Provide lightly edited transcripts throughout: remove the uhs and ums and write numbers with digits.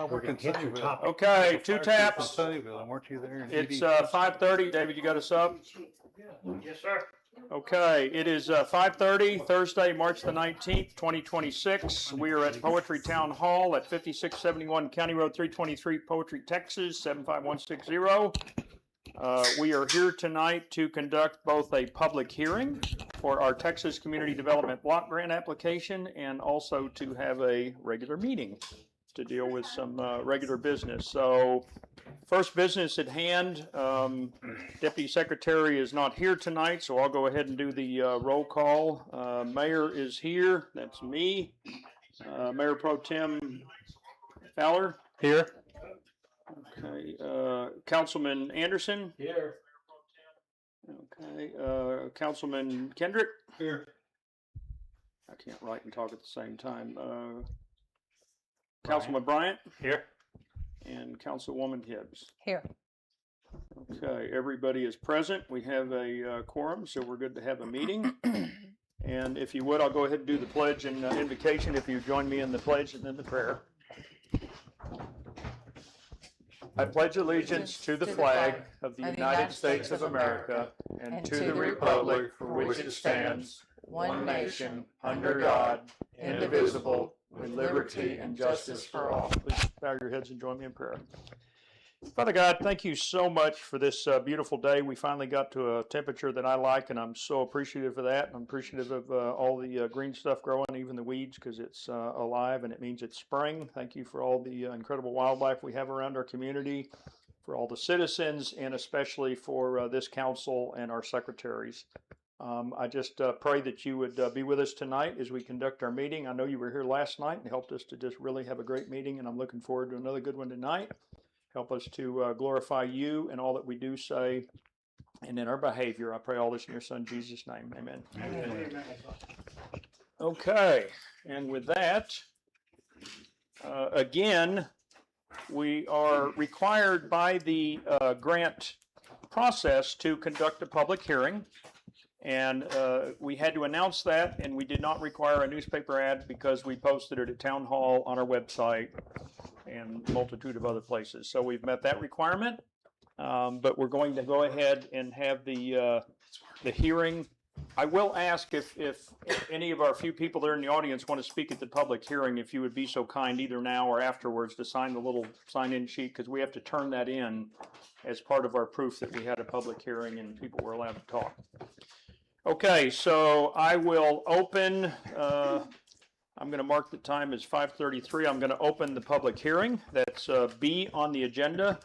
Working Sunnyvale. Okay, two taps. Sunnyvale, and weren't you there? It's 5:30. David, you got us up? Yes, sir. Okay, it is 5:30, Thursday, March the 19th, 2026. We are at Poetry Town Hall at 5671 County Road 323, Poetry, Texas, 75160. We are here tonight to conduct both a public hearing for our Texas Community Development Block Grant application and also to have a regular meeting to deal with some regular business. So first business at hand, Deputy Secretary is not here tonight, so I'll go ahead and do the roll call. Mayor is here, that's me. Mayor Pro Tem Fowler? Here. Okay, Councilman Anderson? Here. Okay, Councilman Kendrick? Here. I can't write and talk at the same time. Councilman Bryant? Here. And Councilwoman Hibbs. Here. Okay, everybody is present. We have a quorum, so we're good to have a meeting. And if you would, I'll go ahead and do the pledge and invocation if you join me in the pledge and then the prayer. I pledge allegiance to the flag of the United States of America and to the republic for which it stands, one nation, under God, indivisible, with liberty and justice for all. Please bow your heads and join me in prayer. Father God, thank you so much for this beautiful day. We finally got to a temperature that I like, and I'm so appreciative of that. I'm appreciative of all the green stuff growing, even the weeds, because it's alive and it means it's spring. Thank you for all the incredible wildlife we have around our community, for all the citizens, and especially for this council and our secretaries. I just pray that you would be with us tonight as we conduct our meeting. I know you were here last night and helped us to just really have a great meeting, and I'm looking forward to another good one tonight. Help us to glorify you in all that we do say and in our behavior. I pray all this in your son, Jesus' name. Amen. Amen. Okay, and with that, again, we are required by the grant process to conduct a public hearing. And we had to announce that, and we did not require a newspaper ad because we posted it at Town Hall, on our website, and a multitude of other places. So we've met that requirement, but we're going to go ahead and have the hearing. I will ask if any of our few people there in the audience want to speak at the public hearing, if you would be so kind, either now or afterwards, to sign the little sign-in sheet, because we have to turn that in as part of our proof that we had a public hearing and people were allowed to talk. Okay, so I will open, I'm going to mark the time as 5:33. I'm going to open the public hearing. That's B on the agenda.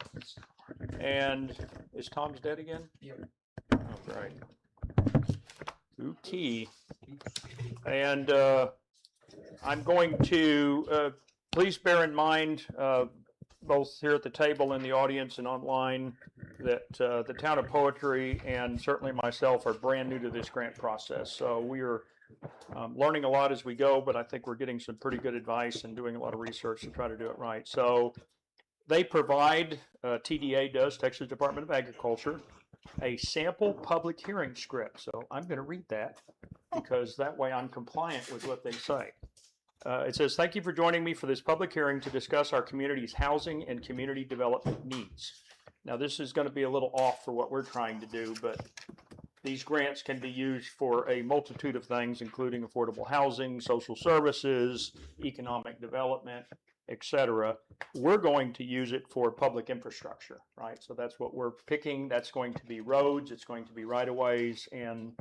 And is Tom's dead again? Yeah. Oh, right. Okay. And I'm going to, please bear in mind, both here at the table and the audience and online, that the town of Poetry and certainly myself are brand new to this grant process. So we are learning a lot as we go, but I think we're getting some pretty good advice and doing a lot of research to try to do it right. So they provide, TDA does, Texas Department of Agriculture, a sample public hearing script. So I'm going to read that because that way I'm compliant with what they say. It says, thank you for joining me for this public hearing to discuss our community's housing and community development needs. Now, this is going to be a little off for what we're trying to do, but these grants can be used for a multitude of things, including affordable housing, social services, economic development, etc. We're going to use it for public infrastructure, right? So that's what we're picking. That's going to be roads, it's going to be right-of-ways, and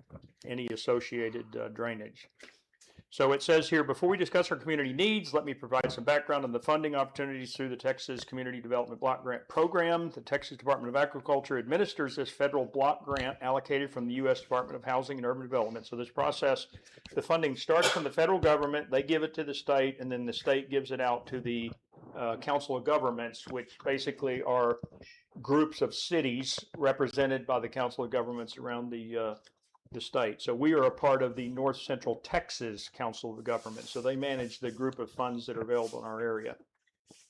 any associated drainage. So it says here, before we discuss our community needs, let me provide some background on the funding opportunities through the Texas Community Development Block Grant Program. The Texas Department of Agriculture administers this federal block grant allocated from the U.S. Department of Housing and Urban Development. So this process, the funding starts from the federal government, they give it to the state, and then the state gives it out to the Council of Governments, which basically are groups of cities represented by the Council of Governments around the state. So we are a part of the North Central Texas Council of Government. So they manage the group of funds that are available in our area.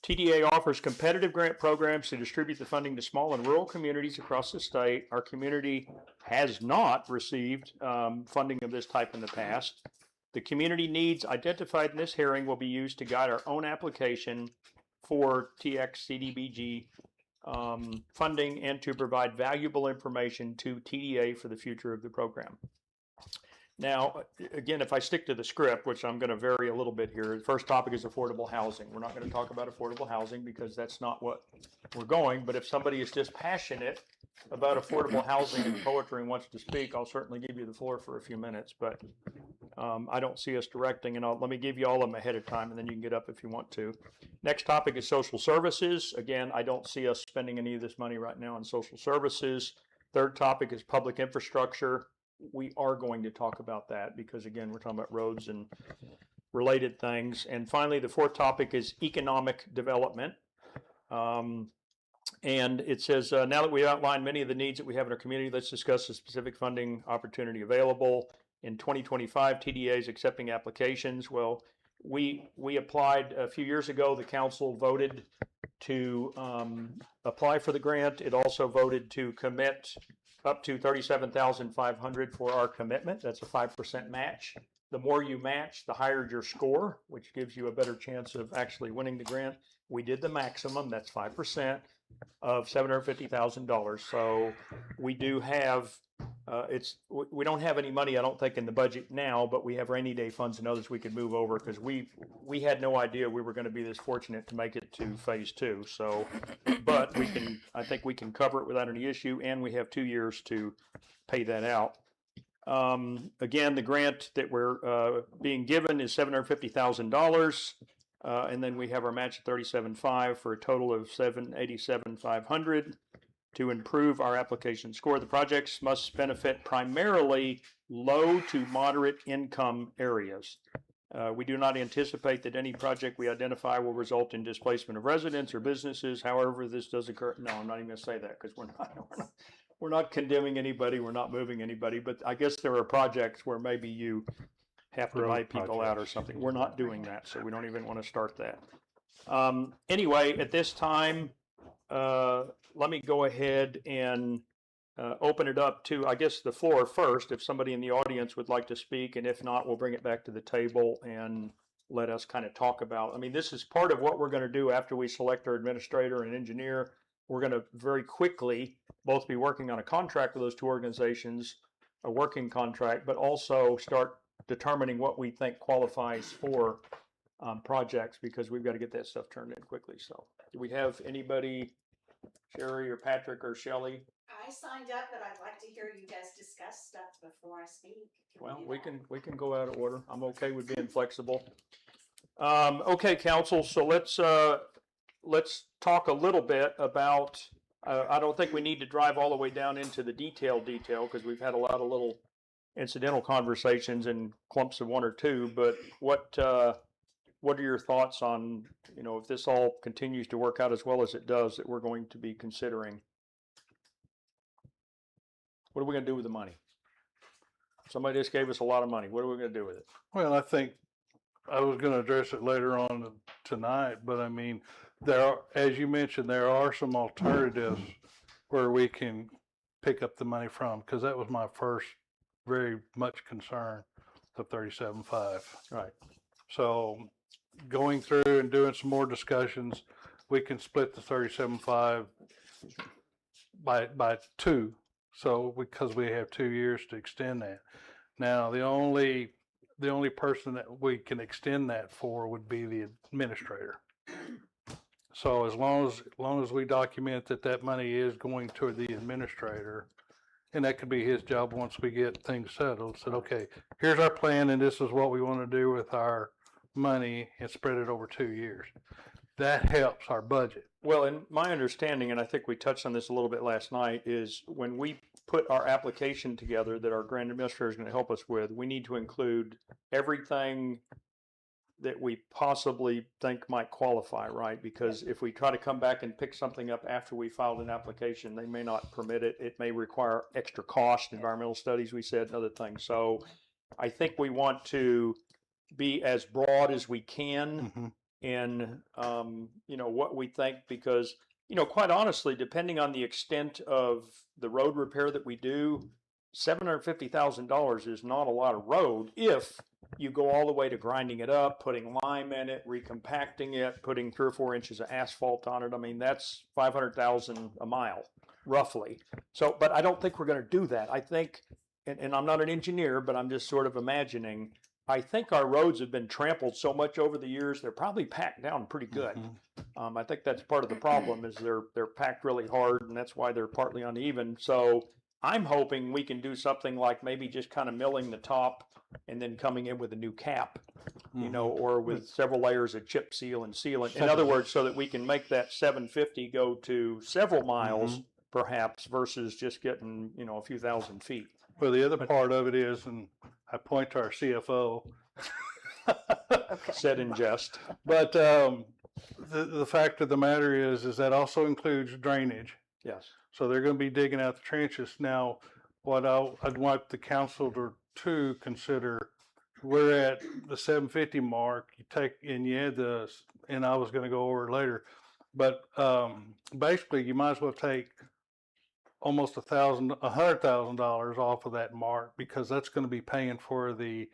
TDA offers competitive grant programs to distribute the funding to small and rural communities across the state. Our community has not received funding of this type in the past. The community needs identified in this hearing will be used to guide our own application for TX-CDBG funding and to provide valuable information to TDA for the future of the program. Now, again, if I stick to the script, which I'm going to vary a little bit here, the first topic is affordable housing. We're not going to talk about affordable housing because that's not what we're going, but if somebody is just passionate about affordable housing and poetry and wants to speak, I'll certainly give you the floor for a few minutes, but I don't see us directing, and let me give you all of them ahead of time, and then you can get up if you want to. Next topic is social services. Again, I don't see us spending any of this money right now on social services. Third topic is public infrastructure. We are going to talk about that because, again, we're talking about roads and related things. And finally, the fourth topic is economic development. And it says, now that we've outlined many of the needs that we have in our community, let's discuss the specific funding opportunity available. In 2025, TDA is accepting applications. Well, we applied a few years ago. The council voted to apply for the grant. It also voted to commit up to $37,500 for our commitment. That's a 5% match. The more you match, the higher your score, which gives you a better chance of actually winning the grant. We did the maximum, that's 5% of $750,000. So we do have, we don't have any money, I don't think, in the budget now, but we have rainy day funds and others we could move over because we had no idea we were going to be this fortunate to make it to phase 2. So, but I think we can cover it without any issue, and we have 2 years to pay that out. Again, the grant that we're being given is $750,000. And then we have our match at $37,500 for a total of $787,500 to improve our application score. The projects must benefit primarily low to moderate income areas. We do not anticipate that any project we identify will result in displacement of residents or businesses. However, this does occur. No, I'm not even going to say that because we're not condemning anybody. We're not moving anybody. But I guess there are projects where maybe you have to buy people out or something. We're not doing that, so we don't even want to start that. Anyway, at this time, let me go ahead and open it up to, I guess, the floor first, if somebody in the audience would like to speak, and if not, we'll bring it back to the table and let us kind of talk about. I mean, this is part of what we're going to do after we select our administrator and engineer. We're going to very quickly both be working on a contract with those two organizations, a working contract, but also start determining what we think qualifies for projects, because we've got to get that stuff turned in quickly. So do we have anybody, Sherry or Patrick or Shelley? I signed up, but I'd like to hear you guys discuss stuff before I speak. Well, we can go out of order. I'm okay with being flexible. Okay, council. So let's talk a little bit about. I don't think we need to drive all the way down into the detail because we've had a lot of little incidental conversations and clumps of one or two. But what are your thoughts on, if this all continues to work out as well as it does, that we're going to be considering? What are we going to do with the money? Somebody just gave us a lot of money. What are we going to do with it? Well, I think I was going to address it later on tonight, but I mean, as you mentioned, there are some alternatives where we can pick up the money from, because that was my first very much concern, the 37.5. Right. So going through and doing some more discussions, we can split the 37.5 by 2. So because we have 2 years to extend that. Now, the only person that we can extend that for would be the administrator. So as long as we document that money is going to the administrator, and that could be his job once we get things settled, said, okay, here's our plan and this is what we want to do with our money, and spread it over 2 years. That helps our budget. Well, in my understanding, and I think we touched on this a little bit last night, is when we put our application together that our grant administrator is going to help us with, we need to include everything that we possibly think might qualify, right? Because if we try to come back and pick something up after we filed an application, they may not permit it. It may require extra cost, environmental studies, we said, and other things. So I think we want to be as broad as we can in, what we think, because, quite honestly, depending on the extent of the road repair that we do, $750,000 is not a lot of road if you go all the way to grinding it up, putting lime in it, recompacting it, putting 3 or 4 inches of asphalt on it. I mean, that's 500,000 a mile, roughly. So, but I don't think we're going to do that. I think, and I'm not an engineer, but I'm just sort of imagining, I think our roads have been trampled so much over the years, they're probably packed down pretty good. I think that's part of the problem is they're packed really hard, and that's why they're partly uneven. So I'm hoping we can do something like maybe just kind of milling the top and then coming in with a new cap, you know, or with several layers of chip seal and sealant. In other words, so that we can make that 750 go to several miles perhaps versus just getting, you know, a few thousand feet. Well, the other part of it is, and I point to our CFO, Said in jest. but the fact of the matter is that also includes drainage. Yes. So they're going to be digging out the trenches. Now, what I'd want the council to consider, we're at the 750 mark. You take and you add and I was going to go over it later, but basically you might as well take almost $100,000 off of that mark, because that's going to be paying for the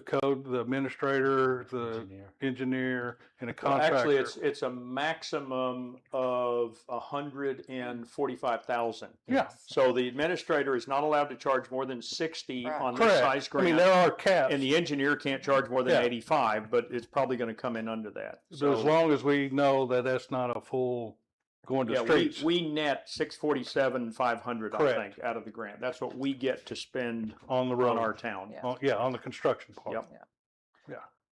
code, the administrator, the engineer, and a Well, contractor. actually, it's a maximum of 145,000. Yeah. So the administrator is not allowed to charge more than 60 Right. on this size Correct. I mean, grant. there are caps. And the engineer can't charge more than Yeah. 85, but it's probably going to come in under that. So as long as we know that that's not a full going to yeah, streets. we net 647,500, I Correct. think, out of the grant. That's what we get to spend on the road. on our town. Yeah. On the construction part. Yep.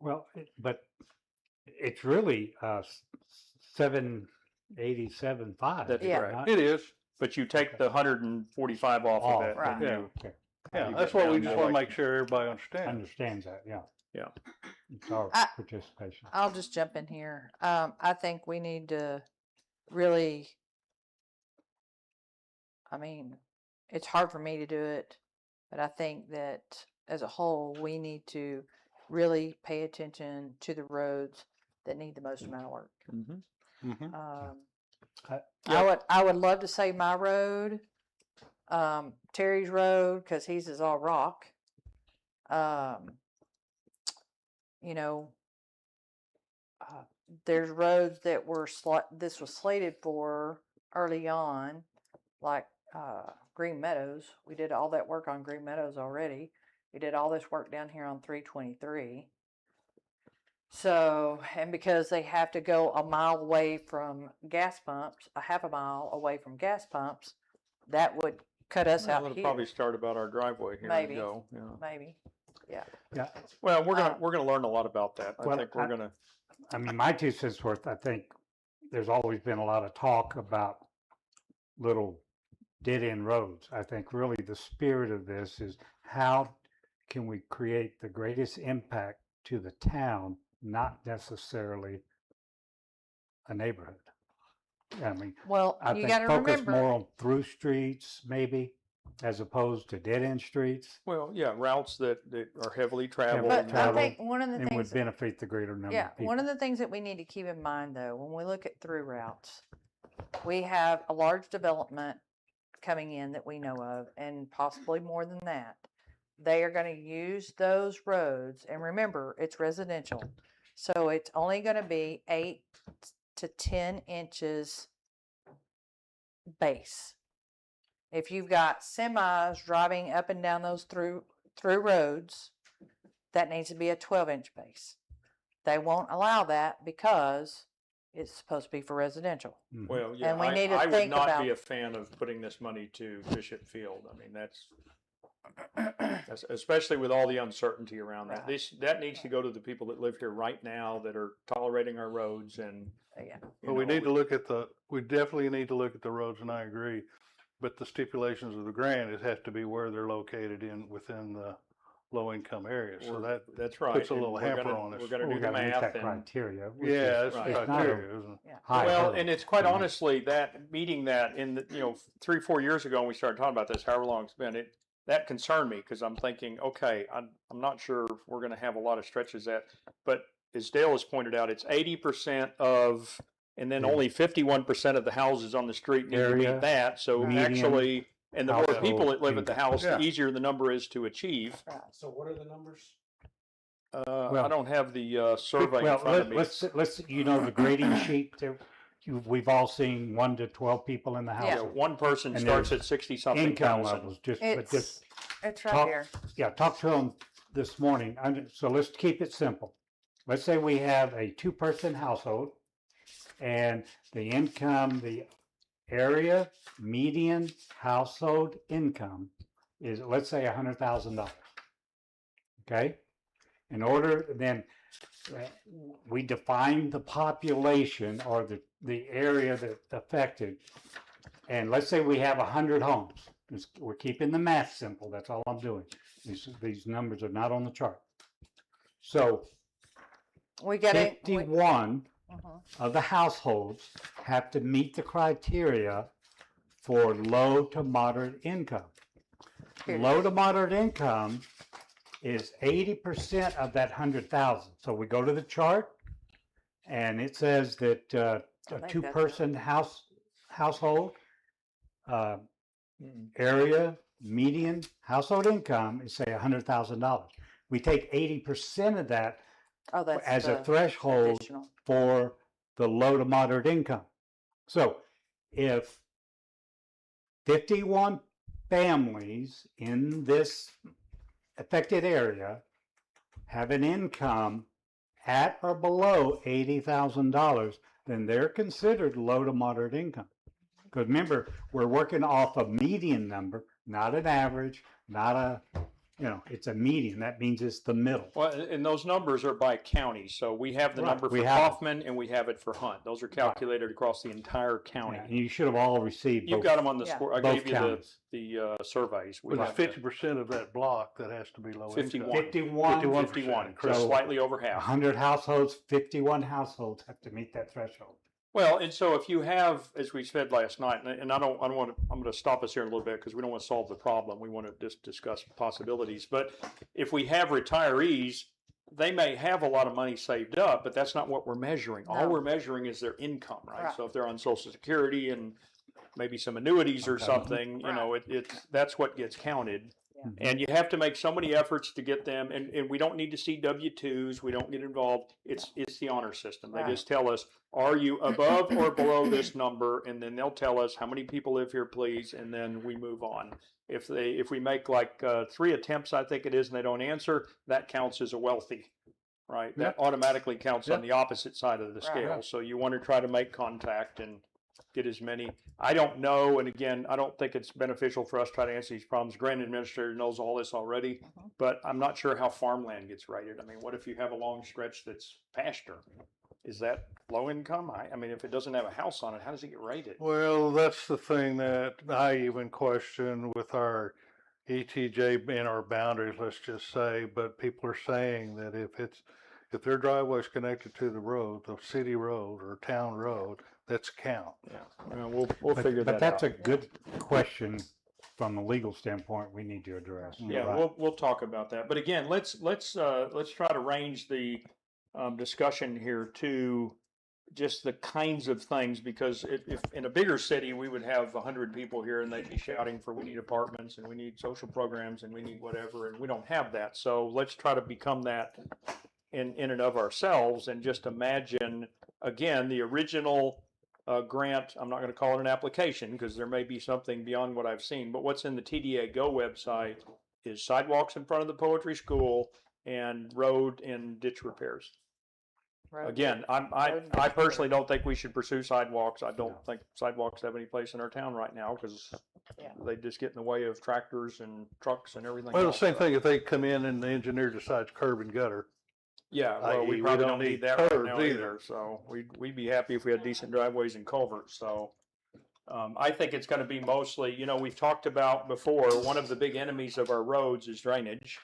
Well, but it's really 787.5. That's Yeah. correct. It is. But you take the 145 off of it. Right. and Yeah. you- Okay. Yeah, You that's get what we down just more want to like- make sure everybody understands. Understands that, yeah. Yeah. It's our I- participation. I'll just jump in here. I think we need to really, I mean, it's hard for me to do it, but I think that as a whole, we need to really pay attention to the roads that need the most amount of work. Mhm. Mhm. I would love to say my road, Terry's road, because his is all rock. You know, there's roads that were this was slated for early on, like Green Meadows. We did all that work on Green Meadows already. We did all this work down here on 323. So, and because they have to go a mile away from gas pumps, a half a mile away from gas pumps, that would cut us Well, out it'll here. probably start about our driveway here Maybe. and go. Yeah. Maybe. Yeah. Yeah. Well, we're gonna learn a lot about that. I Well, think we're gonna. I mean, my 2 cents worth, I think there's always been a lot of talk about little dead end roads. I think really the spirit of this is how can we create the greatest impact to the town, not necessarily a neighborhood. I mean, Well, I you think got to focus remember. more on through streets maybe, as opposed to dead end streets, Well, yeah, routes that are heavily traveled. But I travel think one of the and would things, benefit the greater number yeah, of people. one of the things that we need to keep in mind though, when we look at through routes, we have a large development coming in that we know of, and possibly more than that. They are going to use those roads, and remember, it's residential, so it's only going to be 8 to 10 inches base. If you've got semis driving up and down those through roads, that needs to be a 12-inch base. They won't allow that because it's supposed to be for residential. Mhm. Well, yeah, And we need to I would think not about- be a fan of putting this money to Bishop Field. I mean, that's especially with all the uncertainty around that. Right. That needs to go to the people that live here right now that are tolerating our roads and. Yeah. But we need to look at we definitely need to look at the roads, and I agree. But the stipulations of the grant, it has to be where they're located within the low income areas. So That's right. puts a and little we're hamper gonna- on us. We're gonna Well, do we the gotta meet math that and. criteria. which yeah, is- that's right. it's not a criteria, isn't it? high Well, hurdle. and it's quite Mhm. honestly that meeting that in the, 3-4 years ago when we started talking about this, however long it's been, that concerned me because I'm thinking, okay, I'm not sure if we're going to have a lot of stretches but as Dale has pointed out, it's 80% of, and then Yeah. only 51% of the houses on the street need to Area, meet that. So median actually, and the more household people that live at the house, Yeah. the easier the number is to achieve. So what are the numbers? I Well- don't have the survey in Well, front of me. let's, you know, the grading sheet, there, we've all seen 1 to 12 people in the Yeah. Yeah, household. one person And starts there's at 60-something Income thousand. levels, but It's, just, it's right talk- here. yeah, talk to them this morning. So let's keep it simple. Let's say we have a 2-person household and the income, the area median household income is, let's say, $100,000. Okay? In order, then we define the population or the area that affected. And let's say we have 100 homes. We're keeping the math simple. That's all I'm doing. These numbers are not on the chart. So We get it. 51 Mhm. of the households have to meet the criteria for low to moderate income. Period. Low to moderate income is 80% of that 100,000. So we go to the chart and it says that I a think 2-person household Mm. area median household income is say $100,000. We take 80% of that Oh, that's as a the threshold additional. for the low to moderate income. So if 51 families in this affected area have an income at or below $80,000, then they're considered low to moderate income. Because remember, we're working off a median number, not an average, not a, you know, it's a median. That means it's the middle. Well, and those numbers are by county, so we have the Right, number we for have it. Kaufman and we have it for Hunt. Those are calculated across the entire county. Yeah, and you should have all received You've both, got them on the Yeah. score. I both gave you counties. the surveys. We But it's have the 50% of that block that has to be low 51. income. 51, 51, correct. just slightly over half. 100 households, 51 households have to meet that threshold. Well, and so if you have, as we said last night, and I don't want to, I'm going to stop us here in a little bit because we don't want to solve the problem. We want to just discuss possibilities. But if we have retirees, they may have a lot of money saved up, but that's not what we're measuring. All No. we're measuring is their income, right? Right. So if they're on Social Security and maybe some annuities or Okay. something, you know, it's that's what gets counted. Yeah. And you have to make so many efforts to get them, and we don't need to see W-2s, we don't get involved, it's the honor system. They Right. just tell us, are you above or below this number, and then they'll tell us, how many people live here, please, and then we move on. If we make like 3 attempts, I think it is, and they don't answer, that counts as a wealthy, right? That automatically counts on the opposite side of the Right. scale, so you want to try to make contact and get as many. I don't know, and again, I don't think it's beneficial for us to try to answer these problems. Grant Administrator knows all this already, but I'm not sure how farmland gets rated. I mean, what if you have a long stretch that's pasture? Is that low income? I mean, if it doesn't have a house on it, how does it get rated? Well, that's the thing that I even question with our ETJ in our boundaries, let's just say, but people are saying that if their driveway's connected to the road, the city road or town road, that's a count. Yeah, we'll figure that But that's out. a good question from a legal standpoint we need to address. You're Yeah, right. we'll talk about that. But again, let's try to range the discussion here to just the kinds of things, because if in a bigger city, we would have 100 people here and they'd be shouting for, we need apartments and we need social programs and we need whatever, and we don't have that. So let's try to become that in and of ourselves, and just imagine, again, the original grant. I'm not going to call it an application because there may be something beyond what I've seen, but what's in the TDA Go website is sidewalks in front of the poetry school and road and ditch repairs. Road. Again, I personally don't think we should pursue sidewalks. I don't think sidewalks have any place in our town right now because Yeah. they just get in the way of tractors and trucks and everything Well, the else. same thing if they come in and the engineer decides curb and gutter. Yeah, well, i.e. we we probably don't don't need need that right curbs now either. either. So we'd be happy if we had decent driveways and culverts. So I think it's going to be mostly, you know, we've talked about before, one of the big enemies of our roads is drainage.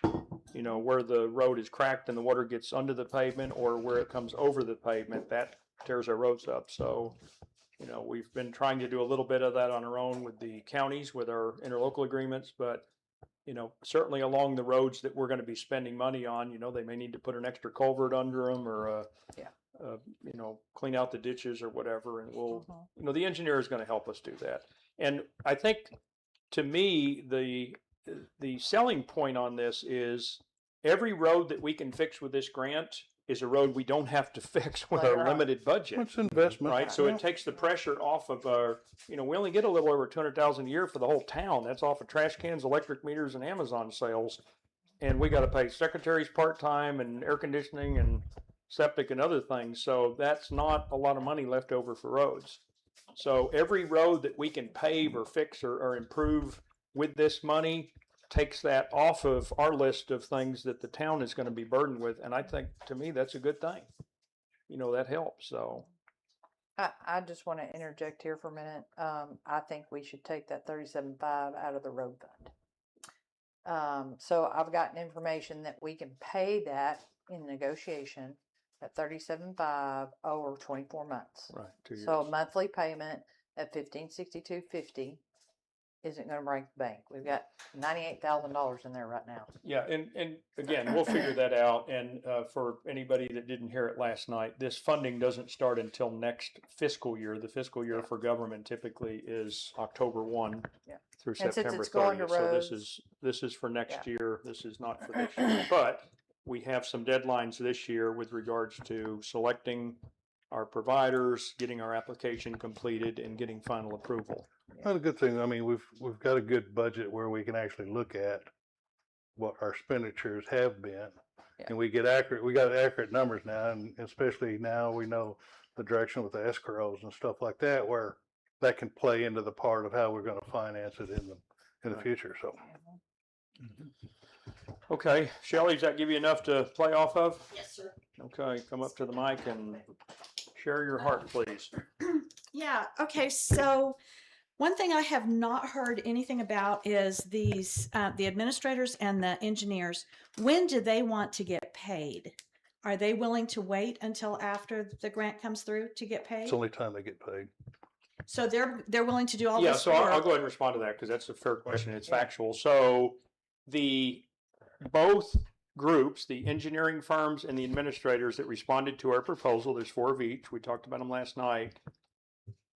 You know, where the road is cracked and the water gets under the pavement, or where it comes over the pavement, that tears our roads up. So, you know, we've been trying to do a little bit of that on our own with the counties, with our interlocal agreements, but you know, certainly along the roads that we're going to be spending money on, you know, they may need to put an extra culvert under them, or you know, clean out the ditches or whatever, and we'll, you know, the engineer is going to help us do that. And I think, to me, the selling point on this is every road that we can fix with this grant is a road we don't have to fix with Later our on. limited budget. It's investment. Right, so Yeah. it takes the pressure off of our, we only get a little over 200,000 a year for the whole town. That's off of trash cans, electric meters, and Amazon sales. And we got to pay secretaries part-time and air conditioning and septic and other things. So that's not a lot of money left over for roads. So every road that we can pave or fix or improve with this money takes that off of our list of things that the town is going to be burdened with. And I think, to me, that's a good thing. That helps, so. I just want to interject here for a minute. I think we should take that 37.5 out of the road fund. So I've gotten information that we can pay that in negotiation at 37.5 over 24 months. Right, 2 years. So a monthly payment at 1562.50 isn't going to break the bank. We've got $98,000 in there right now. Yeah, and again, we'll figure that out. And for anybody that didn't hear it last night, this funding doesn't start until next fiscal year. The fiscal year for government typically is October 1 Yeah. through And since September it's going to 30th. So roads- this is for next Yeah. year. This is not for this year. But we have some deadlines this year with regards to selecting our providers, getting our application completed, and getting final approval. That's a good thing. I mean, we've got a good budget where we can actually look at what our expenditures have been. Yeah. And we got accurate numbers now, and especially now we know the direction with the escrows and stuff like that, where that can play into the part of how we're gonna finance it in the Right. future, so. Okay, Shelley, does that give you enough to play off of? Yes, sir. Okay, come up to the mic and share your heart, please. Yeah, okay, so one thing I have not heard anything about is these, the administrators and the engineers. When do they want to get paid? Are they willing to wait until after the grant comes through to get paid? It's the only time they get paid. So they're willing to do all Yeah, this so I'll work? go ahead and respond to that because that's a fair question. It's factual. So both groups, the engineering firms and the administrators that responded to our proposal, there's 4 of each, we talked about them last night,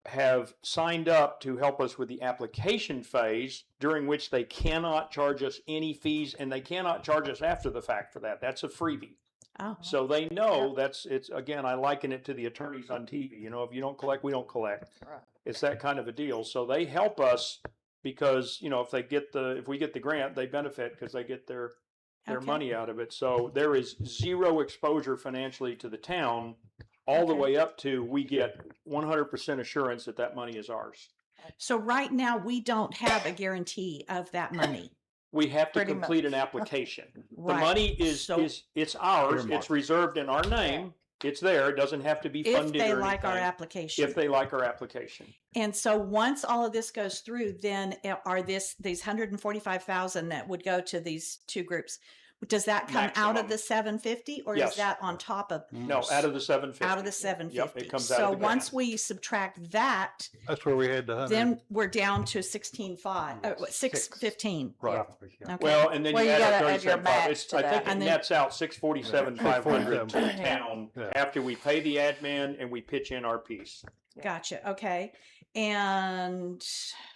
have signed up to help us with the application phase, during which they cannot charge us any fees and they cannot charge us after the fact for that. That's a freebie. Oh, So they know it's again, I liken it to the attorneys on TV. If you don't collect, we don't collect. Right. It's that kind of a deal. So they help us because, if we get the grant, they benefit because they get their Okay. money out of it. So there is zero exposure financially to the town, all the Okay. way up to we get 100% assurance that money is ours. so right now, we don't have a guarantee of that money. We have to Pretty complete an much. application. The Right. money is So- it's ours. It's Earmarked. reserved in our name. It's there. It doesn't have to be If funded they or like our anything. application. If they like our application. And so once all of this goes through, then are these 145,000 that would go to these two groups? Does that come out Maximum. of the 750 or Yes. is that on top of? No, out of the 750. Out of the 750. Yep, it comes out So of the once grant. we subtract that, That's where we had the 100. then we're down to 16.5, Yes. 615. Right. Roughly, yeah. Okay. Well, and then Well, you you add gotta up add your 37.5. match to I think that. it And then- nets out 647,500 to the Yeah. town Yeah. after we pay the admin and we pitch in our piece. Gotcha. Okay. And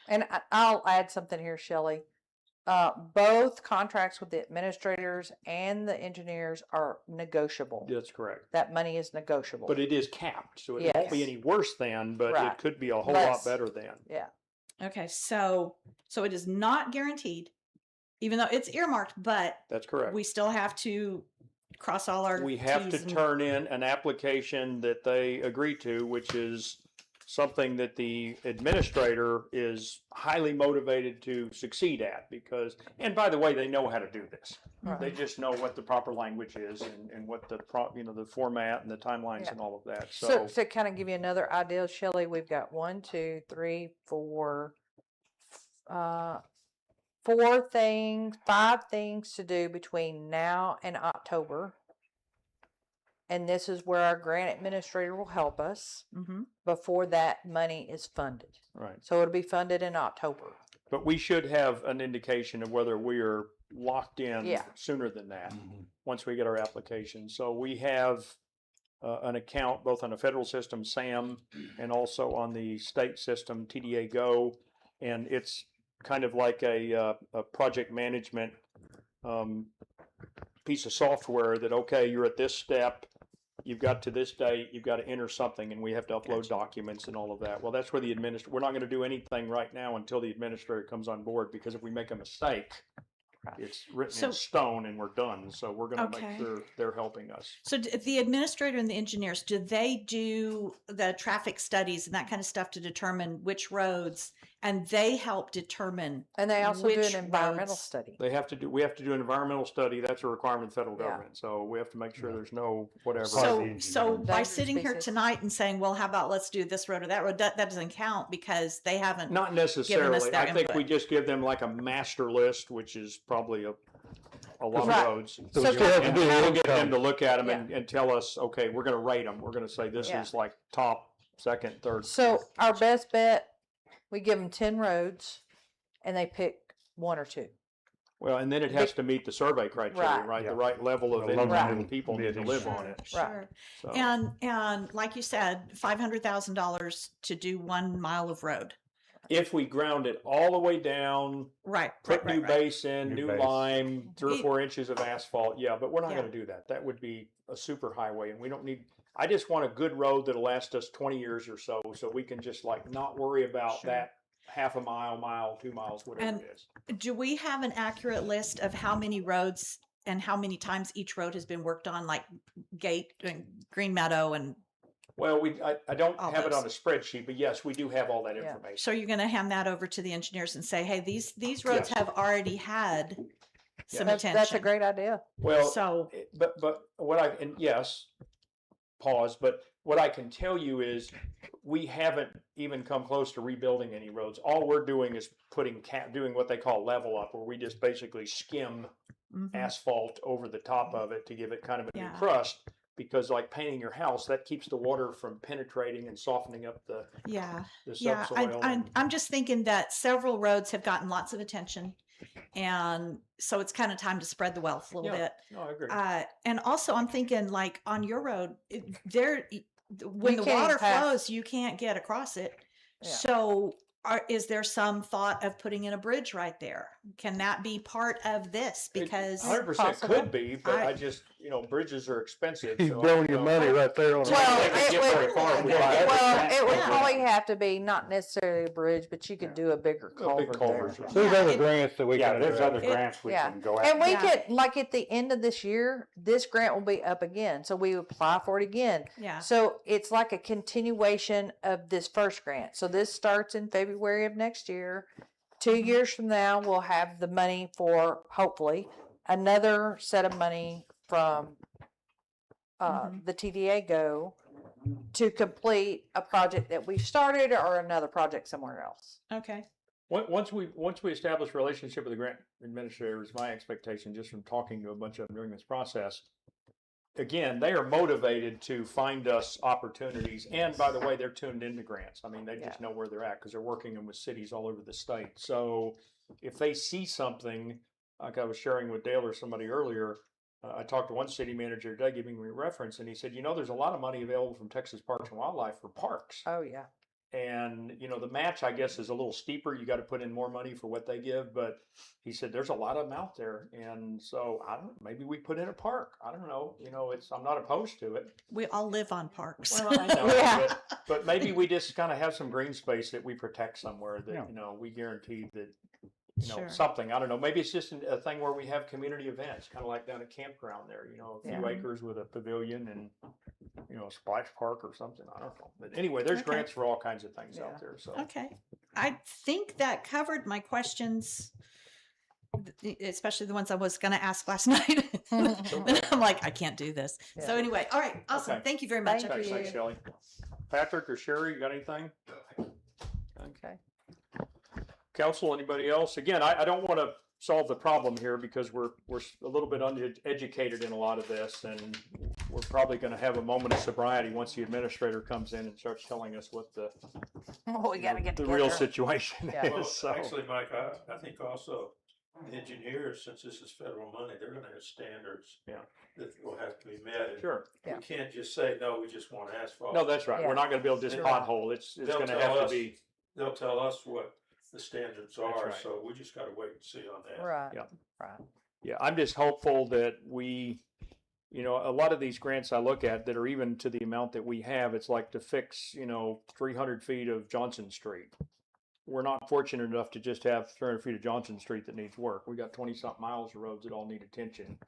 And I'll add something here, Shelley. Both contracts with the administrators and the engineers are negotiable. That's correct. That money is negotiable. But it is capped, so it won't be Yes. any worse than, but it Right. could be a whole lot Less. better than. Yeah. okay, so it is not guaranteed, even though it's earmarked, but That's correct. we still have to cross all our We have to Ts and- turn in an application that they agree to, which is something that the administrator is highly motivated to succeed at because, and by the way, they know how to do this. Right. They just know what the proper language is and what the the format and the timelines Yeah. and all of that. So to kind of give you another idea, Shelley, we've got 1, 2, 3, 4, 5 things to do between now and October. And this is where our grant administrator will help us Mhm. before that money is funded. Right. So it'll be funded in October. But we should have an indication of whether we are locked in Yeah. sooner than that, once we get our application. So we have an account both on the federal system, SAM, and also on the state system, TDA Go. And it's kind of like a project management piece of software that, okay, you're at this step, you've got to this date, you've got to enter something, and we have to upload documents and all of that. Well, that's where we're not going to do anything right now until the administrator comes on board, because if we make a mistake, Right. it's written So- in stone and we're done. So we're going to Okay. make sure they're helping us. So the administrator and the engineers, do they do the traffic studies and that kind of stuff to determine which roads, and they help determine? And they also do Which an environmental roads? study. We have to do an environmental study. That's a requirement of the federal Yeah. government. So we have to make sure there's no whatever. Part of So, the so engineering. by Dangerous sitting here species. tonight and saying, well, how about let's do this road or that road, that doesn't count because they haven't. Not necessarily. their I think we input. just give them like a master list, which is probably a lot Right. of roads. So So we still have to And do the we'll get them income. to look at them and tell us, okay, we're going to rate them. We're going to say this Yeah. is like top, second, third. So our best bet, we give them 10 roads and they pick one or two. Well, and then it has to meet the survey criteria, Right. right? Yeah. The right level of The level income of that people need to living. live on it. Sure. So, And like you said, $500,000 to do 1 mile of road. if we ground it all the way down, Right. put right, new right, right. base in, New new base. lime, 3 or It- 4 inches of asphalt, yeah, but we're not Yeah. gonna do that. That would be a super highway, and we don't need, I just want a good road that'll last us 20 years or so we can just like not worry about Sure. that half a mile, 2 miles, whatever And- it is. Do we have an accurate list of how many roads and how many times each road has been worked on, like Gate and Green Meadow? And Well, I don't All have it those. on a spreadsheet, but yes, we do have all that Yeah. information. so you're going to hand that over to the engineers and say, hey, these roads Yes. have already had some That's, attention. that's a great idea. Well, So, but what and yes, pause, but what I can tell you is we haven't even come close to rebuilding any roads. All we're doing is doing what they call level up, where we just basically skim mhm. asphalt over the top of it to give it kind of a Yeah. new crust. Because like painting your house, that keeps the water from penetrating and softening up the Yeah. subsoil. and- I'm just thinking that several roads have gotten lots of attention. And so it's kind of time to spread the wealth a little Yeah. bit. No, I agree. And also I'm thinking like on your road, when You the can't water pass- flows, you can't get across it. Yeah. So is there some thought of putting in a bridge right there? Can that be part of this? Because 100% possible. could be, but I- I just, bridges are expensive. You've so I blown don't your know. money right there on Well, that. I think get very far if we buy it. well, it would Yeah. probably have to be not necessarily a bridge, but you could do a bigger A big culvert culvert there. or something. There's Yeah, other it- grants that we Yeah, can there's address. other grants we yeah. can go And we after. could, like at the end of this year, this grant will be up again. So we apply for it again. yeah, So it's like a continuation of this first grant. So this starts in February of next year. 2 Mhm. years from now, we'll have the money for hopefully another set of money from Mhm. the TDA Go to complete a project that we've started or another project somewhere else. okay. Once we establish a relationship with the grant administrators, my expectation, just from talking to a bunch of them during this process, again, they are motivated to find us opportunities. And by the way, they're tuned into grants. I mean, they just know where they're at because they're working them with cities all over the state. So if they see something, like I was sharing with Dale or somebody earlier, I talked to one city manager today giving me a reference, and he said, there's a lot of money available from Texas Parks and Wildlife for parks. Oh yeah. And, the match, I guess, is a little steeper. You got to put in more money for what they give. But he said, there's a lot of them out there. And so maybe we put in a park. I don't know. I'm not opposed to it. We all live on parks. Well, I know, Yeah. but maybe we just kind of have some green space that we protect somewhere that, Yeah. we guarantee that, Sure. something. I don't know. Maybe it's just a thing where we have community events, kind of like down at campground there, a few Yeah. acres with a pavilion and, a splash park or something. I don't know. But anyway, there's Okay. grants for all kinds of things Yeah. out there. So. Okay. I think that covered my questions, especially the ones I was going to ask last night. And I'm like, I can't do this. So Yeah. anyway, all right. Awesome. Okay. Thank you very much. Thank Thanks, you. Shelley. Patrick or Sherry, you got anything? Okay. Council, anybody else? Again, I don't want to solve the problem here because we're a little bit uneducated in a lot of this, and we're probably going to have a moment of sobriety once the administrator comes in and starts telling us what the Well, we gotta get the together. real situation Yeah. is. So. Actually, Mike, I think also the engineers, since this is federal money, they're gonna have standards. Yeah. That will have to be met. And Sure. Yeah. We can't just say, no, we just want asphalt. No, that's right. Yeah. We're not going to build this Sure. pothole. It's They'll going to tell have to us. be. They'll tell us what the standards are, right. so we just gotta wait and see on that. Right. Yeah. Right. Yeah, I'm just hopeful that we, you know, a lot of these grants I look at that are even to the amount that we have, it's like to fix, you know, 300 feet of Johnson Street. We're not fortunate enough to just have 300 feet of Johnson Street that needs work. We got 20-something miles of roads that all need attention.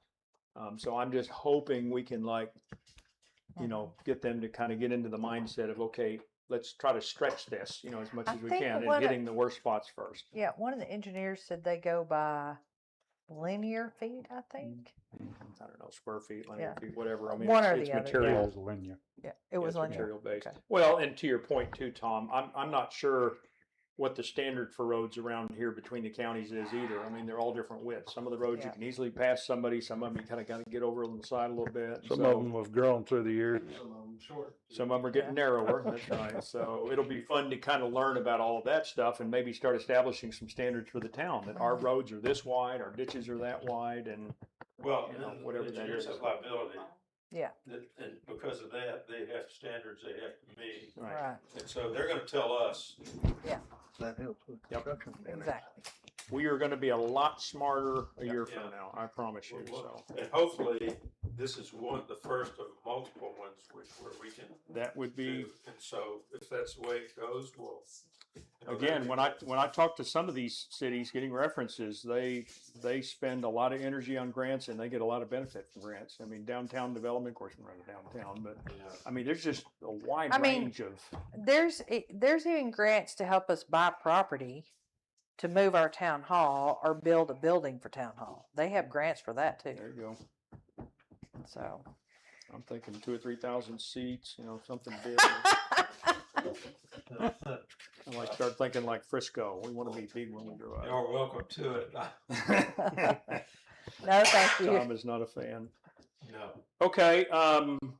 So I'm just hoping we can, like, you know, get them to kind of get into the mindset of, okay, let's try to stretch this, you know, as much I as we think can, what and a- hitting the worst spots first. Yeah, one of the engineers said they go by linear feet, I think. I don't know, square feet, linear Yeah. feet, whatever. I mean, One or it's the other, material. Yeah, it was linear. Yeah, it was It's linear. material based. Okay. Well, and to your point too, Tom, I'm not sure what the standard for roads around here between the counties is either. I mean, they're all different widths. Some of the roads you Yeah. can easily pass somebody, some of them you kind of got to get over on the side a little bit. Some So of them have grown through the years. some of them are getting narrower, that's right. So it'll be fun to kind of learn about all of that stuff and maybe start establishing some standards for the town, that our roads are this wide, our ditches are that wide, and Well, you know, whatever that engineers is. have liability. Yeah. And because of that, they have standards they have to meet. Right, And so they're gonna tell us, That helps with Yep. construction. exactly. we are going to be a lot smarter a year from Yeah. now, I promise you, so. and hopefully, this is the first of multiple ones where we can That would be, do. And so if that's the way it goes, well. you know, again, that'd be when I talk to some of these cities getting references, they spend a lot of energy on grants and they get a lot of benefit from grants. I mean, downtown development, of course, we're not downtown, but good. Yeah. I mean, there's just a wide I mean, range of, There's even grants to help us buy property to move our town hall or build a building for town hall. They have grants for that too. there you go. So. I'm thinking 2,000 or 3,000 seats, you know, something big. I like start thinking like Frisco. We want to be big when we grow up. You're welcome to it. No, thank you. Tom is not a fan. No. Okay,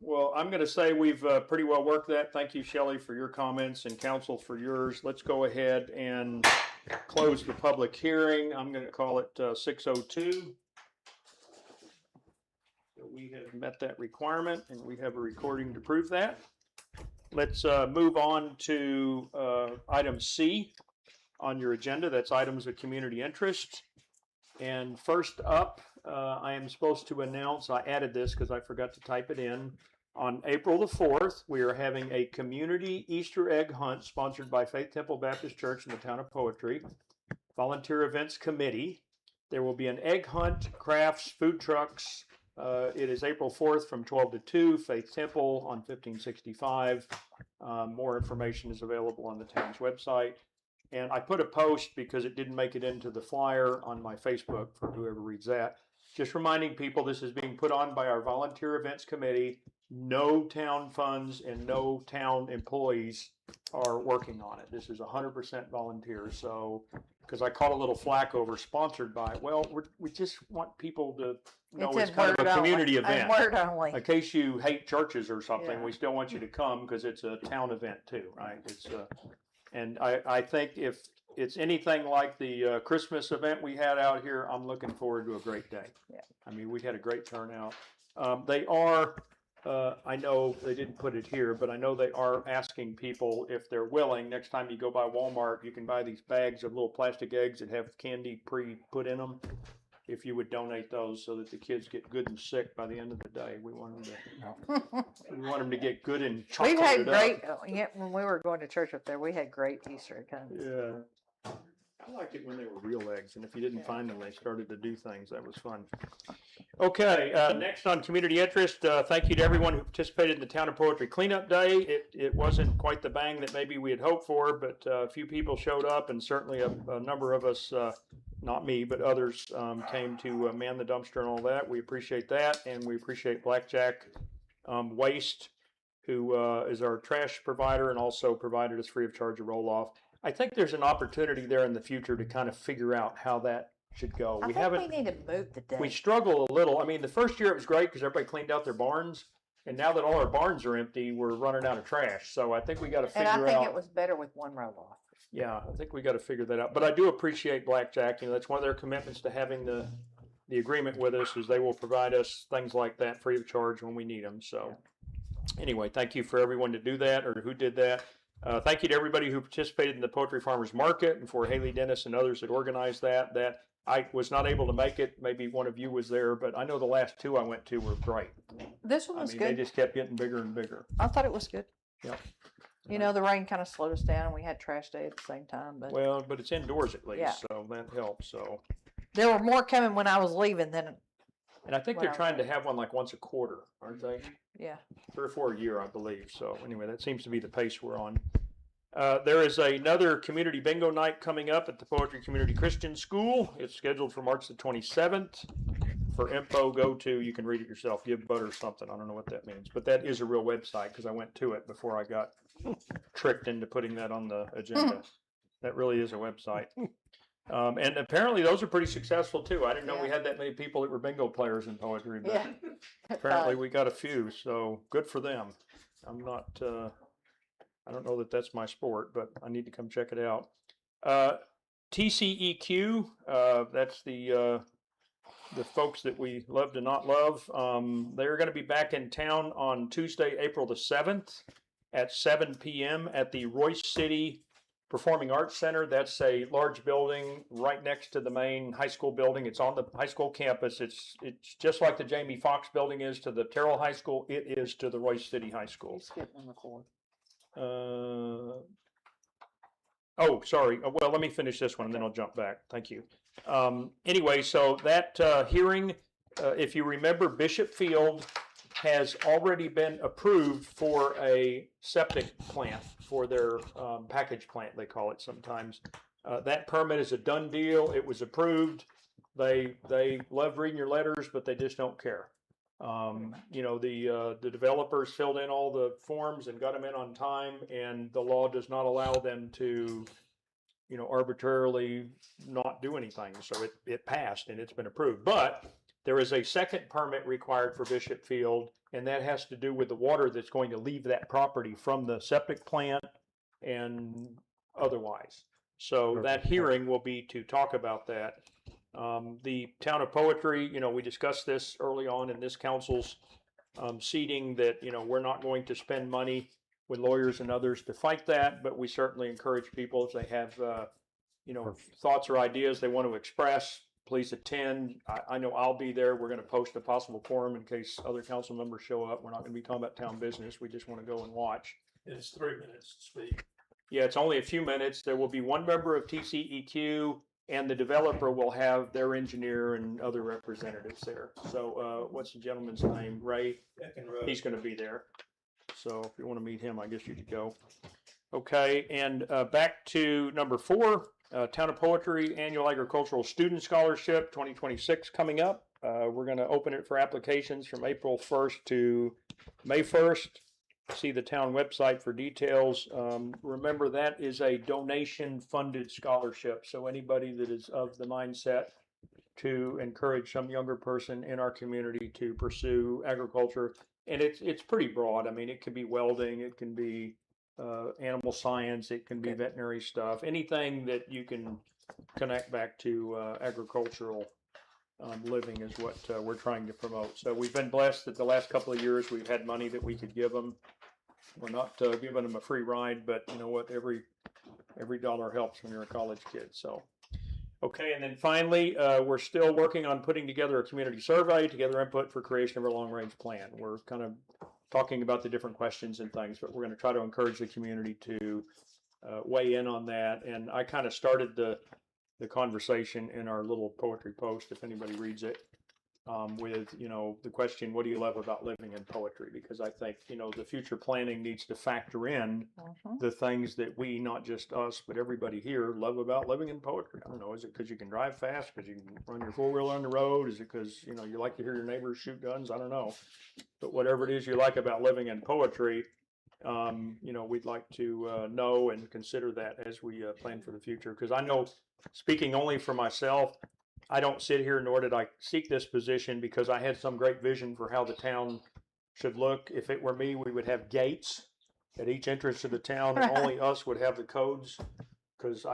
well, I'm going to say we've pretty well worked that. Thank you, Shelley, for your comments and council for yours. Let's go ahead and close the public hearing. I'm going to call it 6:02. So we have met that requirement and we have a recording to prove that. Let's move on to item C on your agenda. That's items of community interest. And first up, I am supposed to announce, I added this because I forgot to type it in. On April the 4th, we are having a community Easter egg hunt sponsored by Faith Temple Baptist Church in the town of Poetry, Volunteer Events Committee. There will be an egg hunt, crafts, food trucks. It is April 4th from 12 to 2, Faith Temple on 1565. More information is available on the town's website. And I put a post because it didn't make it into the flyer on my Facebook for whoever reads that. Just reminding people this is being put on by our Volunteer Events Committee. No town funds and no town employees are working on it. This is 100% volunteers. So, because I caught a little flack over sponsored by, well, we just want people to know it's in kind of word a only- community in event. Word only. In case you hate churches or something, Yeah. we still want you to come because it's a town event too, right? It's and I think if it's anything like the Christmas event we had out here, I'm looking forward to a great day. Yeah. I mean, we had a great turnout. They are, I know they didn't put it here, but I know they are asking people if they're willing, next time you go by Walmart, you can buy these bags of little plastic eggs that have candy pre-put in them. If you would donate those so that the kids get good and sick by the end of the day, we want them to get good and We've had chocolated great, up. yeah, when we were going to church up there, we had great Easter egg hunts. Yeah. I liked it when they were real eggs, and if you didn't find them, they started to do things. That was fun. Okay, next on community interest, thank you to everyone who participated in the Town of Poetry Cleanup Day. It wasn't quite the bang that maybe we had hoped for, but a few people showed up, and certainly a number of us, not me, but others, came to man the dumpster and all that. We appreciate that, and we appreciate Blackjack Waste, who is our trash provider and also provided us free of charge a roll-off. I think there's an opportunity there in the future to kind of figure out how that should go. I We think haven't. we need to move the We date. struggle a little. I mean, the first year it was great because everybody cleaned out their barns, and now that all our barns are empty, we're running out of trash. So I think we got to And I figure think out. it was better with one roll off. Yeah, I think we got to figure that out. But I do appreciate Blackjack. You know, that's one of their commitments to having the agreement with us is they will provide us things like that free of charge when we need them. So anyway, thank you for everyone to do that or who did that. Thank you to everybody who participated in the Poetry Farmers Market and for Haley Dennis and others that organized that. I was not able to make it. Maybe one of you was there, but I know the last two I went to were great. This one I was mean, they good. just kept getting bigger and bigger. I thought it was good. Yep. You know, the rain kind of slowed us down and we had trash day at the same time, but Well, but it's indoors at least, Yeah. so that helps. So, there were more coming when I was leaving than, and I think they're trying to have one like once a quarter, aren't they? yeah. 3 or 4 a year, I believe. So anyway, that seems to be the pace we're on. There is another community bingo night coming up at the Poetry Community Christian School. It's scheduled for March the 27th. For info, go to, you can read it yourself, Give Butter something. I don't know what that means, but that is a real website because I went to it before I got tricked into putting that on the agenda. That really is a website. And apparently those are pretty successtal too. I didn't know we Yeah. had that many people that were bingo players in poetry, but Yeah. apparently we got a few, so good for them. I'm not, I don't know that that's my sport, but I need to come check it out. TCEQ, that's the folks that we love to not love. They're going to be back in town on Tuesday, April the 7th at 7 p.m. at the Royce City Performing Arts Center. That's a large building right next to the main high school building. It's on the high school campus. It's just like the Jamie Foxx building is to the Terrell High School. It is to the Royce City High School. Oh, sorry. Well, let me finish this one and then I'll jump back. Thank you. Anyway, so that hearing, if you remember, Bishop Field has already been approved for a septic plant for their package plant, they call it sometimes. That permit is a done deal. It was approved. They love reading your letters, but they just don't care. You know, the developers filled in all the forms and got them in on time, and the law does not allow them to, you know, arbitrarily not do anything. So it passed and it's been approved. But there is a second permit required for Bishop Field, and that has to do with the water that's going to leave that property from the septic plant and otherwise. So that hearing will be to talk about that. The Town of Poetry, you know, we discussed this early on in this council's seating that, you know, we're not going to spend money with lawyers and others to fight that, but we certainly encourage people if they have, you know, thoughts or ideas they want to express, please attend. I know I'll be there. We're going to post a possible quorum in case other council members show up. We're not going to be talking about town business. We just want to go and watch. It's 3 minutes to speak. Yeah, it's only a few minutes. There will be one member of TCEQ, and the developer will have their engineer and other representatives there. So what's the gentleman's name? Ray? He's going to be there. So if you want to meet him, I guess you could go. Okay, and back to number 4, Town of Poetry Annual Agricultural Student Scholarship 2026 coming up. We're going to open it for applications from April 1st to May 1st. See the town website for details. Remember, that is a donation-funded scholarship. So anybody that is of the mindset to encourage some younger person in our community to pursue agriculture, and it's pretty broad. I mean, it can be welding, it can be animal science, it can be veterinary stuff, anything that you can connect back to agricultural living is what we're trying to promote. So we've been blessed that the last couple of years we've had money that we could give them. We're not giving them a free ride, but you know what? Every dollar helps when you're a college kid. So, okay. And then finally, we're still working on putting together a community survey to gather input for creation of a long-range plan. We're kind of talking about the different questions and things, but we're going to try to encourage the community to weigh in on that. And I kind of started the conversation in our little poetry post, if anybody reads it, with, you know, the question, what do you love about living in poetry? Because I think, you know, the future planning needs to factor in the things that we, not just us, but everybody here love about living in poetry. I don't know, is it because you can drive fast, because you can run your four-wheeler on the road? Is it because, you know, you like to hear your neighbors shoot guns? I don't know. But whatever it is you like about living in poetry, you know, we'd like to know and consider that as we plan for the future. Because I know, speaking only for myself, I don't sit here, nor did I seek this position because I had some great vision for how the town should look. If it were me, we would have gates at each entrance to the town, and only us would have the codes, because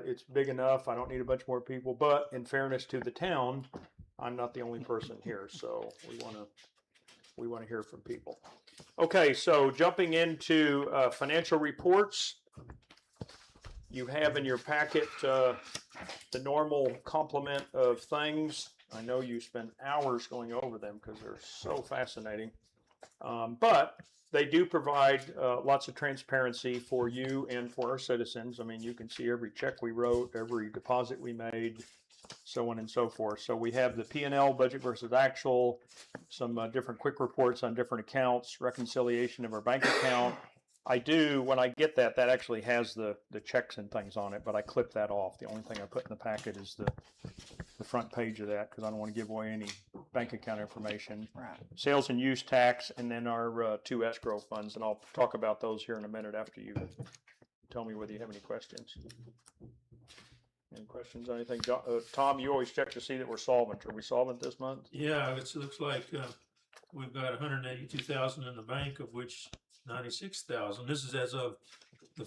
it's big enough. I don't need a bunch more people. But in fairness to the town, I'm not the only person here, so we want to hear from people. Okay, so jumping into financial reports, you have in your packet the normal complement of things. I know you spend hours going over them because they're so fascinating. But they do provide lots of transparency for you and for our citizens. I mean, you can see every check we wrote, every deposit we made, so on and so forth. So we have the P&L, budget versus actual, some different quick reports on different accounts, reconciliation of our bank account. I do, when I get that, that actually has the checks and things on it, but I clip that off. The only thing I put in the packet is the front page of that because I don't want to give away any bank account information. Right. Sales and use tax, and then our 2 escrow funds, and I'll talk about those here in a minute after you tell me whether you have any questions. Any questions on anything? Tom, you always check to see that we're solvent. Are we solvent this month? Yeah, it looks like, we've got 182,000 in the bank, of which 96,000. This is as of the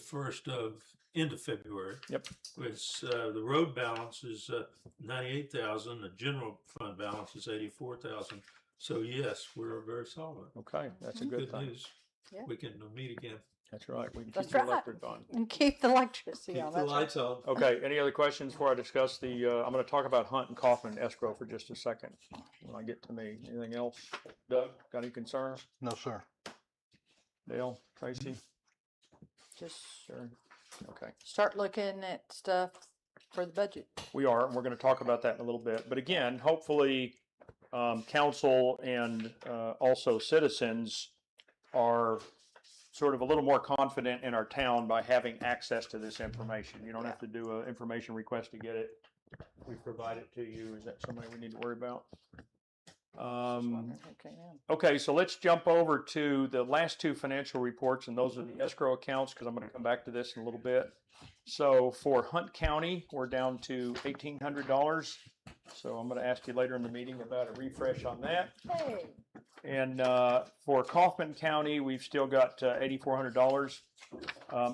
end of February. Yep. Which, the road balance is, 98,000, the general fund balance is 84,000. So yes, we're very solid. Okay, that's a good thing. news. Yeah. We can meet again. That's right. We can That's keep the right. electric on. And keep the electricity Keep on. the That's right. lights on. Okay, any other questions before I discuss the, I'm gonna talk about Hunt and Kaufman escrow for just a second when I get to me. Anything else? Doug, got any concerns? No, sir. Dale, Tracy, Just Sharon? Okay. start looking at stuff for the budget. We are, and we're gonna talk about that in a little bit. But again, hopefully, council and, also citizens are sort of a little more confident in our town by having access to this information. You don't have to do an information request to get it. We provide it to you. Is that somebody we need to worry about? Okay, now. Okay, so let's jump over to the last 2 financial reports, and those are the escrow accounts, because I'm going to come back to this in a little bit. So for Hunt County, we're down to $1,800. So I'm going to ask you later in the meeting about a refresh on that. Hey, And for Kaufman County, we've still got $8,400.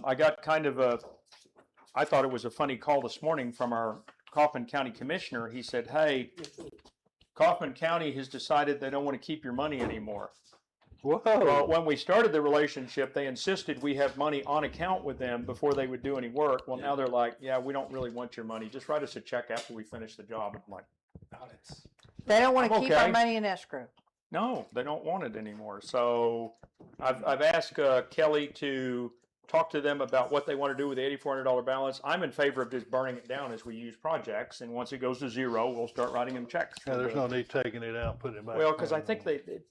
I got kind of I thought it was a funny call this morning from our Kaufman County Commissioner. He said, hey, Kaufman County has decided they don't want to keep your money anymore. Well, Whoa. when we started the relationship, they insisted we have money on account with them before they would do any work. Well, now they're like, yeah, we don't really want your money. Just write us a check after we finish the job. I'm like, they don't want to I'm keep our okay. money in escrow. no, they don't want it anymore. So I've asked Kelly to talk to them about what they want to do with the $8,400 balance. I'm in favor of just burning it down as we use projects, and once it goes to 0, we'll start writing them checks. Yeah, there's no need taking it out, and putting it back. Well, because I think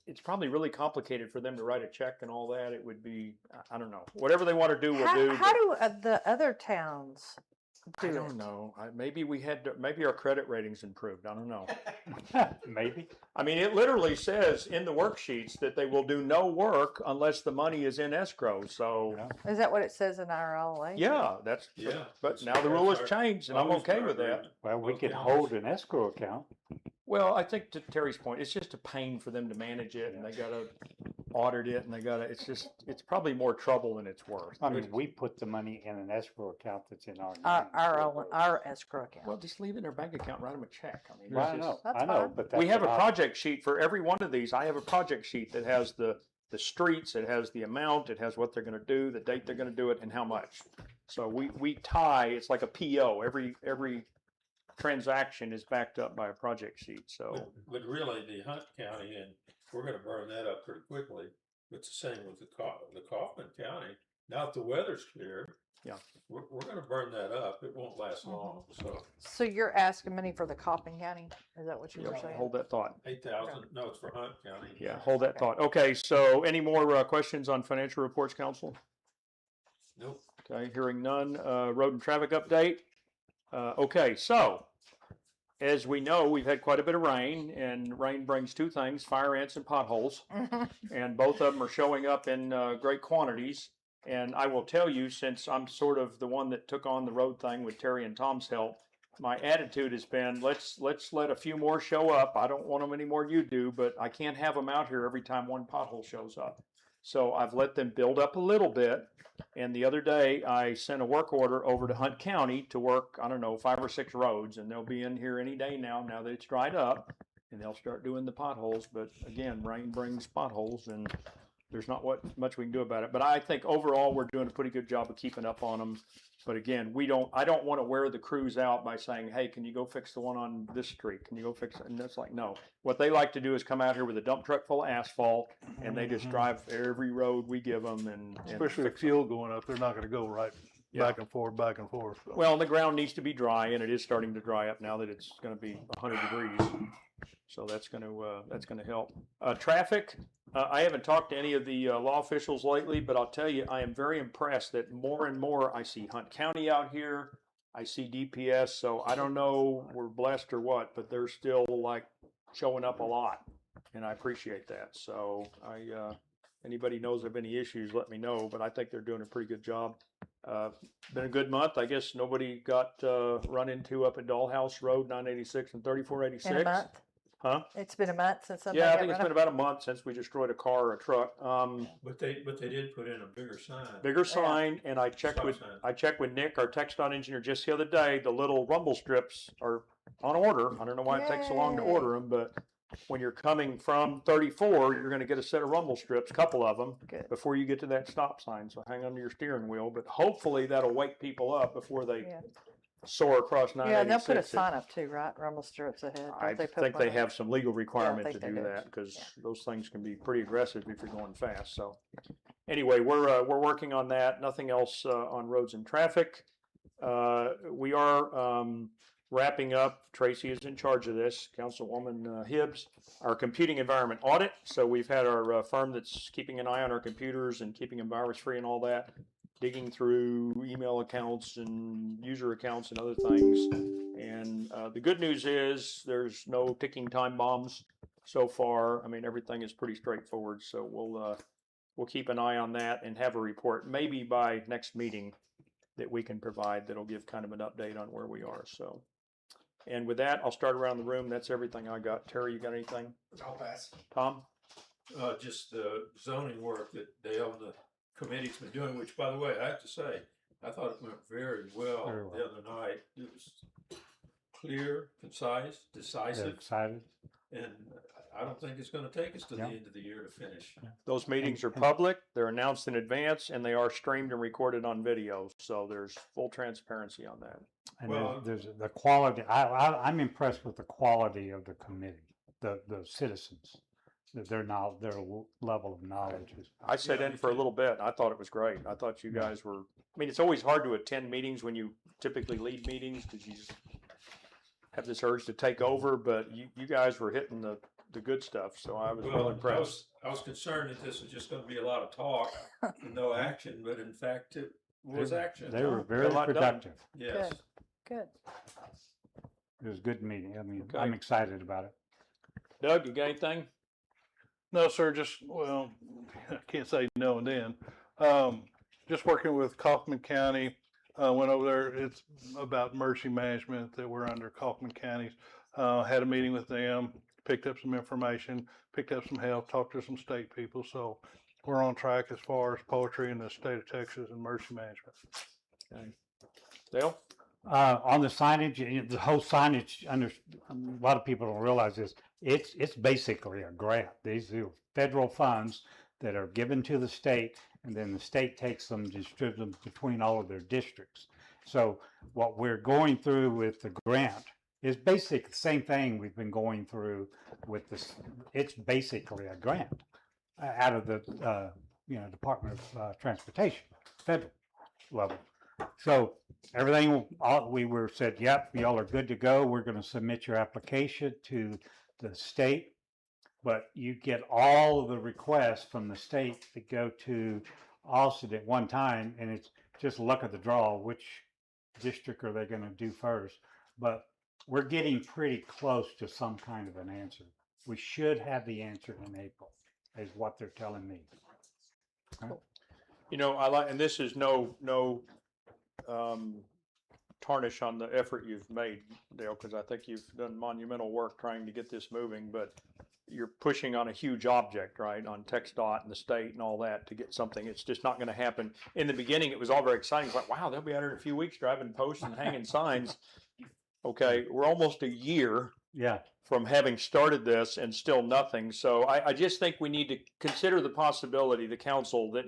it's probably really complicated for them to write a check and all that. It would be, I don't know, whatever they want to do, we'll do. How but do the other towns do I it? don't know. Maybe maybe our credit rating's improved. I don't know. Maybe. I mean, it literally says in the worksheets that they will do no work unless the money is in escrow. So, Yeah. Is that what it says in our LA? yeah, that's, Yeah. but now the rule has changed and I'm Always okay our with that. agreement. Well, we Okay. could hold an escrow account. Well, I think to Terry's point, it's just a pain for them to manage it and they gotta audit it and it's probably more trouble than it's worth. I mean, we put the money in an escrow account that's in our. Our escrow account. Well, just leave it in their bank account, write them a check. I mean, Well, it's I just- know, That's I know, fine. but that's. we have a what I- project sheet for every one of these. I have a project sheet that has the streets, it has the amount, it has what they're gonna do, the date they're gonna do it, and how much. So we tie, it's like a PO. Every transaction is backed up by a project sheet, so. But really, the Hunt County, and we're gonna burn that up pretty quickly. It's the same with the Kaufman County. Now that the weather's clear. Yeah. We're gonna burn that up. It won't last long, so So you're asking money for the Kaufman County? Is that what you were saying? Hold that thought. 8,000, no, it's for Hunt County. Yeah, hold that thought. Okay, so any more questions on financial reports, council? Nope. Okay, hearing none. Road and traffic update. Okay, so as we know, we've had quite a bit of rain, and rain brings 2 things: fire ants and potholes. And both of them are showing up in great quantities. And I will tell you, since I'm sort of the one that took on the road thing with Terry and Tom's help, my attitude has been, let's let a few more show up. I don't want them any more than you do, but I can't have them out here every time one pothole shows up. So I've let them build up a little bit. And the other day, I sent a work order over to Hunt County to work, I don't know, 5 or 6 roads, and they'll be in here any day now that it's dried up, and they'll start doing the potholes. But again, rain brings potholes, and there's not much we can do about it. But I think overall, we're doing a pretty good job of keeping up on them. But again, I don't want to wear the crews out by saying, hey, can you go fix the one on this street? Can you go fix it? And it's like, no. What they like to do is come out here with a dump truck full of asphalt, and they just drive every road we give them. And Especially with fix 'em. fuel going up, they're not gonna go right Yeah. back and forth, back and forth. So. Well, the ground needs to be dry, and it is starting to dry up now that it's going to be 100 degrees. So that's going to help. Traffic. I haven't talked to any of the law officials lately, but I'll tell you, I am very impressed that more and more I see Hunt County out here. I see DPS. So I don't know we're blessed or what, but they're still like showing up a lot, and I appreciate that. So anybody knows of any issues, let me know. But I think they're doing a pretty good job. Been a good month. I guess nobody got run into up at Dollhouse Road, 986 and 3486. In a month? Huh? It's been a month since somebody Yeah, I got think it's run been about a month since we destroyed a car or a truck. But they did put in a bigger sign. Bigger sign, and I checked Stop with sign. Nick, our TxDOT engineer, just the other day. The little rumble strips are on order. I don't know why it takes so long to Yay. order them, but when you're coming from 34, you're going to get a set of rumble strips, a couple of them, Good. before you get to that stop sign. So hang on to your steering wheel. But hopefully that'll wake people up before they Yeah. soar across 986. Yeah, and they'll put a sign up too, right? Rumble strips ahead. Don't I they put think one they up? have some legal requirement think to they do do. that because Yeah. those things can be pretty aggressive if you're going fast. So anyway, we're working on that. Nothing else on roads and traffic. We are wrapping up. Tracy is in charge of this, Councilwoman Hibbs, our computing environment audit. So we've had our firm that's keeping an eye on our computers and keeping them virus free and all that, digging through email accounts and user accounts and other things. And the good news is there's no ticking time bombs so far. I mean, everything is pretty straightforward. So we'll keep an eye on that and have a report maybe by next meeting that we can provide that'll give kind of an update on where we are. So, and with that, I'll start around the room. That's everything I got. Terry, you got anything? I'll pass. Tom? Just the zoning work that Dale and the committee's been doing, which by the way, I have to say, I thought it went very well Very well. the other night. It was clear, concise, They're decisive, excited. and I don't think it's gonna take us to the Yeah. end of the year to finish. Those meetings are and- public, they're announced in advance, and they are streamed and recorded on video. So there's full transparency on that. And Well- there's the quality, I'm impressed with the quality of the committee, the citizens, that their level of knowledge is. I sat Yeah, in me for a too. little bit. I thought it was great. I thought you guys were, I mean, it's always hard to attend meetings when you typically lead meetings because you just have this urge to take over, but you guys were hitting the good stuff. So I was real Well, impressed. I was concerned that this was just gonna be a lot of talk and no action, but in fact, it was action. They were Got very a lot done. productive. Yes. Good. It was a good meeting. I mean, Okay. I'm excited about it. Doug, you got anything? No, sir, just, well, I can't say no and then. Just working with Kaufman County, went over there, it's about emergency management that we're under Kaufman County. Had a meeting with them, picked up some information, picked up some help, talked to some state people, so we're on track as far as poetry in the state of Texas and emergency management. Dale? On the signage, the whole signage, a lot of people don't realize this, it's basically a grant. These are federal funds that are given to the state, and then the state takes them, distributes them between all of their districts. So what we're going through with the grant is basically the same thing we've been going through with this. It's basically a grant out of the, Department of Transportation, federal level. So everything, we were said, yep, y'all are good to go. We're going to submit your application to the state. But you get all of the requests from the state that go to Austin at one time, and it's just luck of the draw, which district are they going to do first. But we're getting pretty close to some kind of an answer. We should have the answer in April, is what they're telling me. You know, I like, and this is no tarnish on the effort you've made, Dale, because I think you've done monumental work trying to get this moving, but you're pushing on a huge object, right, on TxDOT and the state and all that to get something. It's just not going to happen. In the beginning, it was all very exciting. It's like, wow, they'll be out here in a few weeks driving posts and hanging signs. Okay, we're almost a year Yeah. from having started this and still nothing. So I just think we need to consider the possibility, the council, that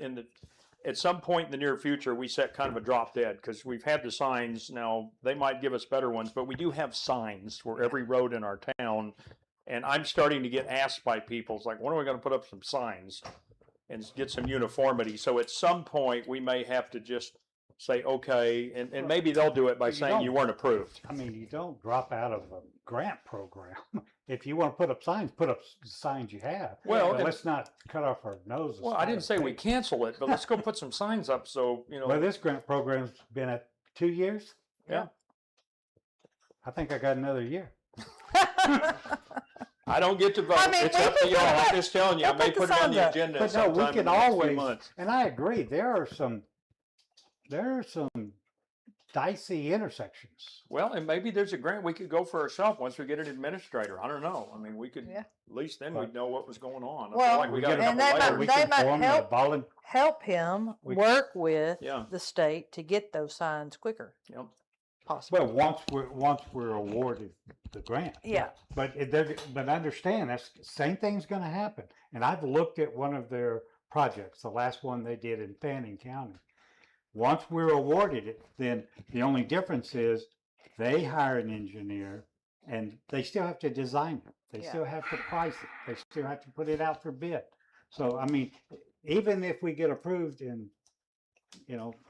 at some point in the near future, we set kind of a drop dead, because we've had the signs. Now, they might give us better ones, but we do have signs for every road in our town. And I'm starting to get asked by people, it's like, when are we gonna put up some signs and get some uniformity? So at some point, we may have to just say, okay, and maybe they'll do it by You saying you don't- weren't approved. I mean, you don't drop out of a grant program. If you want to put up signs, put up signs you have. Well, But and- let's not cut off our noses. Well, I didn't say we cancel it, but let's go put some signs up so, you know. Well, this grant program's been at 2 years. Yeah. I think I got another year. I don't get to vote. I mean, It's we up to can y'all. put I'm it- just telling you, I we'll may put the put it on signs the up. agenda But no, we sometime in can the next few always, months. and I agree, there are some dicey intersections. Well, and maybe there's a grant we could go for ourselves once we get an administrator. I don't know. I mean, we could, Yeah. at least then we'd know what was going on. I feel Well, like we got a and couple they layers. We they can might form a help- help him We- work with Yeah. the state to get those signs quicker, Yep. possibly. Well, once we're awarded the grant. Yeah. But but understand, that's same thing's gonna happen. And I've looked at one of their projects, the last one they did in Fannin County. Once we're awarded it, then the only difference is they hire an engineer and they still have to design it. They Yeah. still have to price it. They still have to put it out for bid. So, I mean, even if we get approved in,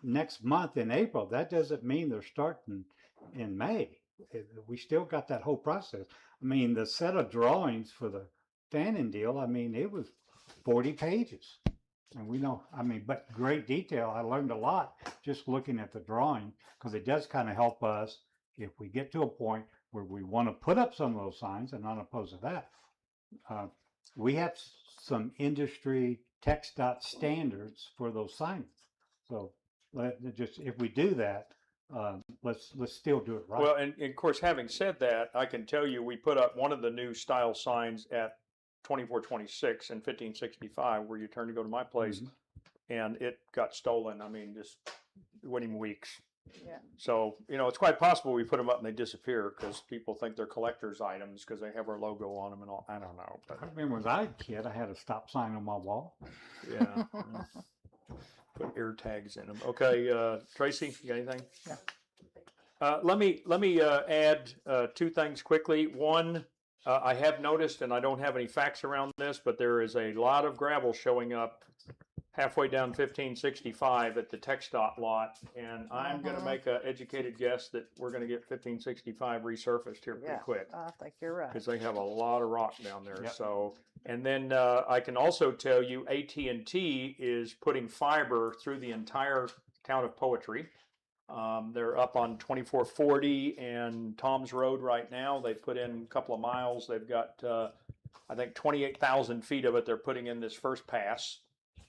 next month in April, that doesn't mean they're starting in May. We still got that whole process. I mean, the set of drawings for the Fannin deal, I mean, it was 40 pages. And we know, I mean, but great detail. I learned a lot just looking at the drawing, because it does kind of help us if we get to a point where we want to put up some of those signs, and not opposed to that. We have some industry text dot standards for those signs. So if we do that, let's still do it right. Well, and of course, having said that, I can tell you, we put up one of the new style signs at 2426 and 1565, where you turn to go to my place, Mhm. and it got stolen. I mean, just within weeks. Yeah. So, it's quite possible we put them up and they disappear because people think they're collector's items because they have our logo on them and all. I don't know, but I remember when I was a kid, I had a stop sign on my wall. yeah. Put ear tags in them. Okay, Tracy, you got anything? No. Let me add two things quickly. One, I have noticed, and I don't have any facts around this, but there is a lot of gravel showing up halfway down 1565 at the TxDOT lot, and I'm going to Mhm. make an educated guess that we're going to get 1565 resurfaced here pretty Yeah. quick, I think you're right. because they have a lot of rock down there. Yep. So, and then I can also tell you AT&T is putting fiber through the entire town of Poetry. They're up on 2440 and Tom's Road right now. They've put in a couple of miles. They've got, I think, 28,000 feet of it. They're putting in this first pass,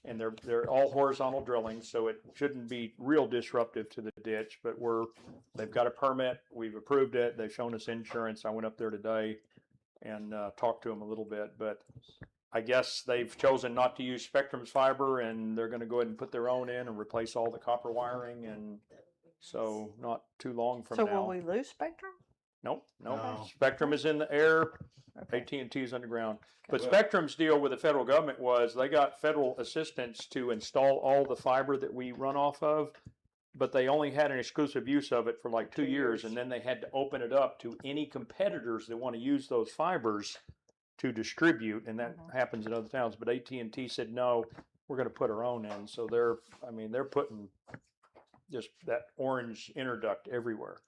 and they're all horizontal drilling, so it shouldn't be real disruptive to the ditch. But they've got a permit. We've approved it. They've shown us insurance. I went up there today and talked to them a little bit, but I guess they've chosen not to use Spectrum's fiber, and they're going to go ahead and put their own in and replace all the copper wiring. And so not too long from So now. will we lose Spectrum? Nope. No. Spectrum is in the air. Okay. AT&T is underground. But Well- Spectrum's deal with the federal government was they got federal assistance to install all the fiber that we run off of, but they only had an exclusive use of it for like 2 years, and then they had to open it up to any competitors that want to use those fibers to distribute, and that happens in other towns. But AT&T said, no, we're going to put our own in. So they're putting just that orange interduct everywhere.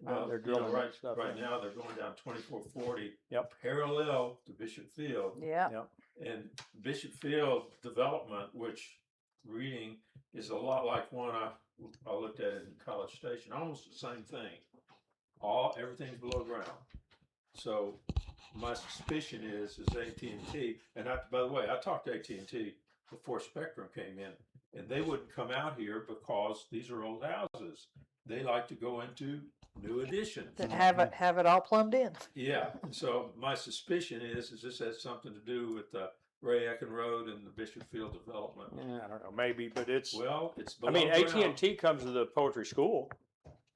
Well, They're drilling right, stuff right in. now, they're going down 2440. Yep. Parallel to Bishop Field. Yeah. And Bishop Field development, which reading is a lot like one I looked at in College Station, almost the same thing. Everything's below ground. So my suspicion is AT&T, and by the way, I talked to AT&T before Spectrum came in, and they wouldn't come out here because these are old houses. They like to go into new additions. That have it all plumbed in. Yeah, so my suspicion is this has something to do with the Ray Ecken Road and the Bishop Field development. Yeah, I don't know, maybe, but it's. Well, it's I below mean, ground. AT&T comes to the poetry school.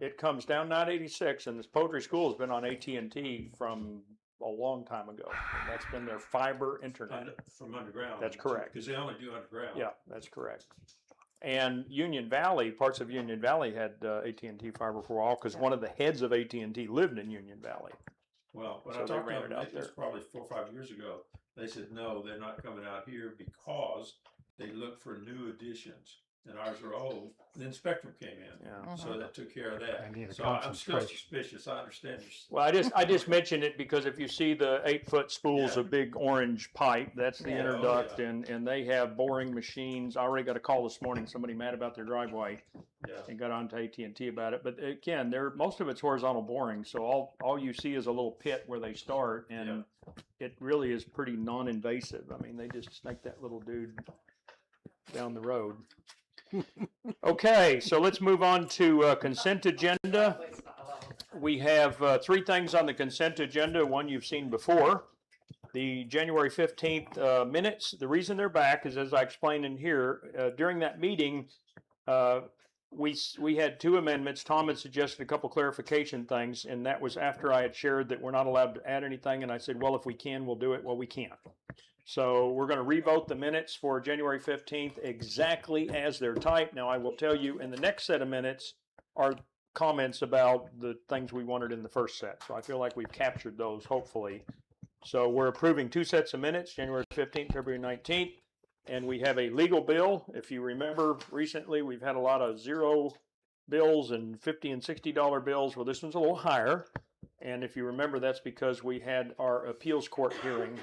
It comes down 986, and this poetry school has been on AT&T from a long time ago. And that's been their fiber internet. From underground. That's correct. Because they only do underground. Yeah, that's correct. And Union Valley, parts of Union Valley had AT&T fiber for a while because one of the heads of AT&T lived in Union Valley. Well, when So I they talked to ran them, it out it was there. probably 4 or 5 years ago, they said, no, they're not coming out here because they look for new additions. And ours are old. Then Spectrum came in. Yeah. So that took care of that. I need a So I'm still concentration. suspicious. I understand your. Well, I just mentioned it because if you see the 8-foot spools Yeah. of big orange pipe, that's the Yeah. interduct, Oh, yeah. and they have boring machines. I already got a call this morning, somebody mad about their driveway Yeah. and got on to AT&T about it. But again, most of it's horizontal boring, so all you see is a little pit where they start, and it really is pretty non-invasive. I mean, they just snake that little dude down the road. Okay, so let's move on to consent agenda. We have 3 things on the consent agenda. One you've seen before. The January 15th minutes. The reason they're back is, as I explained in here, during that meeting, we had 2 amendments. Tom had suggested a couple clarification things, and that was after I had shared that we're not allowed to add anything, and I said, well, if we can, we'll do it. Well, we can't. So we're going to revote the minutes for January 15th exactly as they're typed. Now, I will tell you, in the next set of minutes are comments about the things we wanted in the first set. So I feel like we've captured those, hopefully. So we're approving 2 sets of minutes, January 15th, February 19th. And we have a legal bill. If you remember recently, we've had a lot of zero bills and $50 and $60 bills. Well, this one's a little higher. And if you remember, that's because we had our appeals court hearing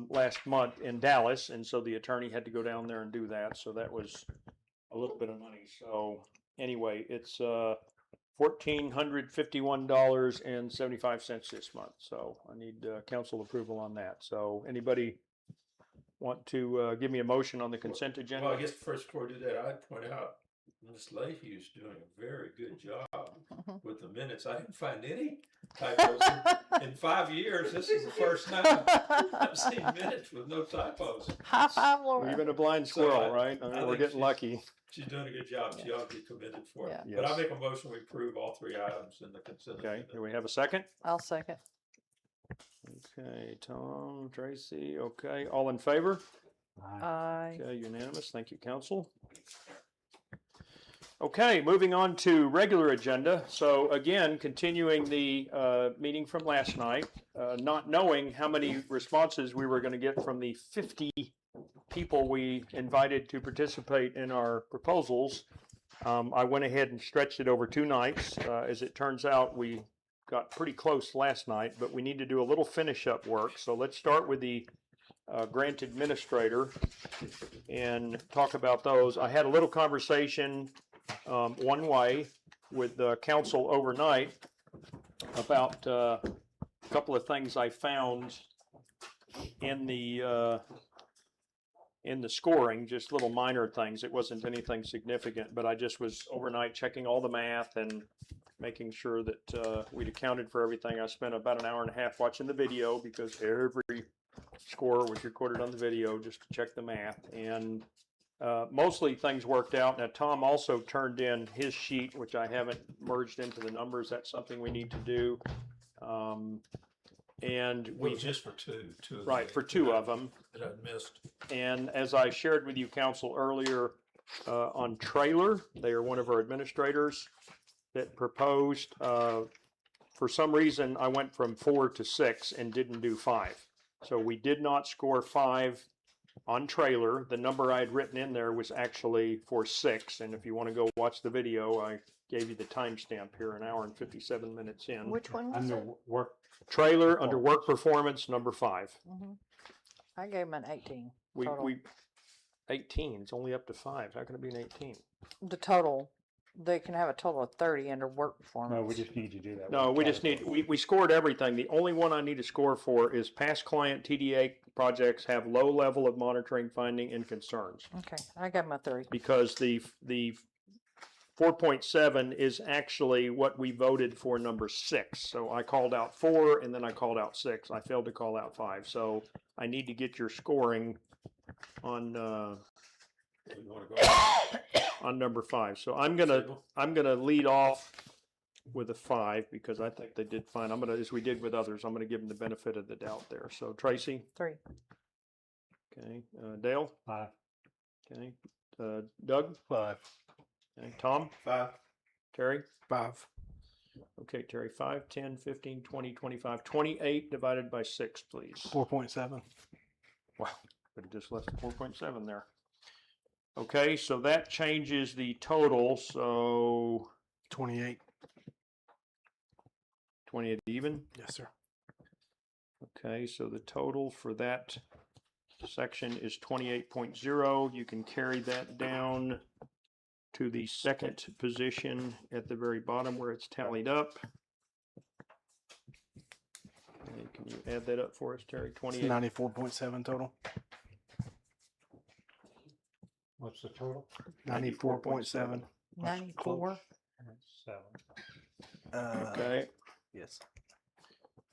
last month in Dallas. And so the attorney had to go down there and do that. So that was a little bit of money. So anyway, it's $1,451.75 this month. So I need council approval on that. So anybody want to give me a motion on the consent agenda? Well, I guess first before we do that, I'd point out Ms. Leahy's doing a very good job with the minutes. I didn't find any typos. In 5 years, this is the first time I've seen minutes with no typos. High five, We're Laura. even a blind So squirrel, I- right? I I mean, we're think getting she's- lucky. She's doing a good job. She ought to be commended for it. Yeah. But I Yes. make a motion we approve all 3 items in the consent Okay, agenda. do we have a second? I'll second. Okay, Tom, Tracy, okay, all in favor? Aye. Okay, unanimous, thank you, council. Okay, moving on to regular agenda. So again, continuing the meeting from last night, not knowing how many responses we were going to get from the 50 people we invited to participate in our proposals, I went ahead and stretched it over 2 nights. As it turns out, we got pretty close last night, but we need to do a little finish up work. So let's start with the grant administrator and talk about those. I had a little conversation one way with the council overnight about a couple of things I found in the scoring, just little minor things. It wasn't anything significant, but I just was overnight checking all the math and making sure that we'd accounted for everything. I spent about an hour and a half watching the video because every score was recorded on the video just to check the math. And mostly things worked out. Now, Tom also turned in his sheet, which I haven't merged into the numbers. That's something we need to do. And we Well, just for two of right, them for 2 of them. that I missed. And as I shared with you, council, earlier on Trailer, they are one of our administrators that proposed. For some reason, I went from 4 to 6 and didn't do 5. So we did not score 5 on Trailer. The number I had written in there was actually for 6. And if you want to go watch the video, I gave you the timestamp here, an hour and 57 minutes in. Which one was Under it? work, Trailer under work performance, number 5. Mhm. I gave him an 18. We Total. 18. It's only up to 5. How can it be an 18? The total, they can have a total of 30 under work performance. no, we just need to do that. No, one we just need, category. we scored everything. The only one I need to score for is past client TDA projects have low level of monitoring, finding, and concerns. Okay, I gave him a 3. Because the 4.7 is actually what we voted for number 6. So I called out 4 and then I called out 6. I failed to call out 5. So I need to get your scoring on, You wanna go? on number 5. So I'm gonna lead off with a 5 because I think they did fine. I'm gonna, as we did with others, I'm gonna give them the benefit of the doubt there. So Tracy, 3. okay, Dale, 5. okay, Doug, 5. okay, Tom, 5. Terry, 5. okay, Terry, 5, 10, 15, 20, 25, 28 divided by 6, please. 4.7. Wow, but just less than 4.7 there. Okay, so that changes the total, so 28. 28 even. Yes, sir. Okay, so the total for that section is 28.0. You can carry that down to the second position at the very bottom where it's tallied up. And can you add that up for us, Terry? 28. 94.7 total. What's the total? 94.7. 94. 7. Okay. Yes.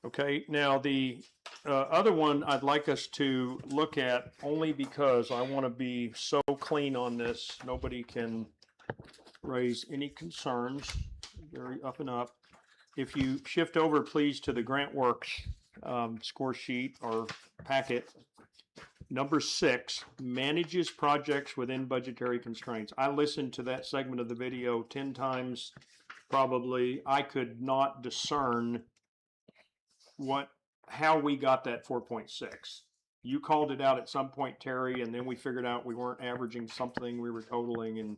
Okay, now the other one I'd like us to look at only because I want to be so clean on this, nobody can raise any concerns, very up and up. If you shift over, please, to the GrantWorks score sheet or packet, number 6, manages projects within budgetary constraints. I listened to that segment of the video 10 times, probably. I could not discern how we got that 4.6. You called it out at some point, Terry, and then we figured out we weren't averaging something, we were totaling,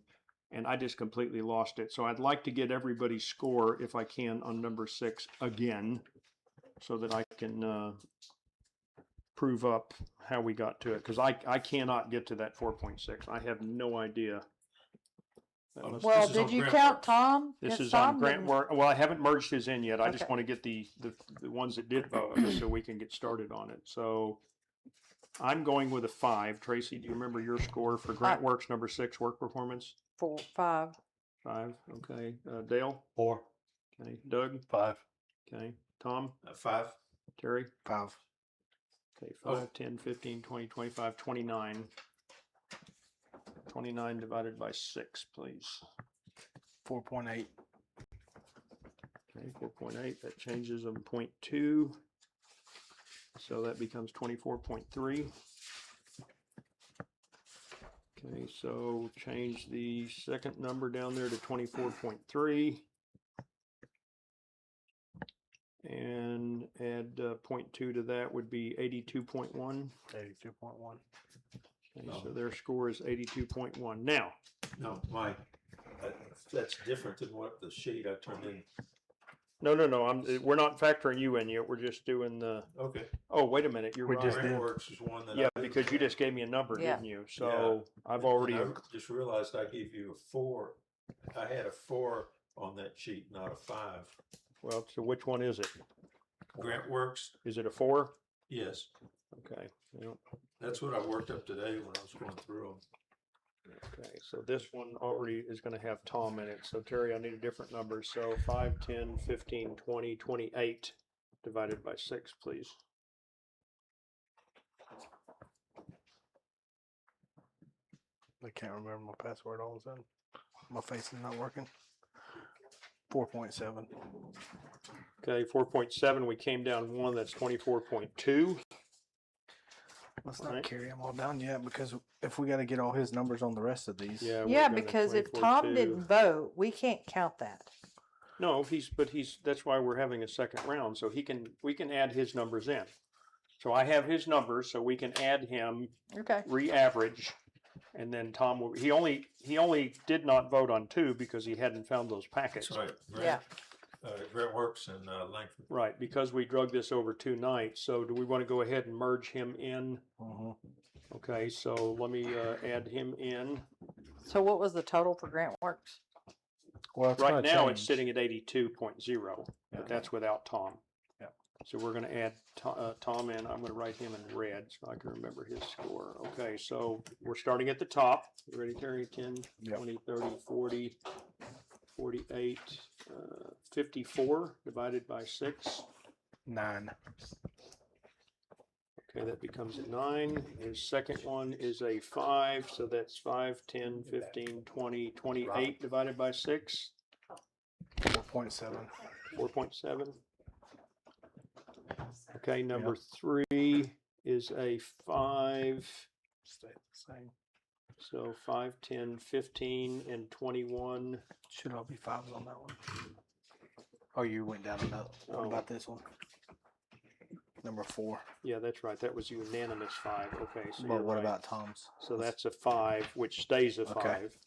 and I just completely lost it. So I'd like to get everybody's score, if I can, on number 6 again, so that I can prove up how we got to it, because I cannot get to that 4.6. I have no idea. Unless- Well, This is did on you grant count works. Tom? This 'Cause is on Tom grant didn't- work. Well, I haven't merged his in yet. I just Okay. want to get the ones that did vote just so we can get started on it. So I'm going with a 5. Tracy, do you remember your score for grant works number 6 work performance? 4, 5. 5. Okay. Dale. 4. Okay. Doug. 5. Okay. Tom. 5. Terry. 5. Okay. Oh. 5, 10, 15, 20, 25, 29. 29 divided by 6, please. 4.8. Okay, 4.8, that changes them 0.2. So that becomes 24.3. Okay, so change the second number down there to 24.3. And add 0.2 to that would be 82.1. 82.1. Okay, so their score is 82.1. Now, No, Mike, that's different than what the sheet I turned in. no, we're not factoring you in yet. We're just doing the, Okay. oh, wait a minute, you're We right. just did. GrantWorks is one that. Yeah, I- because you just gave me a number, Yeah. didn't you? So I've And already, I just realized I gave you a 4. I had a 4 on that sheet, not a 5. well, so which one is it? GrantWorks, Is it a 4? yes. Okay, yeah, That's what I worked up today when I was going through them. okay, so this one already is gonna have Tom in it. So Terry, I need a different number. So 5, 10, 15, 20, 28 divided by 6, please. I can't remember my password all of a sudden. My face is not working. 4.7. Okay, 4.7, we came down 1, that's 24.2. Let's not Right. carry them all down yet because if we got to get all his numbers on the rest of these. Yeah. Yeah, we're gonna because if 24.2. Tom didn't vote, we can't count that. No, that's why we're having a second round, so we can add his numbers in. So I have his numbers, so we can add him, Okay. re-average, and then Tom will, he only did not vote on 2 because he hadn't found those packets. That's right. Yeah. GrantWorks and Langford. Right, because we drug this over 2 nights, so do we want to go ahead and merge him in? Mhm. Okay, so let me add him in. So what was the total for Grant Works? Well, it's Right gonna now, it's change. sitting at 82.0, Yeah. but that's without Tom. Yeah. So we're gonna add Tom in. I'm gonna write him in red so I can remember his score. Okay, so we're starting at the top. You ready, Terry? 10, Yep. 20, 30, 40, 48, 54 divided by 6. 9. Okay, that becomes a 9. His second one is a 5, so that's 5, 10, 15, 20, 28 divided by 6. 4.7. 4.7. Okay, number 3 is a 5. Stay the same. So 5, 10, 15, and 21. Should all be 5s on that one. Oh, you went down another. What Oh. about this one? Number 4. Yeah, that's right. That was unanimous 5. Okay, so But you're what right. about Tom's? So that's a 5, which stays a Okay. 5.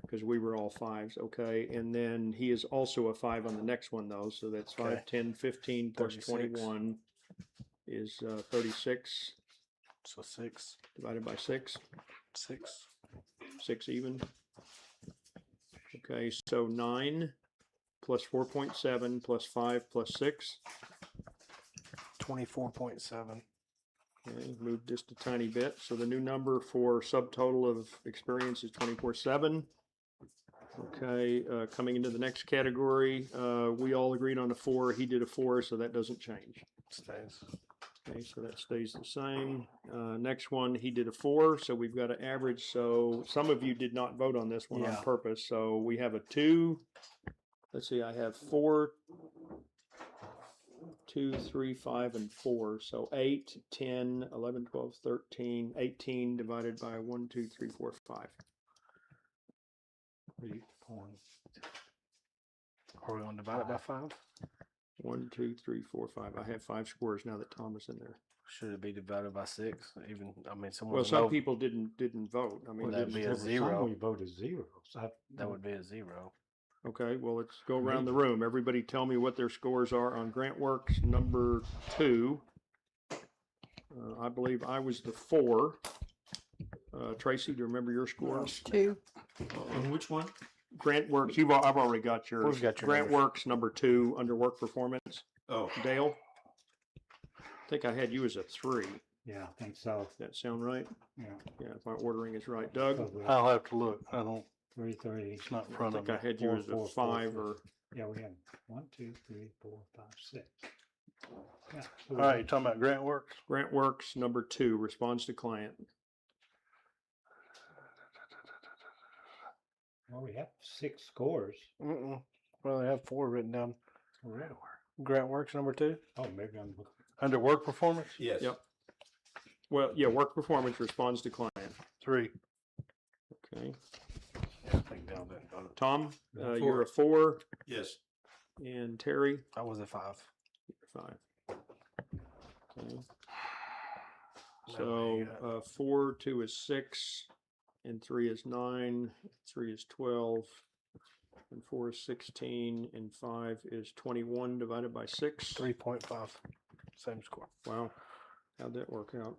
Because we were all 5s. Okay, and then he is also a 5 on the next one, though. So that's 5, Okay. 10, 15 plus 36. 21 is 36 So 6. divided by 6. 6. 6 even. Okay, so 9 plus 4.7 plus 5 plus 6. 24.7. Okay, move just a tiny bit. So the new number for subtotal of experience is 24/7. Okay, coming into the next category, we all agreed on a 4. He did a 4, so that doesn't change. Stays. Okay, so that stays the same. Next one, he did a 4, so we've got an average. So some of you did not vote on this one on Yeah. purpose. So we have a 2. Let's see, I have 4, 2, 3, 5, and 4. So 8, 10, 11, 12, 13, 18 divided by 1, 2, 3, 4, 5. 3 point. Are we going to divide it by 5? 1, 2, 3, 4, 5. I have 5 squares now that Tom is in there. Should it be divided by 6? Even, I mean, someone. Well, would some know people didn't vote. I mean, Would that be a There were some 0? we voted 0. So That would be a 0. okay, well, let's go around the room. Everybody tell me what their scores are on Grant Works number 2. I believe I was the 4. Tracy, do you remember your scores? 2. On which one? Grant Works, I've already got yours. We've got your Grant numbers. Works number 2 under work performance. Oh, Dale? I think I had you as a 3. yeah, I think so. Does that sound right? Yeah. Yeah, if my ordering is right. Doug? So we I'll have to look. I don't, 3, 3. it's not in I front of think me. I had you Four, as a four, 5 four, or, Yeah, we had 1, 2, 3, 4, 5, 6. Yeah. So All we right, had- you talking about Grant Works? Grant Works number 2, responds to client. Well, we have 6 scores. Mm-mm. Well, I have 4 written down. Really? Grant Works number 2. Oh, maybe I'm. Under work performance? yes. Yep. Well, yeah, work performance responds to client. 3. Okay. Yeah, I think down there. Tom, Yeah, you're a 4, Yes. and Terry, I was a 5. you're 5. Okay. That way So, you got- 4, 2 is 6, and 3 is 9, 3 is 12, and 4 is 16, and 5 is 21 divided by 6. 3.5. Same score. Wow, how'd that work out?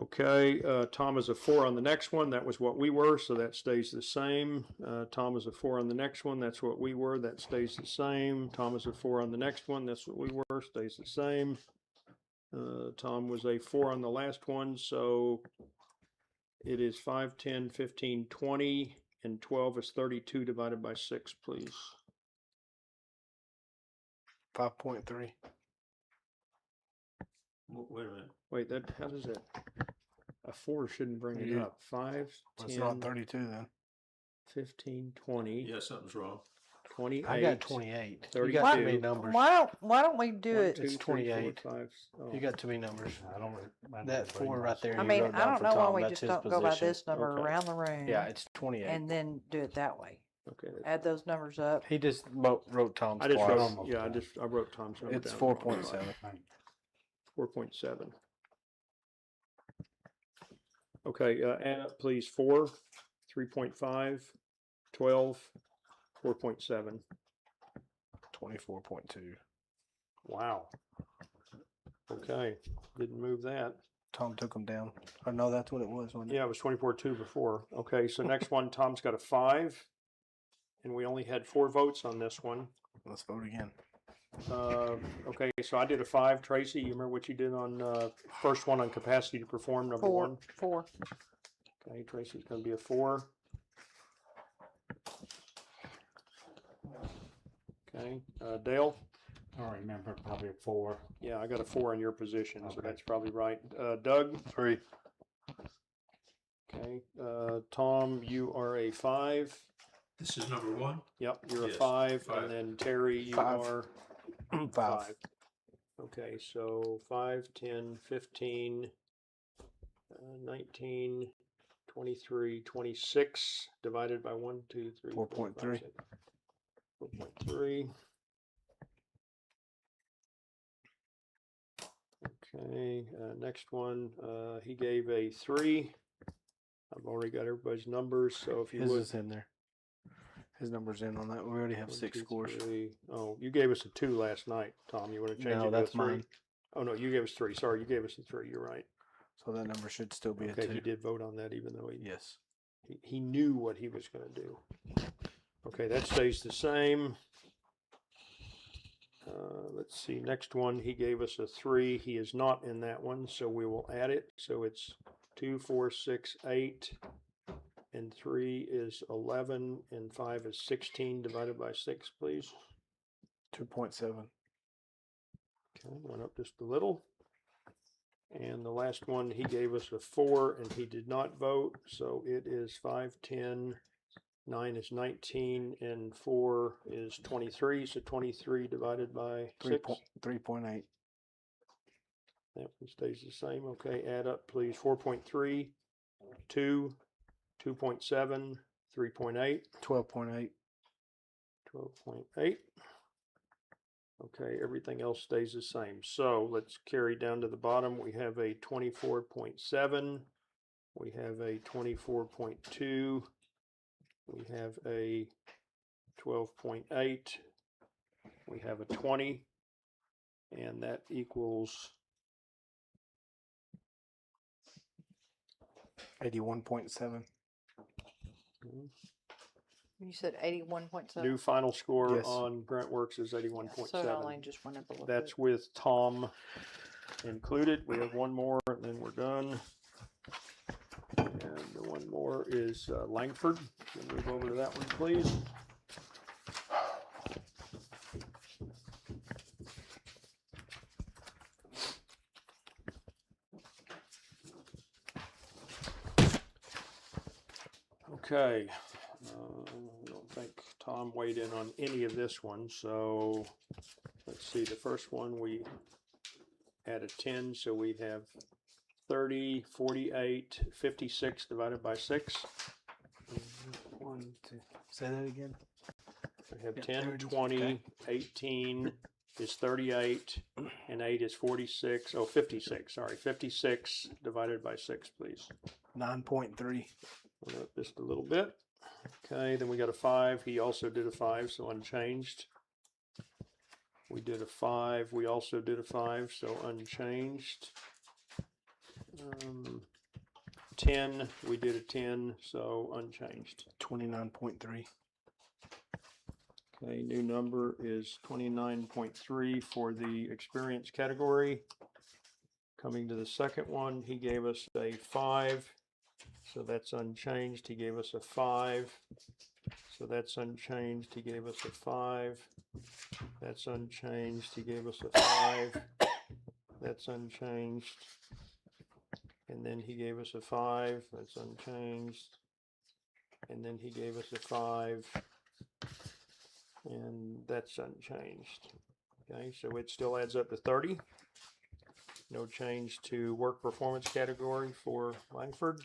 Okay, Tom is a 4 on the next one. That was what we were, so that stays the same. Tom is a 4 on the next one. That's what we were. That stays the same. Tom is a 4 on the next one. That's what we were. Stays the same. Tom was a 4 on the last one, so it is 5, 10, 15, 20, and 12 is 32 divided by 6, please. 5.3. Wait a minute. Wait, how does that? A 4 shouldn't bring it Yeah. up. 5, Well, it's not 10, 32 then. 15, 20. Yeah, something's wrong. 28. I got 28. You 32. got too many numbers. Why don't we do One, it? two, It's three, four, 28. five, oh. You got too many numbers. I don't. That 4 right there. I you mean, wrote I down don't for know why Tom, we that's just his don't go by position. this number Okay. around the room. Yeah, it's 28. And then do it that way. Okay. that's- Add those numbers up. He just wrote Tom's I just twice. wrote, yeah, I wrote Tom's number It's down. 4.7. 4.7. Okay, add up please 4, 3.5, 12, 4.7. 24.2. Wow. Okay, didn't move that. Tom took him down. I know that's what it was. Wasn't it? Yeah, it was 24.2 before. Okay, so next one, Tom's got a 5. And we only had 4 votes on this one. Let's vote again. Okay, so I did a 5. Tracy, you remember what you did on first one on capacity to perform, number 1? 4. Okay, Tracy's going to be a 4. Okay, Dale? I don't remember, probably a 4. Yeah, I got a 4 in your position, so Okay. that's probably right. Doug? 3. Okay, Tom, you are a 5. This is number one? Yep, you're a Yes, 5, five. and then Terry, you Five. are 5. Okay, so 5, 10, 15, 19, 23, 26 divided by 1, 2, 3, 4, 5, 4.3. 6. 4.3. Okay, next one, he gave a 3. I've already got everybody's numbers, so if you His would. is in there. His number's in on that. We already have 1, 6 2, scores. 3. Oh, you gave us a 2 last night, Tom. You want to change it No, to a that's 3? mine. Oh, no, you gave us 3. Sorry, you gave us a 3. You're right. So that number should still be Okay, a 2. he did vote on that even though Yes. he knew what he was going to do. Okay, that stays the same. Let's see, next one, he gave us a 3. He is not in that one, so we will add it. So it's 2, 4, 6, 8, and 3 is 11, and 5 is 16 divided by 6, please. 2.7. Okay, went up just a little. And the last one, he gave us a 4, and he did not vote, so it is 5, 10, 9 is 19, and 4 is 23, so 23 divided by 6. 3.8. That one stays the same. Okay, add up, please. 4.3, 2, 2.7, 3.8, 12.8. 12.8. Okay, everything else stays the same. So let's carry down to the bottom. We have a 24.7. We have a 24.2. We have a 12.8. We have a 20. And that equals 81.7. You said 81.7? new final score Yes. on Grantworks is So it 81.7. only just went up a little bit. That's with Tom included. We have one more and then we're done. And the one more is Langford. We'll move over to that one, please. Okay. I don't think Tom weighed in on any of this one, so let's see. The first one we had a 10, so we have 30, 48, 56 divided by 6. 1, 2. Say that again. We have Yeah, 10, there it is. 20, Okay. 18 is 38, and 8 is 46. Oh, 56, sorry. 56 divided by 6, please. 9.3. Went up just a little bit. Okay, then we got a 5. He also did a 5, so unchanged. We did a 5. We also did a 5, so unchanged. 10. We did a 10, so unchanged. 29.3. Okay, new number is 29.3 for the experience category. Coming to the second one, he gave us a 5, so that's unchanged. He gave us a 5, so that's unchanged. He gave us a 5, that's unchanged. He gave us a 5, that's unchanged. And then he gave us a 5, that's unchanged. And then he gave us a 5, and that's unchanged. Okay, so it still adds up to 30. No change to work performance category for Langford.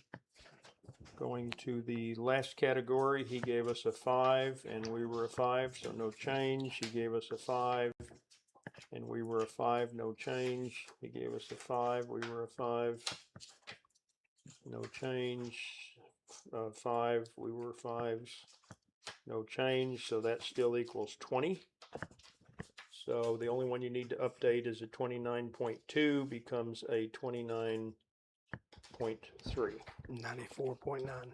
Going to the last category, he gave us a 5 and we were a 5, so no change. He gave us a 5 and we were a 5, no change. He gave us a 5, we were a 5, no change. 5, we were 5s, no change, so that still equals 20. So the only one you need to update is a 29.2 becomes a 29.3. 94.9.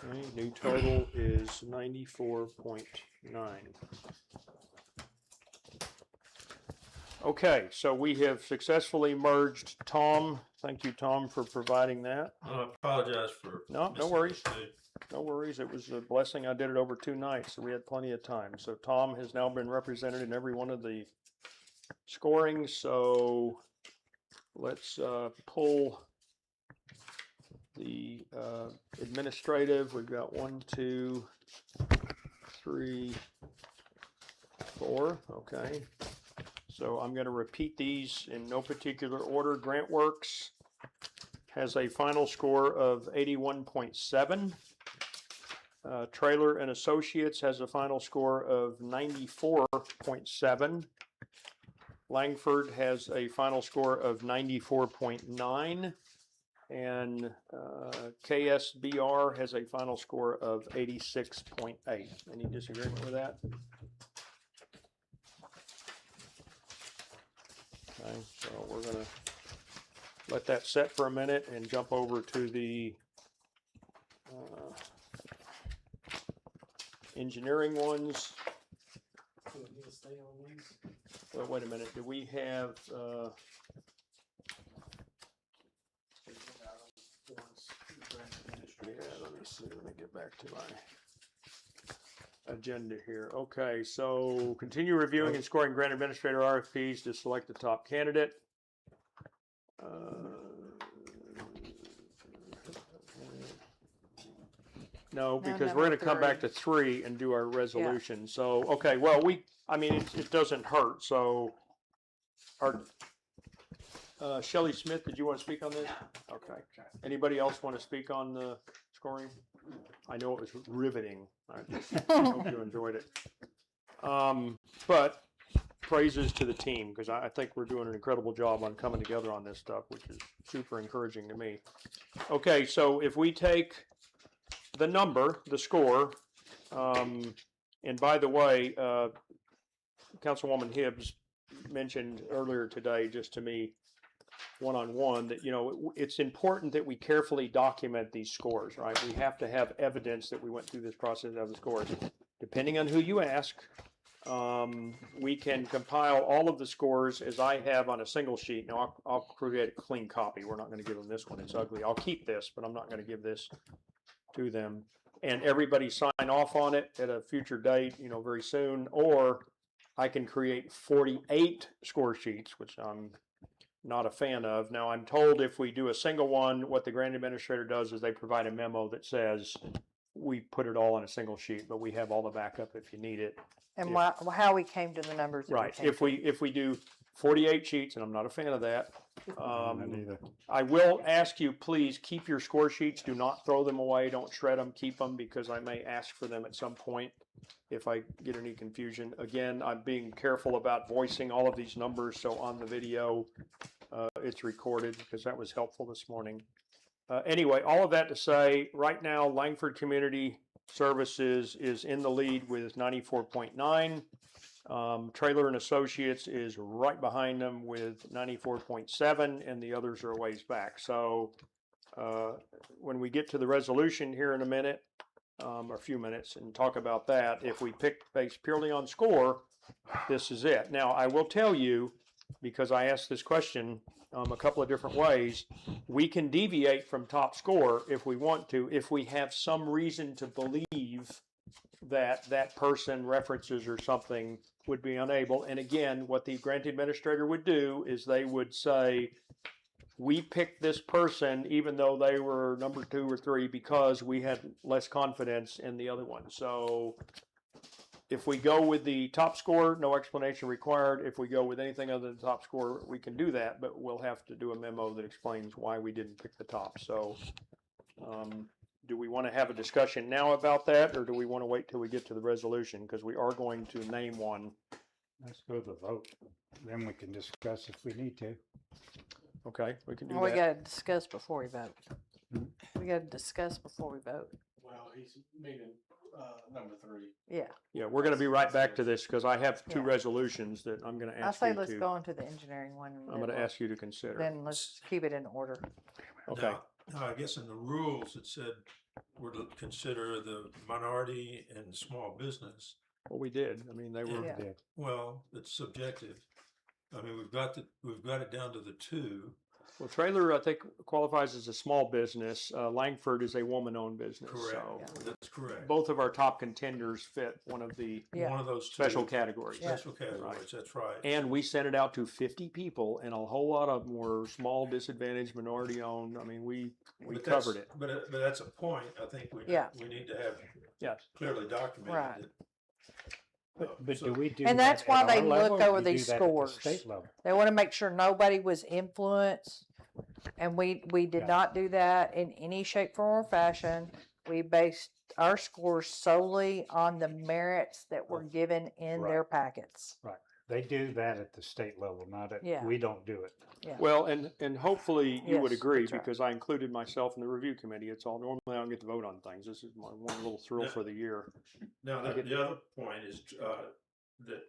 Okay, new total is 94.9. Okay, so we have successfully merged Tom. Thank you, Tom, for providing that. I apologize for. No, no missing worries. this too. No worries. It was a blessing. I did it over 2 nights, so we had plenty of time. So Tom has now been represented in every one of the scoring. So let's pull the administrative. We've got 1, 2, 3, 4, okay. So I'm gonna repeat these in no particular order. Grant Works has a final score of 81.7. Trailer and Associates has a final score of 94.7. Langford has a final score of 94.9. And KSBR has a final score of 86.8. Any disagreement with that? Okay, so we're gonna let that set for a minute and jump over to the engineering ones. Well, wait a minute, do we have, yeah, let me see, let me get back to my agenda here. Okay, so continue reviewing and scoring grant administrator RFPs to select the top candidate. No, because we're number gonna come back to 3 and do our resolution. So, okay, well, I mean, it doesn't hurt, so our, Shelley Smith, did you want to speak on this? Okay. Anybody else want to speak on the scoring? I know it was riveting. I hope you enjoyed it. But praises to the team, because I think we're doing an incredible job on coming together on this stuff, which is super encouraging to me. Okay, so if we take the number, the score, and by the way, Councilwoman Hibbs mentioned earlier today, just to me, one-on-one, that, you know, it's important that we carefully document these scores, right? We have to have evidence that we went through this process of the scores. Depending on who you ask, we can compile all of the scores as I have on a single sheet. Now, I'll create a clean copy. We're not going to give them this one. It's ugly. I'll keep this, but I'm not going to give this to them. And everybody sign off on it at a future date, you know, very soon. Or I can create 48 score sheets, which I'm not a fan of. Now, I'm told if we do a single one, what the grant administrator does is they provide a memo that says we put it all on a single sheet, but we have all the backup if you need it. And how we came to the numbers. that we Right. came If we do 48 sheets, and I'm not a fan of that, Not either. I will ask you, please keep your score sheets. Do not throw them away. Don't shred them. Keep them, because I may ask for them at some point if I get any confusion. Again, I'm being careful about voicing all of these numbers, so on the video, it's recorded, because that was helpful this morning. Anyway, all of that to say, right now, Langford Community Services is in the lead with 94.9. Trailer and Associates is right behind them with 94.7, and the others are a ways back. So when we get to the resolution here in a minute, or a few minutes, and talk about that, if we pick based purely on score, this is it. Now, I will tell you, because I asked this question a couple of different ways, we can deviate from top score if we want to, if we have some reason to believe that that person, references or something, would be unable. And again, what the grant administrator would do is they would say, we picked this person even though they were number 2 or 3 because we had less confidence in the other one. So if we go with the top score, no explanation required. If we go with anything other than the top score, we can do that, but we'll have to do a memo that explains why we didn't pick the top. So do we want to have a discussion now about that, or do we want to wait till we get to the resolution? Because we are going to name one. Let's go to the vote. Then we can discuss if we need to. Okay, we can do Well, we that. gotta discuss before we vote. We gotta discuss before we vote. Well, he's meaning, number 3. Yeah, Yeah, we're going to be right back to this because I have 2 Yeah. resolutions that I'm going to I ask say you let's to. go into the engineering one. and I'm then going to we'll- ask you to consider. Then let's keep it in order. Okay. Now, I guess in the rules, it said we're to consider the minority and small business. Well, we did. I mean, they were. Yeah. Yeah. Well, it's subjective. I mean, we've got it down to the 2. Well, trailer, I think, qualifies as a small business. Langford is a woman-owned business. Correct. So That's correct. both of our top contenders fit one of the Yeah. One of those 2. special categories. Special categories, that's right. And we sent it out to 50 people, and a whole lot of them were small, disadvantaged, minority-owned. I mean, we But that's- covered it. But that's a point I think Yeah. we need to have Yes. clearly documented. Right. that But So- do we do And that that's why at they our level, look or over do you do these that at the scores. State level. They want to make sure nobody was influenced. And we did Yeah. not do that in any shape, form, or fashion. We based our scores solely on the merits that were given in Right. their packets. They do that at the state level, not at, Yeah. we don't do it. Well, and hopefully you would Yes, agree, that's right. because I included myself in the review committee. It's all, normally I don't get to vote on things. This is my one little thrill for the year. Now, I get- the other point is, that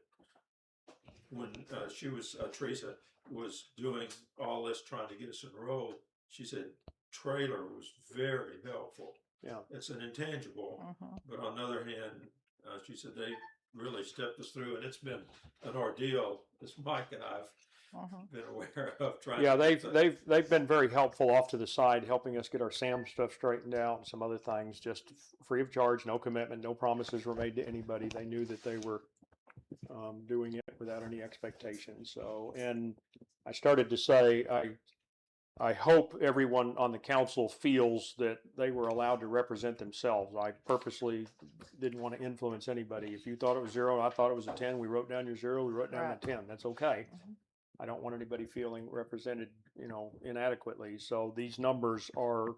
when, she was, Teresa was doing all this, trying to get us enrolled, she said trailer was very helpful. Yeah. It's an intangible, Mhm. but on the other hand, she said they really stepped us through, and it's been an ordeal, as Mike and I've Mhm. been aware of trying. Yeah, to get that. they've been very helpful off to the side, helping us get our SAM stuff straightened out and some other things, just free of charge, no commitment, no promises were made to anybody. They knew that they were doing it without any expectations. So, and I started to say, I hope everyone on the council feels that they were allowed to represent themselves. I purposely didn't want to influence anybody. If you thought it was 0, I thought it was a 10, we wrote down your 0, we wrote down Right. the 10. That's okay. Mhm. I don't want anybody feeling represented, inadequately. So these numbers are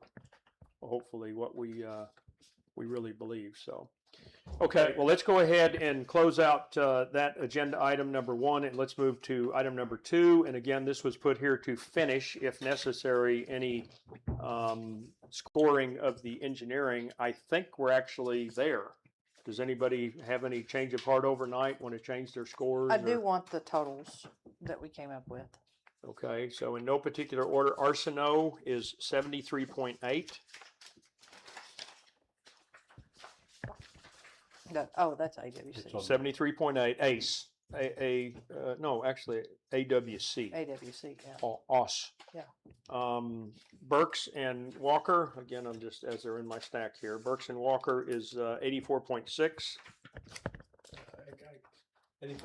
hopefully what we really believe. So, okay, well, let's go ahead and close out that agenda item number 1, and let's move to item number 2. And again, this was put here to finish, if necessary, any scoring of the engineering. I think we're actually there. Does anybody have any change of heart overnight, want to change their scores? I do or- want the totals that we came up with. Okay, so in no particular order, Arsenault is 73.8. That's AWC. It's on- 73.8. ACE. No, actually, AWC. AWC, yeah. OS. Yeah. Burks and Walker, again, I'm just, as they're in my stack here, Burks and Walker is 84.6. 84.5 is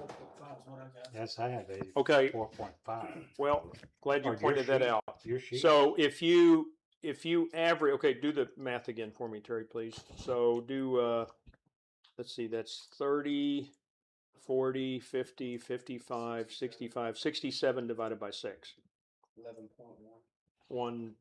what I got. Yes, I have Okay, 84.5. well, glad you Or your pointed that sheet. out. Your sheet. So if you average, okay, do the math again for me, Terry, please. So do, let's see, that's 30, 40, 50, 55, 65, 67 divided by 6. 11.116. 1,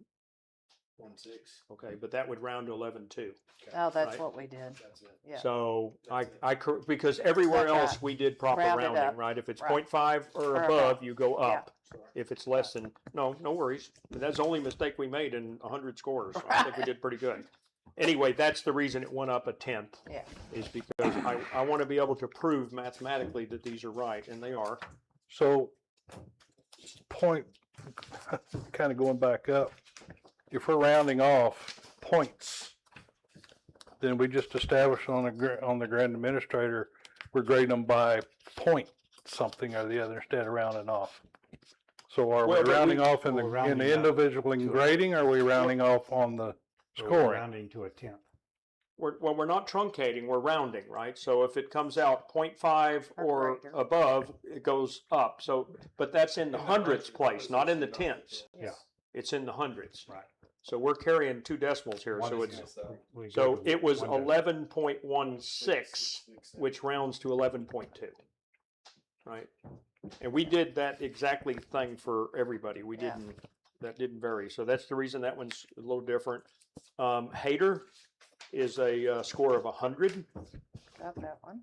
okay, but that would round to 11 too. Oh, that's Right. what we did. That's it. Yeah. So That's because everywhere That's else right. we did proper Round it rounding, up. right? If it's Right. 0.5 or Or above, above. you go Yeah. up. If it's less than, no worries. That's the only mistake we made in 100 scores. So I think we did pretty good. Anyway, that's the reason it went up a 10th. Yeah. Is because I want to be able to prove mathematically that these are right, and they are. So, point, kind of going back up, if we're rounding off points, then we just established on the grant administrator, we're grading them by point something or the other instead of rounding off. So are we Well, but rounding off in we're the rounding up individual to a- grading, or are we rounding off on the So we're scoring? rounding to a 10th. We're not truncating, we're rounding, right? So if it comes out 0.5 Or or greater. above, it goes up. So, but that's in the In the hundredths hundreds, place, not in the opposed to tenths. Yeah. It's in the hundreds. Right. So we're carrying 2 decimals here, One so is it's, We so go to it was 1 decimal. 11.16, which rounds to 11.2. Right? And we did that exactly thing for everybody. Yeah. That didn't vary. So that's the reason that one's a little different. Hayter is a score of 100. Got that one.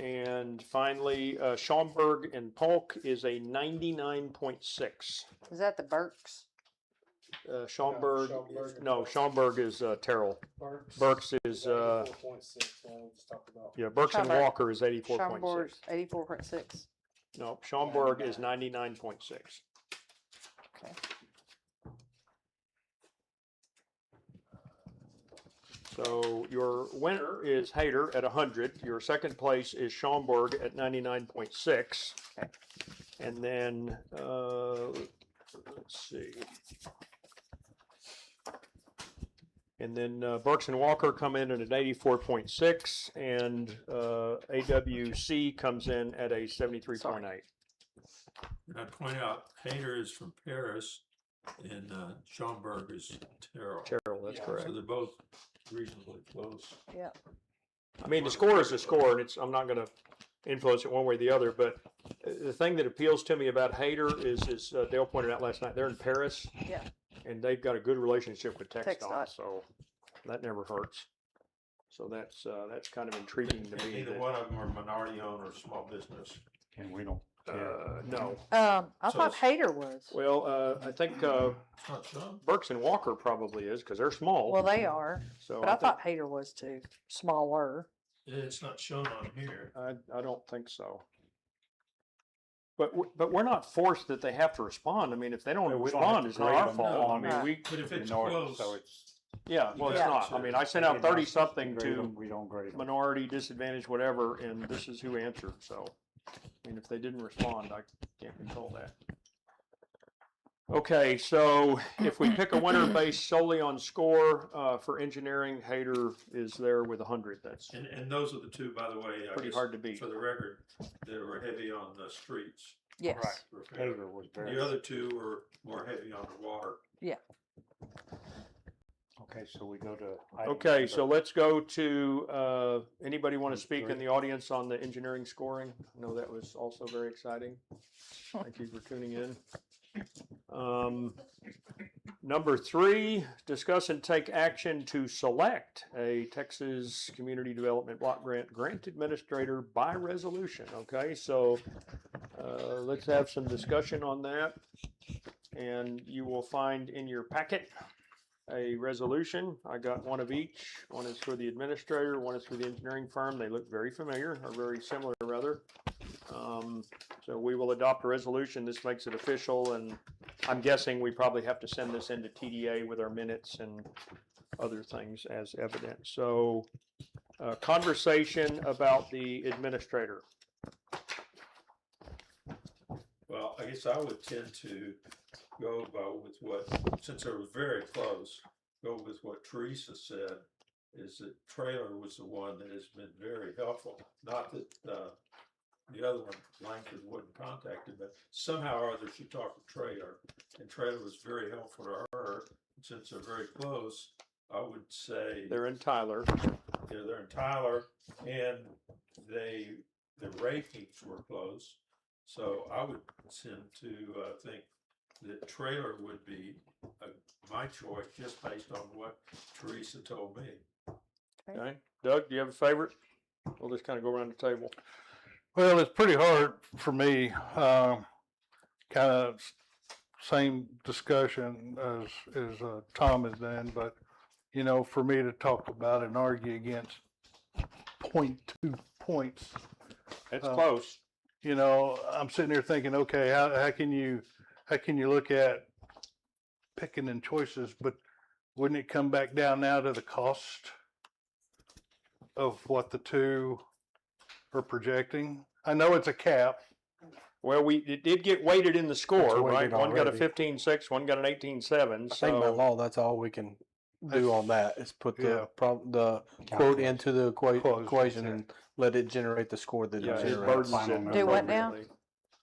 And finally, Schaumburg and Polk is a 99.6. Is that the Burks? Schaumburg, Schaumburg. no, Schaumburg is Terrell. Burks is, 84.6, we just talked about. yeah, Burks and Schaumburg. Walker is 84.6. Schaumburg's 84.6. No, Schaumburg is 99.6. Okay. So your winner is Hayter at 100. Your second place is Schaumburg at 99.6. Okay. And then, let's see. And then Burks and Walker come in at an 84.6, and AWC comes in at a 73.8. And I point out, Hayter is from Paris, and Schaumburg is Terrell. Terrell, that's Yeah. correct. So they're both reasonably close. Yeah. I mean, the score is the score, and I'm not gonna influence it one way or the other, but the thing that appeals to me about Hayter is, Dale pointed out last night, they're in Paris. Yeah. And they've got a good relationship with TxDOT, TxDOT. so that never hurts. So that's kind of intriguing to me. Neither that- one of them are minority owners, small business. And we don't care. No. I So thought it's- Hayter was. Well, I think It's not shown. Burks and Walker probably is, because they're small. Well, they are, So but I thought Hayter was too, smaller. It's not shown on here. I don't think so. But we're not forced that they have to respond. I mean, if they don't We don't respond, have to it's not grade our them. fault. No, I mean, Right. we, But if it's Minority, close, so it's. yeah, well, it's Yeah. not. I mean, I sent out 30 something Grade to them, we don't grade them. minority, disadvantaged, whatever, and this is who answered, so. I mean, if they didn't respond, I can't control that. Okay, so if we pick a winner based solely on score, for engineering, Hayter is there with 100. That's and those are the two, by the way, I pretty guess, hard to beat. for the record, that were heavy on the streets. Yes. Right. repair. Hager was very. The other two were more heavy on the water. Okay, so we go to. item Okay, number- so let's go to, anybody want to speak in the audience on the engineering scoring? I know that was also very exciting. Thank you for tuning in. Number 3, discuss and take action to select a Texas Community Development Block Grant administrator by resolution. Okay, so let's have some discussion on that. And you will find in your packet a resolution. I got one of each. One is for the administrator, one is for the engineering firm. They look very familiar, or very similar rather. So we will adopt a resolution. This makes it official, and I'm guessing we probably have to send this into TDA with our minutes and other things as evidence. So conversation about the administrator. Well, I guess I would tend to go with what, since they were very close, go with what Teresa said, is that Trailer was the one that has been very helpful. Not that, the other one, Langford, wasn't contacted, but somehow or other she talked to Trailer, and Trailer was very helpful to her. Since they're very close, I would say They're in Tyler. they're in Tyler, and the ratings were close. So I would tend to think that Trailer would be my choice, just based on what Teresa told me. Okay, Doug, do you have a favorite? We'll just kind of go around the table. Well, it's pretty hard for me, kind of same discussion as Tom has done, but, you know, for me to talk about and argue against 0.2 points, It's close. you know, I'm sitting there thinking, okay, how can you look at picking and choices, but wouldn't it come back down now to the cost of what the two are projecting? I know it's a cap. Well, it did get weighted in the score, right? weighted One got a already. 15.6, one got an 18.7. I think by So law, that's all we can do on that is put Yeah. the quote Calculation. into the Quote, equation and let it generate the score that yeah, it it generates. burdens Final it number. Do what now? appropriately.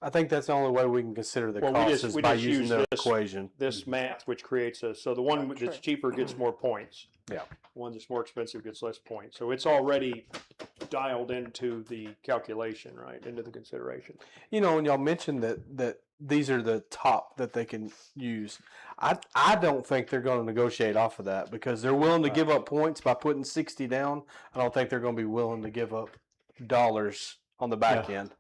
I think that's the only way we can consider the Well, we cost just- is we by just using use the this- equation. This math, which creates so the one True. that's cheaper gets more points. Yeah. One that's more expensive gets less points. So it's already dialed into the calculation, right? Into the consideration. You know, when y'all mentioned that these are the top that they can use, I don't think they're going to negotiate off of that because they're willing to give up points by putting 60 down. I don't think they're going to be willing to give up dollars on the back end.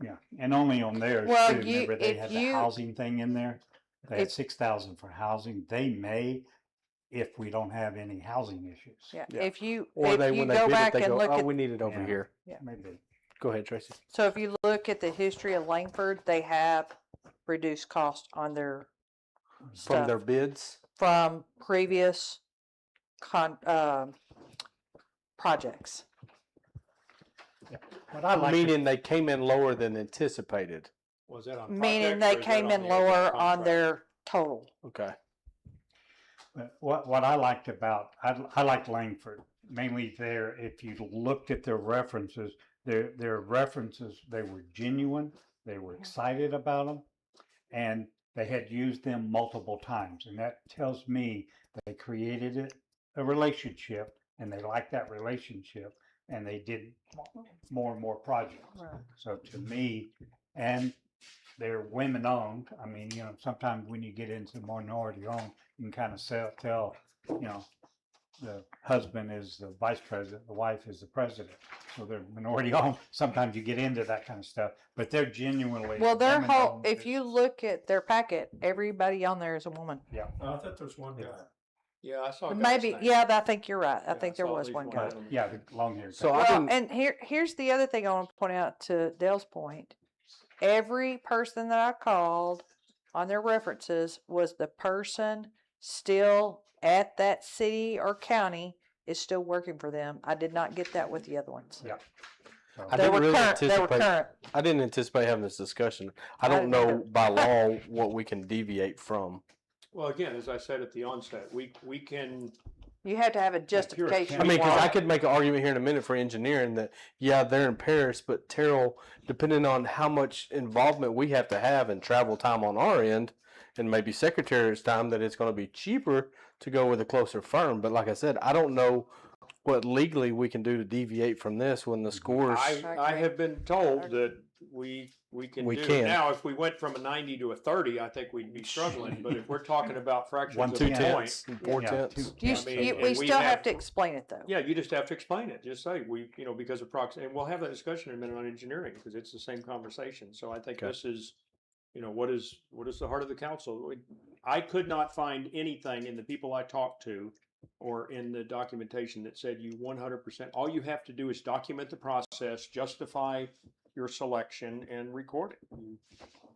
Yeah, and only on theirs Well, too. you- Remember, they if had you- the housing thing in there. They had If- 6,000 for housing. They may, if we don't have any housing issues. Yeah, Yeah. if you, Or if they, you when they go bid it, back they and go, look oh, at, we need it over Yeah. here. Maybe. Go ahead, Tracy. so if you look at the history of Langford, they have reduced cost on their From stuff their bids. from previous projects. But I like Meaning they came in lower than anticipated. Was that on Meaning they came in lower on their total. Okay. What I liked about, I liked Langford, mainly there, if you looked at their references, their references, they were genuine, they were excited about them, and they had used them multiple times. And that tells me they created a relationship, and they liked that relationship, and they did more and more projects. Right. So to me, and they're women owned. I mean, you know, sometimes when you get into minority owned, you can kind of tell, you know, the husband is the vice president, the wife is the president. So they're minority owned. Sometimes you get into that kind of stuff, but they're genuinely. Well, their women whole, owned if you business. look at their packet, everybody on there is a woman. I thought there was one guy. Yeah, I saw. Maybe, yeah, I think you're right. I Yeah, think I there saw was these one ones guy. on the- Yeah, the long hair. So Well, I didn't. and here's the other thing I want to point out to Dale's point. Every person that I called on their references was the person still at that city or county is still working for them. I did not get that with the other ones. Yeah. So- I They didn't were really current, they were anticipate. current. I didn't anticipate having this discussion. I I don't didn't know either. by law what we can deviate from. Well, again, as I said at the onset, we can, You have to have a you're a justification. I mean, because I why. could make an argument here in a minute for engineering that, yeah, they're in Paris, but Terrell, depending on how much involvement we have to have and travel time on our end, and maybe secretary's time, that it's going to be cheaper to go with a closer firm. But like I said, I don't know what legally we can do to deviate from this when the scores. I have been told that we can We do. can. Now, if we went from a 90 to a 30, I think we'd be struggling, but if we're talking about fractions One, of Two a point, tenths, 4 Yeah, tenths. You, I mean, you, and we we still have have- to explain it though. yeah, you just have to explain it. Just say, because of proxy, and we'll have that discussion in a minute on engineering, because it's the same conversation. So I think Okay. this is, what is the heart of the council? I could not find anything in the people I talked to or in the documentation that said you 100%, all you have to do is document the process, justify your selection, and record it.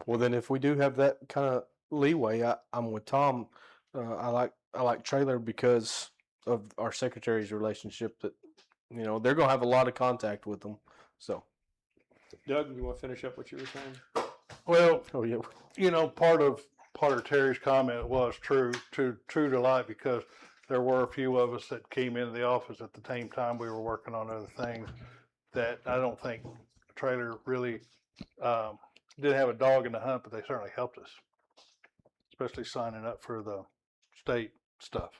Well, then if we do have that kind of leeway, I'm with Tom. I like Trailer because of our secretary's relationship. That they're gonna have a lot of contact with them. So. Doug, you want to finish up what you were saying? Well, Oh yeah. part of Terry's comment was true to life, because there were a few of us that came into the office at the same time we were working on other things that I don't think Trailer really didn't have a dog in the hunt, but they certainly helped us, especially signing up for the state stuff.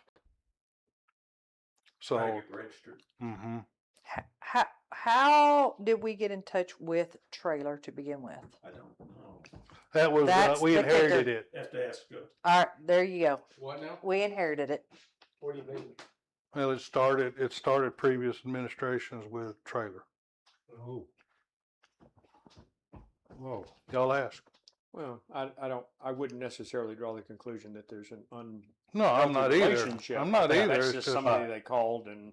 So, Registered. mm-hmm. How did we get in touch with Trailer to begin with? I don't know. That was That's we the inherited kicker. it. Have to ask. All right, there you go. What now? We inherited it. What do you mean? Well, it started previous administrations with Trailer. Oh. Whoa. Y'all ask. Well, I wouldn't necessarily draw the conclusion that there's an No, I'm not either. relationship. I'm not either. That's It's just just somebody they called and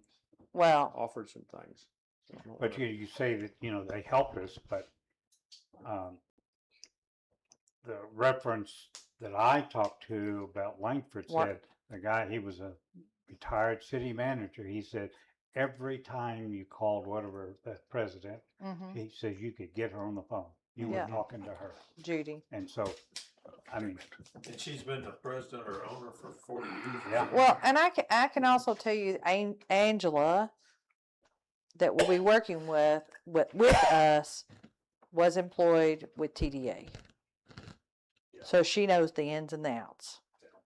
Well, offered some things. So I don't But wanna- you say that, they helped us, but the reference that I talked to about Langford What? said, the guy, he was a retired city manager. He said, every time you called whatever the president, mhm, he says you could get her on the phone. You Yeah. were talking to her. Judy. And so, I mean, And she's been the president or owner for 40 years. Yeah. Well, and I can also tell you, Angela, that will be working with us, was employed with TDA. So she knows the ins and the outs.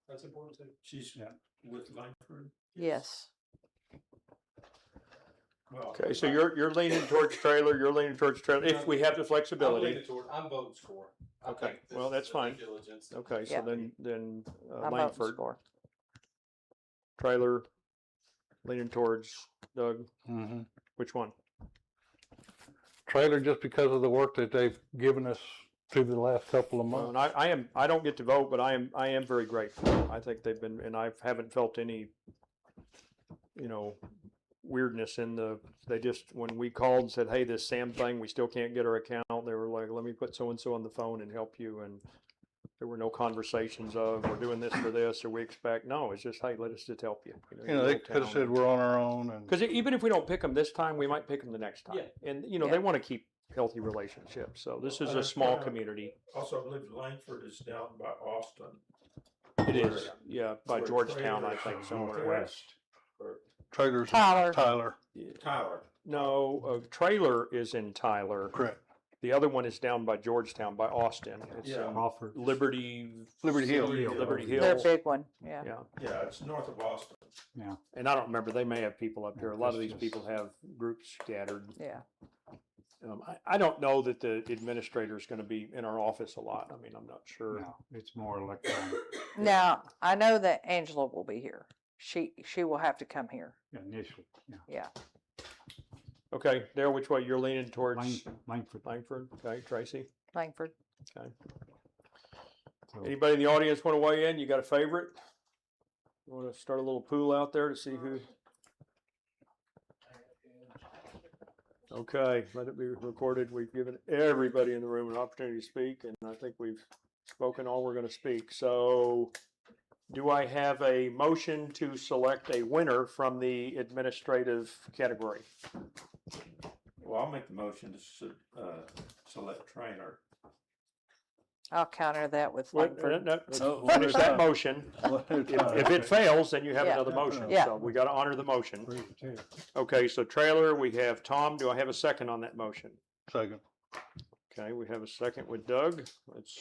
That's important too. She's Yeah. with Langford. Yes. Well, Okay, so you're leaning towards Trailer, if we have the I'm flexibility. leaning toward, I'm voting for. I Okay, think this well, is that's a due fine. diligence that Okay, so Yeah. then I'm voting Langford, for. Trailer, leaning towards Doug, Mm-hmm. which one? Trailer, just because of the work that they've given us through the last couple of Well, months. and I don't get to vote, but I am very grateful. I think they've been, and I haven't felt any, weirdness they just, when we called and said, hey, this Sam thing, we still can't get our account, they were like, let me put so-and-so on the phone and help you, and there were no conversations of, we're doing this for this, or we expect, no, it's just, hey, let us just help you. They could have said we're on our own, and Because even if we don't pick them this time, we might pick them the next time. Yeah. And, Yeah. they want to keep healthy relationships, so this is a small community. Also, I believe Langford is down by Austin. It is, yeah, by Where Georgetown, I Trailer think, is somewhere. northwest. Or Trailer's Tyler. Tyler. Tyler. No, Trailer is in Tyler. Correct. The other one is down by Georgetown, by Austin. It's Yeah. Crawford. Liberty Hill. Liberty They're a Hills. big one, yeah. Yeah, Yeah, it's north of Austin. and I don't remember. They may have people up there. A lot of It's these just- people have groups scattered. Yeah. I don't know that the administrator is going to be in our office a lot. I mean, I'm not sure. No, it's more electronic Now, I know that Angela will be here. She will have to come here, initially. Yeah. yeah. Okay, Dale, which way you're leaning towards? Langford. Langford. Okay, Tracy. Langford. Okay. So, Anybody in the audience want to weigh in? You got a favorite? You want to start a little pool out there to see who? Okay, let it be recorded. We've given everybody in the room an opportunity to speak, and I think we've spoken all we're going to speak. So, do I have a motion to select a winner from the administrative category? Well, I'll make the motion to select trainer. I'll counter that with What- Langford. let's Oh, Finish that okay. motion. If it fails, then you have Yeah. another motion. Yeah. So we got to honor the motion. three to two. Okay, so trailer, we have Tom. Do I have a second on that motion? Second. Okay, we have a second with Doug.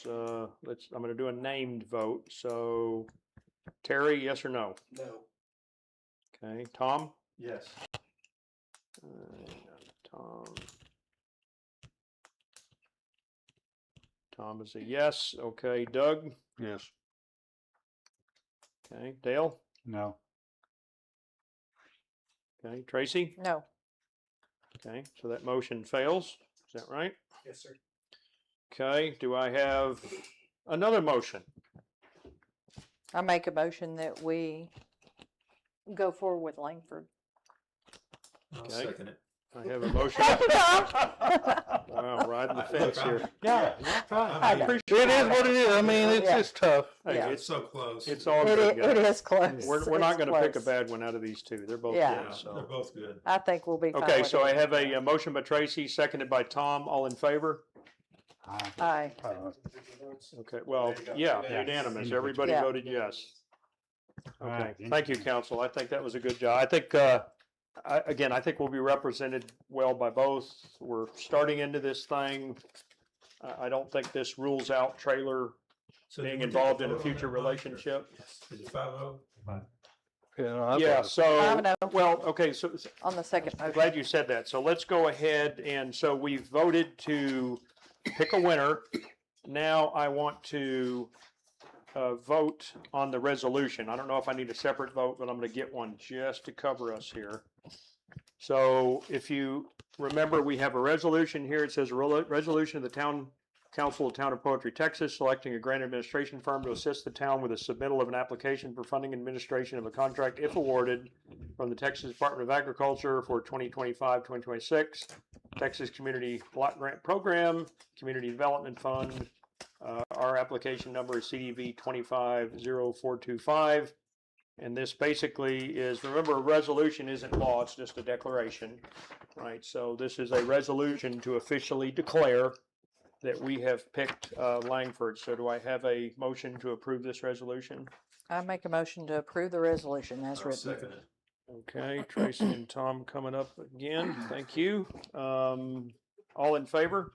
I'm gonna do a named vote. So Terry, yes or no? No. Okay, Tom? Yes. Tom. Tom is a yes. Okay, Doug? Yes. Okay, Dale? No. Okay, Tracy? No, Okay, so that motion fails. Is that right? Yes, sir. Okay, do I have another motion? I make a motion that we go forward with Langford. I'll Okay. second it. I have a motion. Thank you, Tom. Wow, riding the fence here. Yeah, I appreciate It is what it is. I mean, Yeah. it's tough. Hey, Yeah. It's so close. It's all It good, it guys. is close. We're not It's gonna pick a close. bad one out of these two. They're both Yeah. good, They're so. both good. I think we'll be fine Okay, with so I it. have a motion by Tracy, seconded by Tom. All in favor? Aye. Okay, well, yeah, Yeah. unanimous. Everybody Yeah. voted yes. Okay, Alright, thank you, council. I think that was a good job. I think, again, I think we'll be represented well by both. We're starting into this thing. I don't think this rules out trailer So being did we take involved in a vote on future that, Mike, or- relationship. Is it 5-0? You know, I Yeah, thought- so, 5-0. well, okay, so On the second I'm motion. glad you said that. So let's go ahead, and so we've voted to pick a winner. Now I want to vote on the resolution. I don't know if I need a separate vote, but I'm gonna get one just to cover us here. So if you remember, we have a resolution here. It says a resolution of the Town Council of Town of Poetry, Texas, selecting a grant administration firm to assist the town with the submittal of an application for funding and administration of a contract, if awarded, from the Texas Department of Agriculture for 2025-2026, Texas Community Block Grant Program, Community Development Fund. Our application number is CDV 250425. And this basically is, remember, a resolution isn't law, it's just a declaration, right? So this is a resolution to officially declare that we have picked Langford. So do I have a motion to approve this resolution? I make a motion to approve the resolution as I'll written. second it. Okay, Tracy and Tom coming up again. Thank you. All in favor?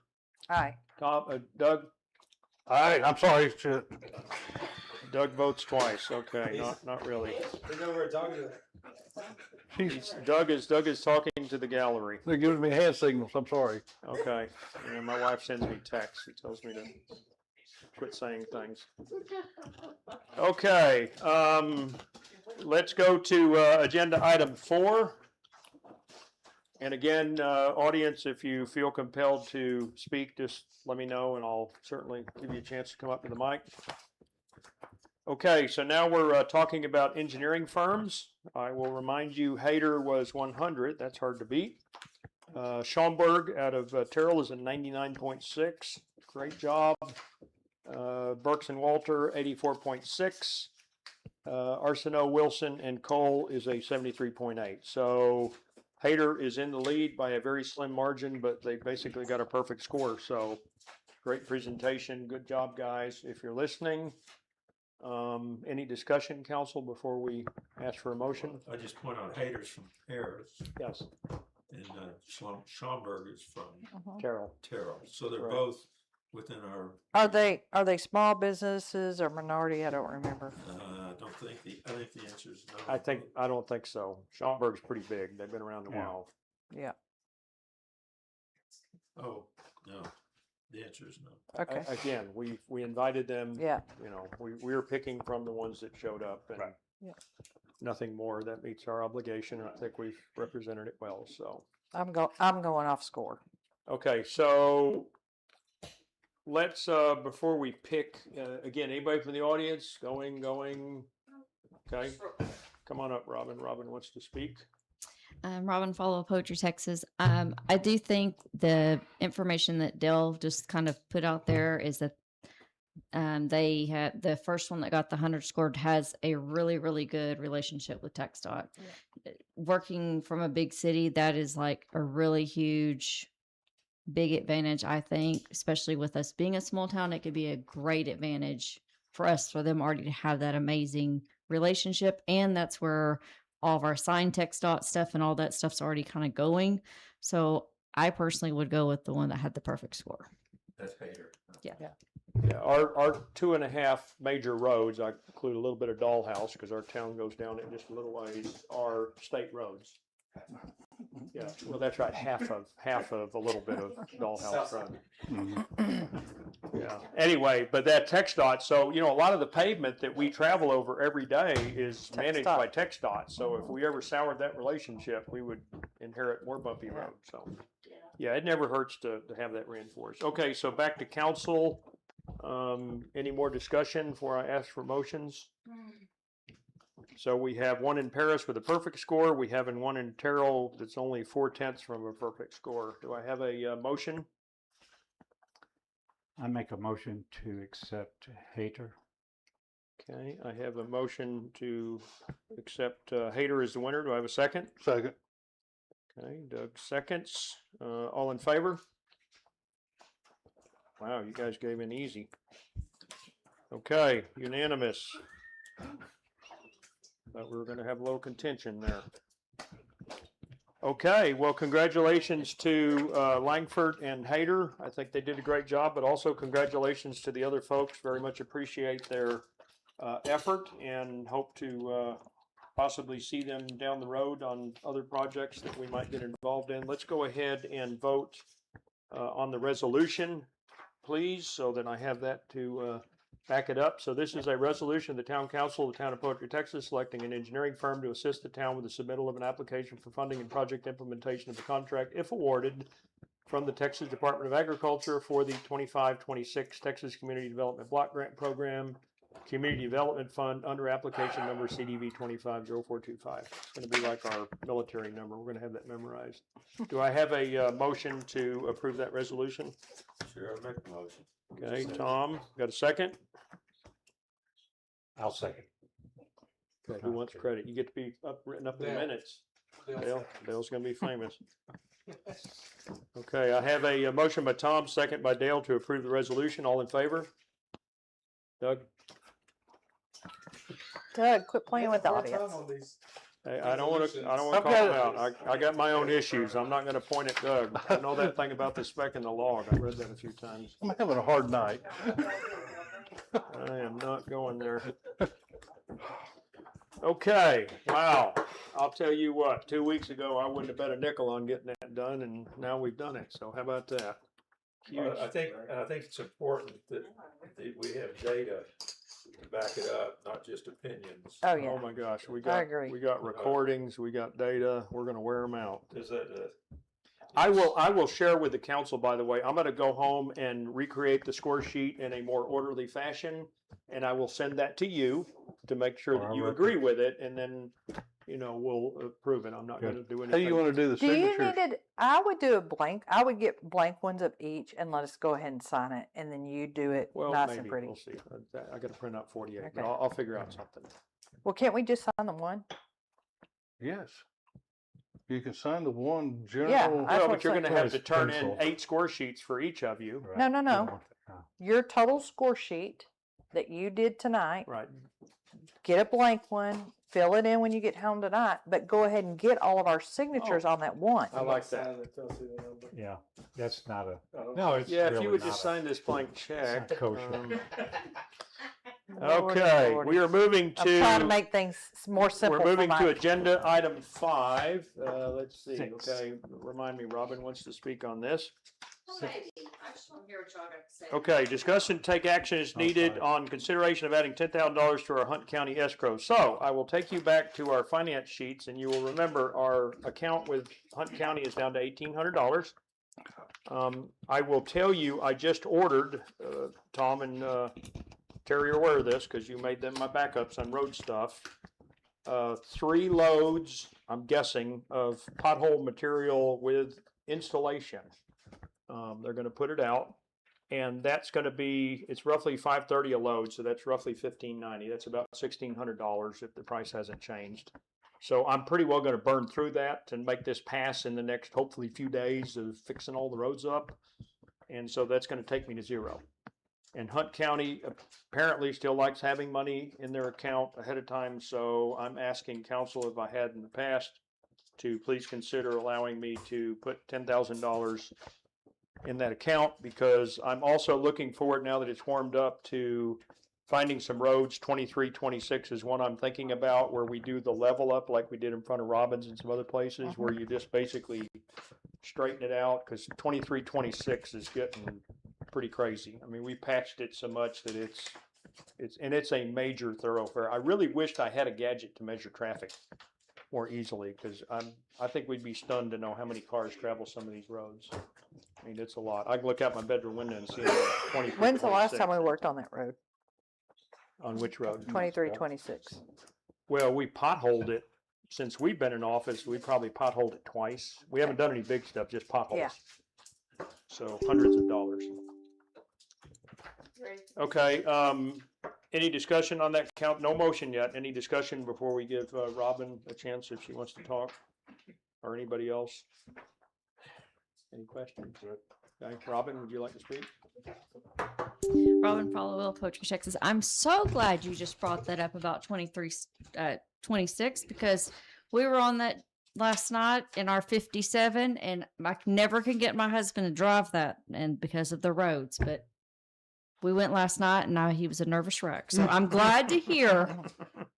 Aye. Tom, Doug? I'm sorry. Shit. Doug votes twice. Okay, not really. They know we're talking to. Doug is talking to the gallery. They're giving me hand signals. I'm sorry. Okay, and my wife sends me texts. She tells me to quit saying things. Okay, let's go to agenda item 4. And again, audience, if you feel compelled to speak, just let me know and I'll certainly give you a chance to come up to the mic. Okay, so now we're talking about engineering firms. I will remind you, Hayter was 100. That's hard to beat. Schaumburg out of Terrell is a 99.6. Great job. Burks and Walter, 84.6. Arsenault, Wilson, and Cole is a 73.8. So Hayter is in the lead by a very slim margin, but they basically got a perfect score. So great presentation. Good job, guys. If you're listening, any discussion, council, before we ask for a motion? I just point out haters from Harris. Yes. and Schaumburg is from Carol. Terrell. So they're Right. both within our, Are they small businesses or minority? I don't remember. I think the answer is no. I don't think so. Schaumburg's pretty big. They've been around a Yeah. while. Yeah. Oh, no, the answer is no. Okay. Again, we invited them. Yeah. You know, we were picking from the ones that showed up and Right. Yeah. nothing more. That meets our obligation. I think we've represented it well, so. I'm going off score. Okay, so let's, before we pick, again, anybody from the audience going, okay? Come on up, Robin. Robin wants to speak. Robin Follow Poetry, Texas. I do think the information that Dell just kind of put out there is that they had the first one that got the 100 scored has a really, really good relationship with TxDOT. Working from a big city, that is like a really huge, big advantage, I think, especially with us being a small town. It could be a great advantage for us, for them already to have that amazing relationship. And that's where all of our signed TxDOT stuff and all that stuff's already kind of going. So I personally would go with the one that had the perfect score. That's Hater. Yeah. Yeah, our 2.5 major roads, I include a little bit of Dollhouse because our town goes down it just a little ways, are state roads. Yeah, well, that's right, half of a little bit of Dollhouse Road. Yeah, anyway, but that TxDOT, so, you know, a lot of the pavement that we travel over every day is managed by TxDOT. So if we ever soured that relationship, we would inherit more bumpy road, so. Yeah, it never hurts to have that reinforced. Okay, so back to council. Any more discussion before I ask for motions? So we have one in Paris with a perfect score. We have one in Terrell that's only 4/10 from a perfect score. Do I have a motion? I make a motion to accept Hater. Okay, I have a motion to accept Hader as the winner. Do I have a second? Second. Okay, Doug seconds. All in favor? Wow, you guys gave in easy. Okay, unanimous. Thought we were gonna have a little contention there. Okay, well, congratulations to Langford and Hader. I think they did a great job, but also congratulations to the other folks. Very much appreciate their effort and hope to possibly see them down the road on other projects that we might get involved in. Let's go ahead and vote on the resolution, please, so that I have that to back it up. So this is a resolution of the Town Council of the Town of Poetry, Texas, selecting an engineering firm to assist the town with the submittal of an application for funding and project implementation of the contract, if awarded, from the Texas Department of Agriculture for the 25-26 Texas Community Development Block Grant Program, Community Development Fund, under application number CDV 250425. It's going to be like our military number. We're going to have that memorized. Do I have a motion to approve that resolution? Sure, I'll make the motion. Okay, Tom, got a second? I'll second. Okay, who wants credit? You get to be written up in the Dale. minutes. Dale's going to be famous. Okay, I have a motion by Tom, second by Dale to approve the resolution. All in favor? Doug? Doug, quit playing with the audience. Hey, I don't want to call him out. I got my own issues. I'm not going to point at Doug. I know that thing about the speck in the log. I read that a few times. I'm having a hard night. I am not going there. Okay, wow. I'll tell you what, 2 weeks ago, I wouldn't have bet a nickel on getting that done, and now we've done it. So how about that? Well, I think it's important that we have data to back it up, not just opinions. Oh, Oh yeah. my gosh, we I got, agree. we got recordings, we got data, we're gonna wear them out. Is that, I will share with the council, by the way, I'm gonna go home and recreate the score sheet in a more orderly fashion, and I will send that to you to make sure that you agree with it, and then, you know, we'll approve it. I'm not gonna do How anything. do you want to do the Do you signatures? need it? I would do a blank. I would get blank ones of each and let us go ahead and sign it, and then you do it Well, nice maybe, and pretty. we'll see. I gotta print out 48, but Okay. I'll figure out something. Well, can't we just sign the one? Yes. You can sign the one Yeah, general. That's Well, what but you're I'm gonna have to saying. turn in Pencil. 8 score sheets for each of you. No, no, no. Your total score sheet that you did tonight, Right. get a blank one, fill it in when you get home tonight, but go ahead and get all of our signatures on that one. I like that. Yeah, that's not a, Oh, no, it's Yeah, if really you would not just a- sign this blank it's check. not kosher. Lordy, Okay, lordy. we are moving I'm trying to to, make things more simple we're for moving to my, agenda item 5. Let's see, Six. okay, remind me, Robin wants to speak on this. Maybe, I just want to hear what y'all got to say. Okay, discuss and take action is needed on consideration of adding $10,000 to our Hunt County escrow. So I will take you back to our finance sheets and you will remember our account with Hunt County is down to $1,800. I will tell you, I just ordered, Tom and Terry are aware of this because you made them my backups on road stuff. 3 loads, I'm guessing, of pothole material with installation. They're gonna put it out, and that's gonna be, it's roughly $530 a load, so that's roughly $1,590. That's about $1,600 if the price hasn't changed. So I'm pretty well gonna burn through that and make this pass in the next, hopefully, few days of fixing all the roads up. And so that's gonna take me to 0. And Hunt County apparently still likes having money in their account ahead of time, so I'm asking council, if I had in the past, to please consider allowing me to put $10,000 in that account, because I'm also looking forward, now that it's warmed up, to finding some roads. 23, 26 is one I'm thinking about, where we do the level up like we did in front of Robbins and some other places, where you just basically straighten it out, because 23, 26 is getting pretty crazy. I mean, we patched it so much that it's a major thoroughfare. I really wished I had a gadget to measure traffic more easily, because I think we'd be stunned to know how many cars travel some of these roads. I mean, it's a lot. I can look out my bedroom window and see 20. when's the last time we worked on that road? On which road? 23, 26. Well, we potholed it since we've been in office. We probably potholed it twice. We haven't done any big stuff, just potholes. Yeah. So hundreds of dollars. Okay, any discussion on that count? No motion yet. Any discussion before we give Robin a chance if she wants to talk? Or anybody else? Any questions? Okay, Robin, would you like to speak? Robin Followill, Poetry Texas. I'm so glad you just brought that up about 23, 26, because we were on that last night in our 57, and I never can get my husband to drive that, and because of the roads, but we went last night and now he was a nervous wreck. So I'm glad to hear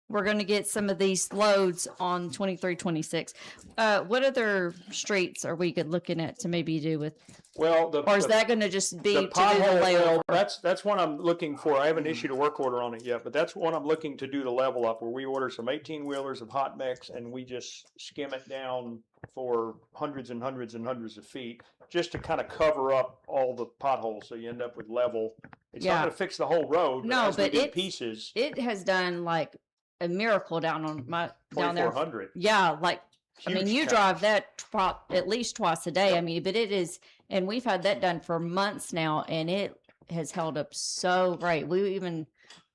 we're going to get some of these loads on 23, 26. What other streets are we looking at to maybe do with, Well, or is that going to just be the to do the pothole, layover? well, that's one I'm looking for. I haven't issued a work order on it yet, but that's one I'm looking to do the level up, where we order some 18-wheelers of hot mix and we just skim it down for hundreds and hundreds and hundreds of feet, just to kind of cover up all the potholes, so you end up with level. It's not Yeah. going to fix the whole road, No, as we but do it's- pieces, It has done like a miracle down on my, down there. 2,400. Yeah, like, I mean, Huge you cut. drive that at least twice a day. I mean, but it is, and we've had that done for months now, and it has held up so great. We even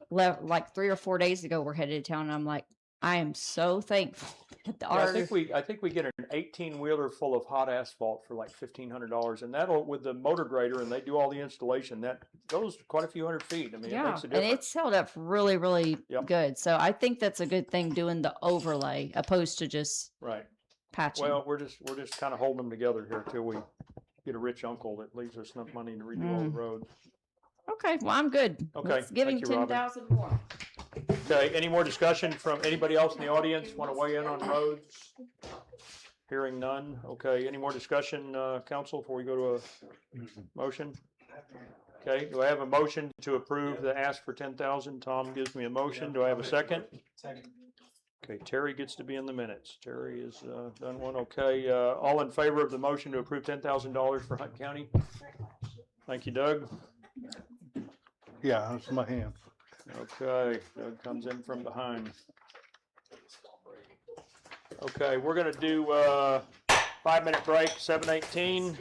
left like 3 or 4 days ago. We're headed to town, and I'm like, I am so thankful that Yeah, I think we get an 18-wheeler full of hot asphalt for like $1,500, and that'll, with the motor grader, and they do all the installation, that goes quite a few hundred feet. I mean, it yeah, makes a and difference. it's held up really, really Yep. good. So I think that's a good thing, doing the overlay opposed to just Right. patching. Well, we're just kind of holding them together here till we get a rich uncle that leaves us enough money to redo all the roads. Okay, well, I'm good. Okay, Let's give him thank you, Robin. 10,000 more. Okay, any more discussion from anybody else in the audience? Want to weigh in on roads? Hearing none. Okay, any more discussion, council, before we go to a motion? Okay, do I have a motion to approve the ask for 10,000? Tom gives me a motion. Do I have a second? Second. Okay, Terry gets to be in the minutes. Terry has done one. Okay, all in favor of the motion to approve $10,000 for Hunt County? Thank you, Doug. Yeah, that's my hand. Okay, Doug comes in from behind. Okay, we're gonna do 5-minute break, 7:18.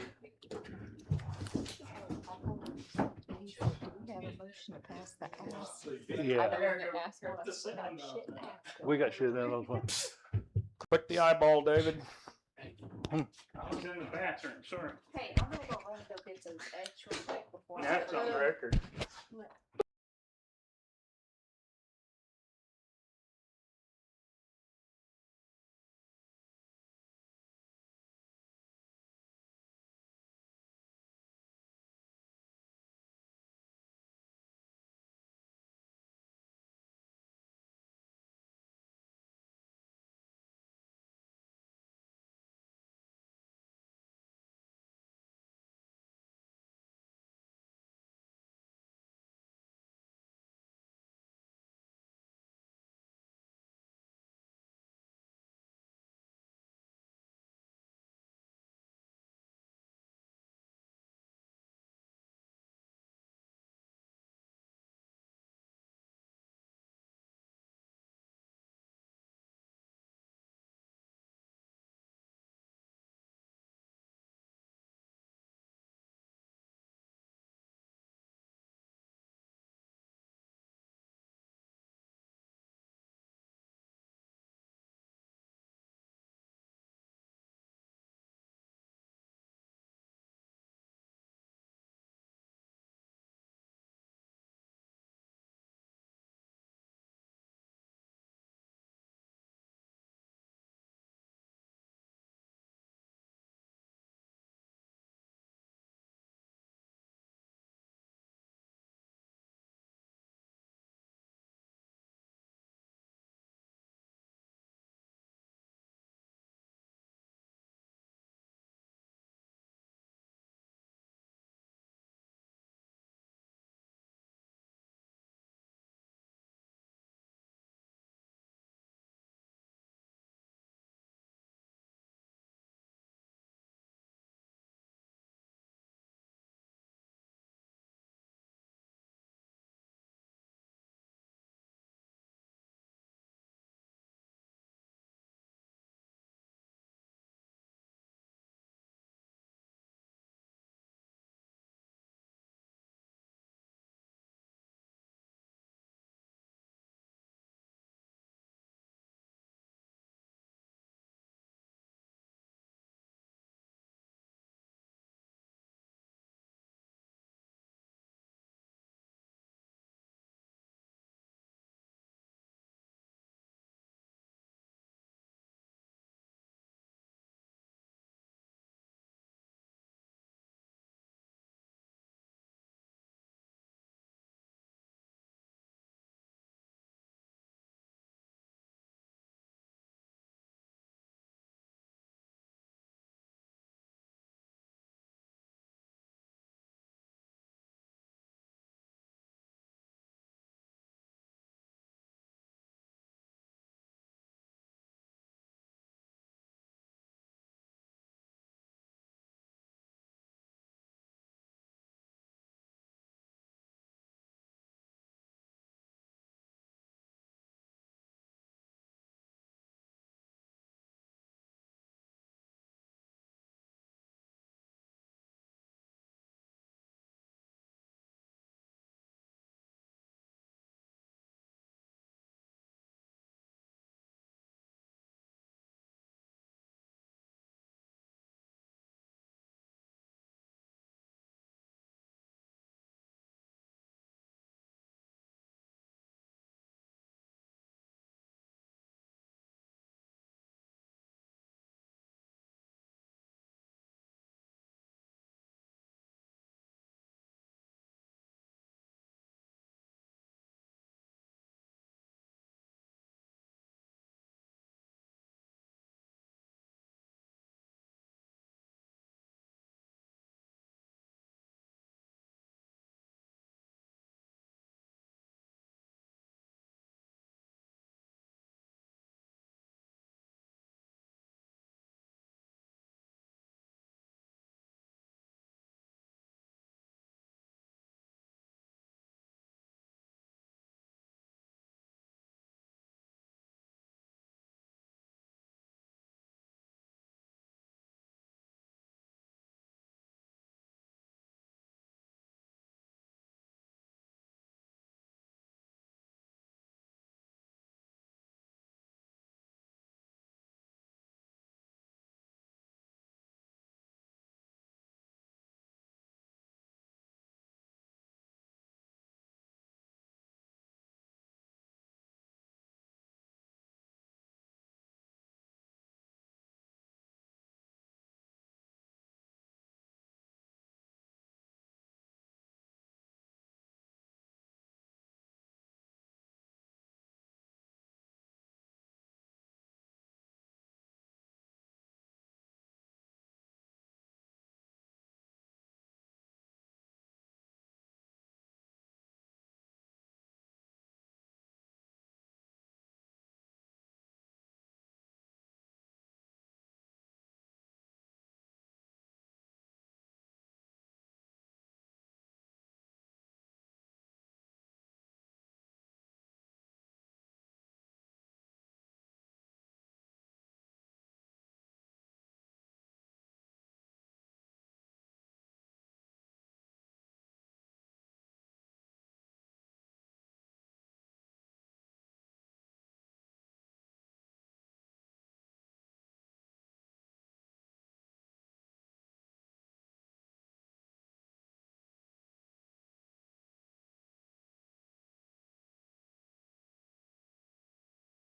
Yeah, we got shit out of those. Click the eyeball, David. I was in the bathroom, sorry. Hey, I'm gonna go run and go get those eggs real quick before. I That's on go. record.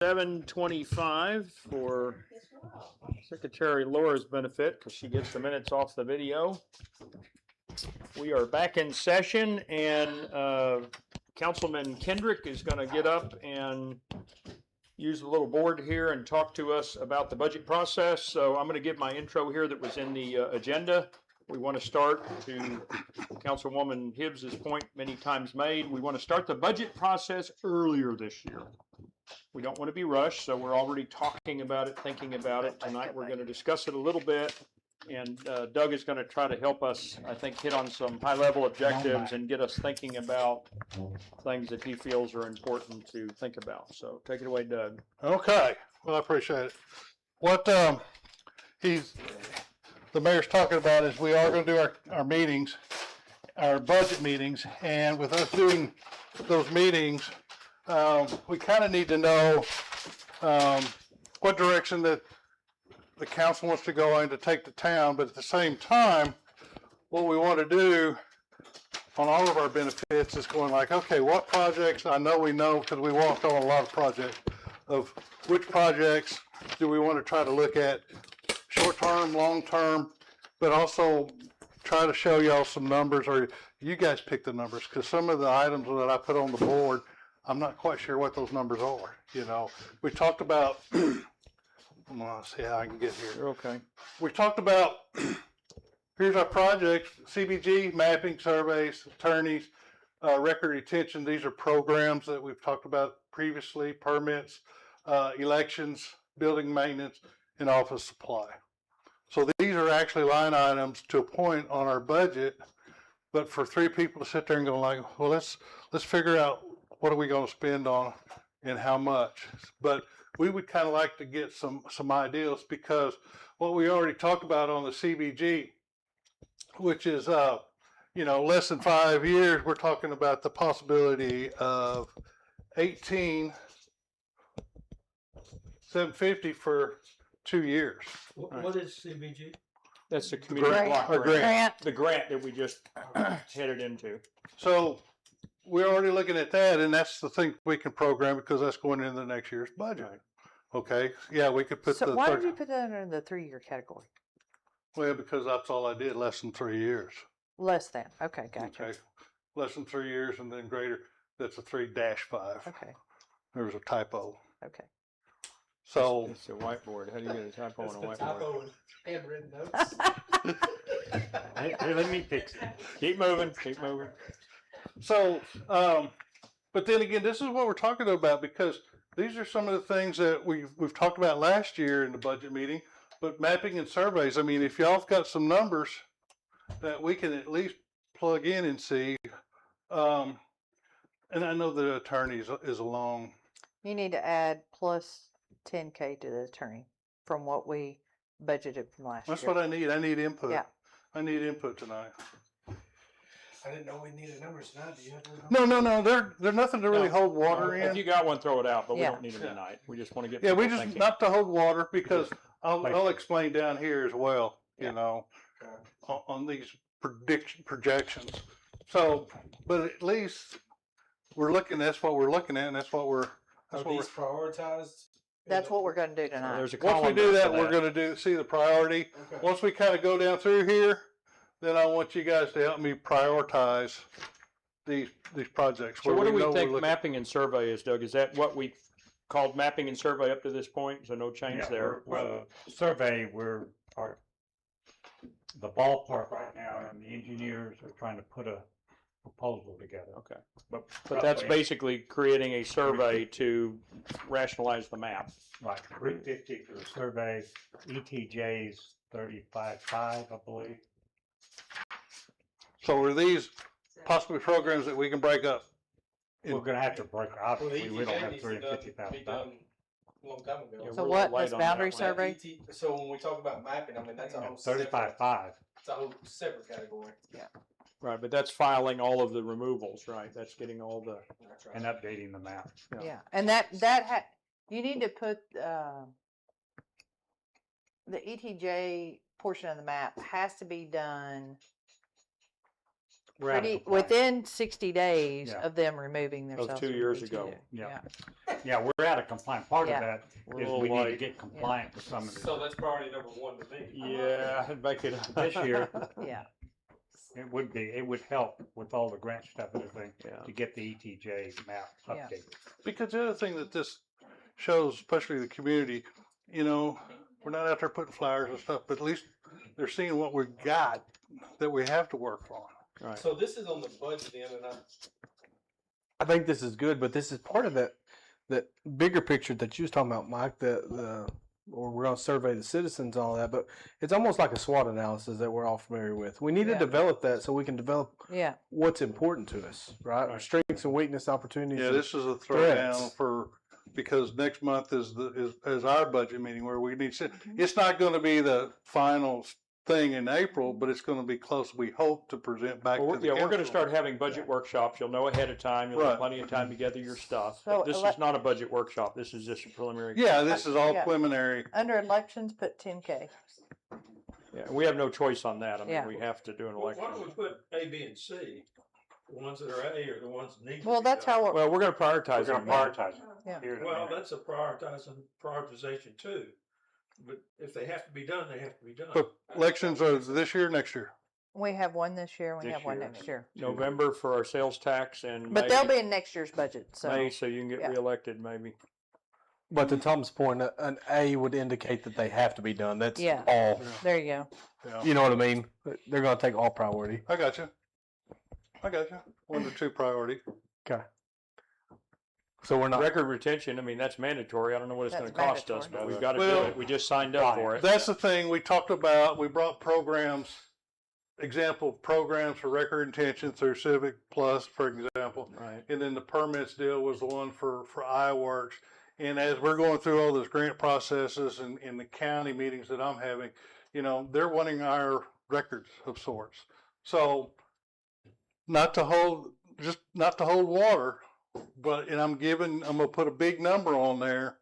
7:25 for Secretary Laura's benefit, because she gets the minutes off the video. We are back in session, and Councilman Kendrick is going to get up and use the little board here and talk to us about the budget process. So I'm going to give my intro here that was in the agenda. We want to start, to Councilwoman Hibbs's point many times made, we want to start the budget process earlier this year. We don't want to be rushed, so we're already talking about it, thinking about it. Tonight, we're going to discuss it a little bit. And Doug is going to try to help us, I think, hit on some high-level objectives and get us thinking about things that he feels are important to think about. So take it away, Doug. Okay, well, I appreciate it. What the mayor's talking about is we are going to do our meetings, our budget meetings, and with us doing those meetings, we kind of need to know what direction that the council wants to go in to take the town, but at the same time, what we want to do on all of our benefits is going like, okay, what projects, I know we know because we walked on a lot of projects, of which projects do we want to try to look at short-term, long-term, but also try to show y'all some numbers, or you guys pick the numbers, because some of the items that I put on the board, I'm not quite sure what those numbers are. You know, we talked about, let's see how I can get here. You're okay. We talked about, here's our projects, CBG, mapping, surveys, attorneys, record retention. These are programs that we've talked about previously, permits, elections, building maintenance, and office supply. So these are actually line items to a point on our budget, but for three people to sit there and go like, well, let's figure out what are we going to spend on and how much. But we would kind of like to get some ideas, because what we already talked about on the CBG, which is, less than 5 years, we're talking about the possibility of 18,750 for 2 years. What is CBG? That's the community Grant. block Or grant. grant. The grant that we just headed into. So we're already looking at that, and that's the thing we can program, because that's going into the next year's budget. Okay, yeah, we could put So the why did you put that under the 3-year category? well, because that's all I did, less than 3 years. Less than, okay, gotcha. Okay, less than 3 years, and then greater, that's a 3-5. Okay, There was a typo. okay. So, It's a whiteboard. How do you get a typo That's on a the whiteboard? typo in handwritten notes. Hey, let me fix it. Keep moving, keep moving. so, but then again, this is what we're talking about, because these are some of the things that we've talked about last year in the budget meeting, but mapping and surveys, I mean, if y'all have got some numbers that we can at least plug in and see, and I know the attorney is along. You need to add plus 10K to the attorney from what we budgeted from last year. That's what I need. I need input. Yeah. I need input tonight. I didn't know we needed numbers tonight. Do you have those numbers? No. They're nothing to really No. hold water If in. you got one, throw it out, but we Yeah. don't need them tonight. We just want to get. Yeah, we people just thinking. not to hold water, because I'll Like- explain down here as well. Yeah. You know, Okay. on these projections. So, but at least we're looking. That's what we're looking at, and that's what we're. Are That's what we're. these prioritized? That's what we're gonna do tonight. There's a Once we column do there that, for we're going to see the priority. Okay. Once we kind of go down through here, then I want you guys to help me prioritize these projects. So where what do we know we're think looking- mapping and survey is, Doug? Is that what we called mapping and survey up to this point? So no change Yeah, there? survey, the ballpark right now, and the engineers are trying to put a proposal together. Okay, but that's roughly- basically creating a survey to rationalize the map. Right, 350 for the survey, ETJ's 35.5, I believe. So are these possibly programs that we can break up? We're gonna have to break, Well, the obviously, we don't ETJ have needs to be done $350,000. a long time ago. Yeah, So we're what, light this on that boundary one. survey? So when we talk about mapping, I mean, that's a whole separate, 35.5. it's a whole separate category. Right, but that's filing all of the removals, right? That's getting all the, That's right. And updating the map. Yeah. Yeah, and you need to put, the ETJ portion of the map has to be done We're out of pretty, compliance. within 60 days Yeah. of them removing Of themselves. 2 from years BTU. ago. Yeah. Yeah, we're out of compliance. Part Yeah. of that We're a is little we need to light. get compliant with some of this. So that's priority number one to me. Yeah, make it This year, Yeah. it would help with all the grant stuff and everything Yeah. to get the ETJ map Yeah. updated. Because the other thing that this shows, especially the community, you know, we're not out there putting flyers and stuff, but at least they're seeing what we've got that we have to work on. Right. So this is on the budget end, and I think this is good, but this is part of that bigger picture that you was talking about, Mike. Or we're going to survey the citizens and all that, but it's almost like a SWOT analysis that we're all familiar with. We need Yeah. to develop that so we can develop Yeah. what's important to us, right? Our strengths and weakness, opportunities. Yeah, and- this is a throwdown threats. because next month is our budget meeting where we need to, it's not gonna be the final thing in April, but it's gonna be close. We hope to present back Well, to the yeah, we're gonna council. start having budget workshops. You'll know ahead of time. You'll have Right. plenty of time to gather your stuff. So But this ele- is not a budget workshop. This is just a preliminary. Yeah, this is all Yeah. preliminary. Under elections, put 10K. Yeah, we have no choice on that. I mean, Yeah. we have to do an Why don't we election. put A, B, and C? The ones that are A are the ones that need to Well, be that's done. how, we're- Well, we're gonna We're prioritize going it. to prioritize it. Yeah. Here in a Well, minute. that's a prioritization too. But if they have to be done, they have to be done. But elections are this year, next year. we have one this year, and we This have one year. next year. November for our sales tax and But May, they'll be in next year's budget, so. May, so you can get yeah. reelected maybe. But to Tom's point, an A would indicate that they have to be done. That's Yeah. all. There you go. Yeah, You know what I mean? They're going to take all priority. I got you. 1 to 2 priority. Okay. So we're not. Record retention, I mean, that's mandatory. I don't know what it's gonna That's cost us, mandatory. but we've gotta do Well, it. We just signed up for it. That's the thing we talked about. We brought programs, example programs for record retention through Civic Plus, for example. Right. And then the permits deal was the one for iWorks. And as we're going through all those grant processes and in the county meetings that I'm having, you know, they're wanting our records of sorts. So not to hold water, but, and I'm gonna put a big number on there,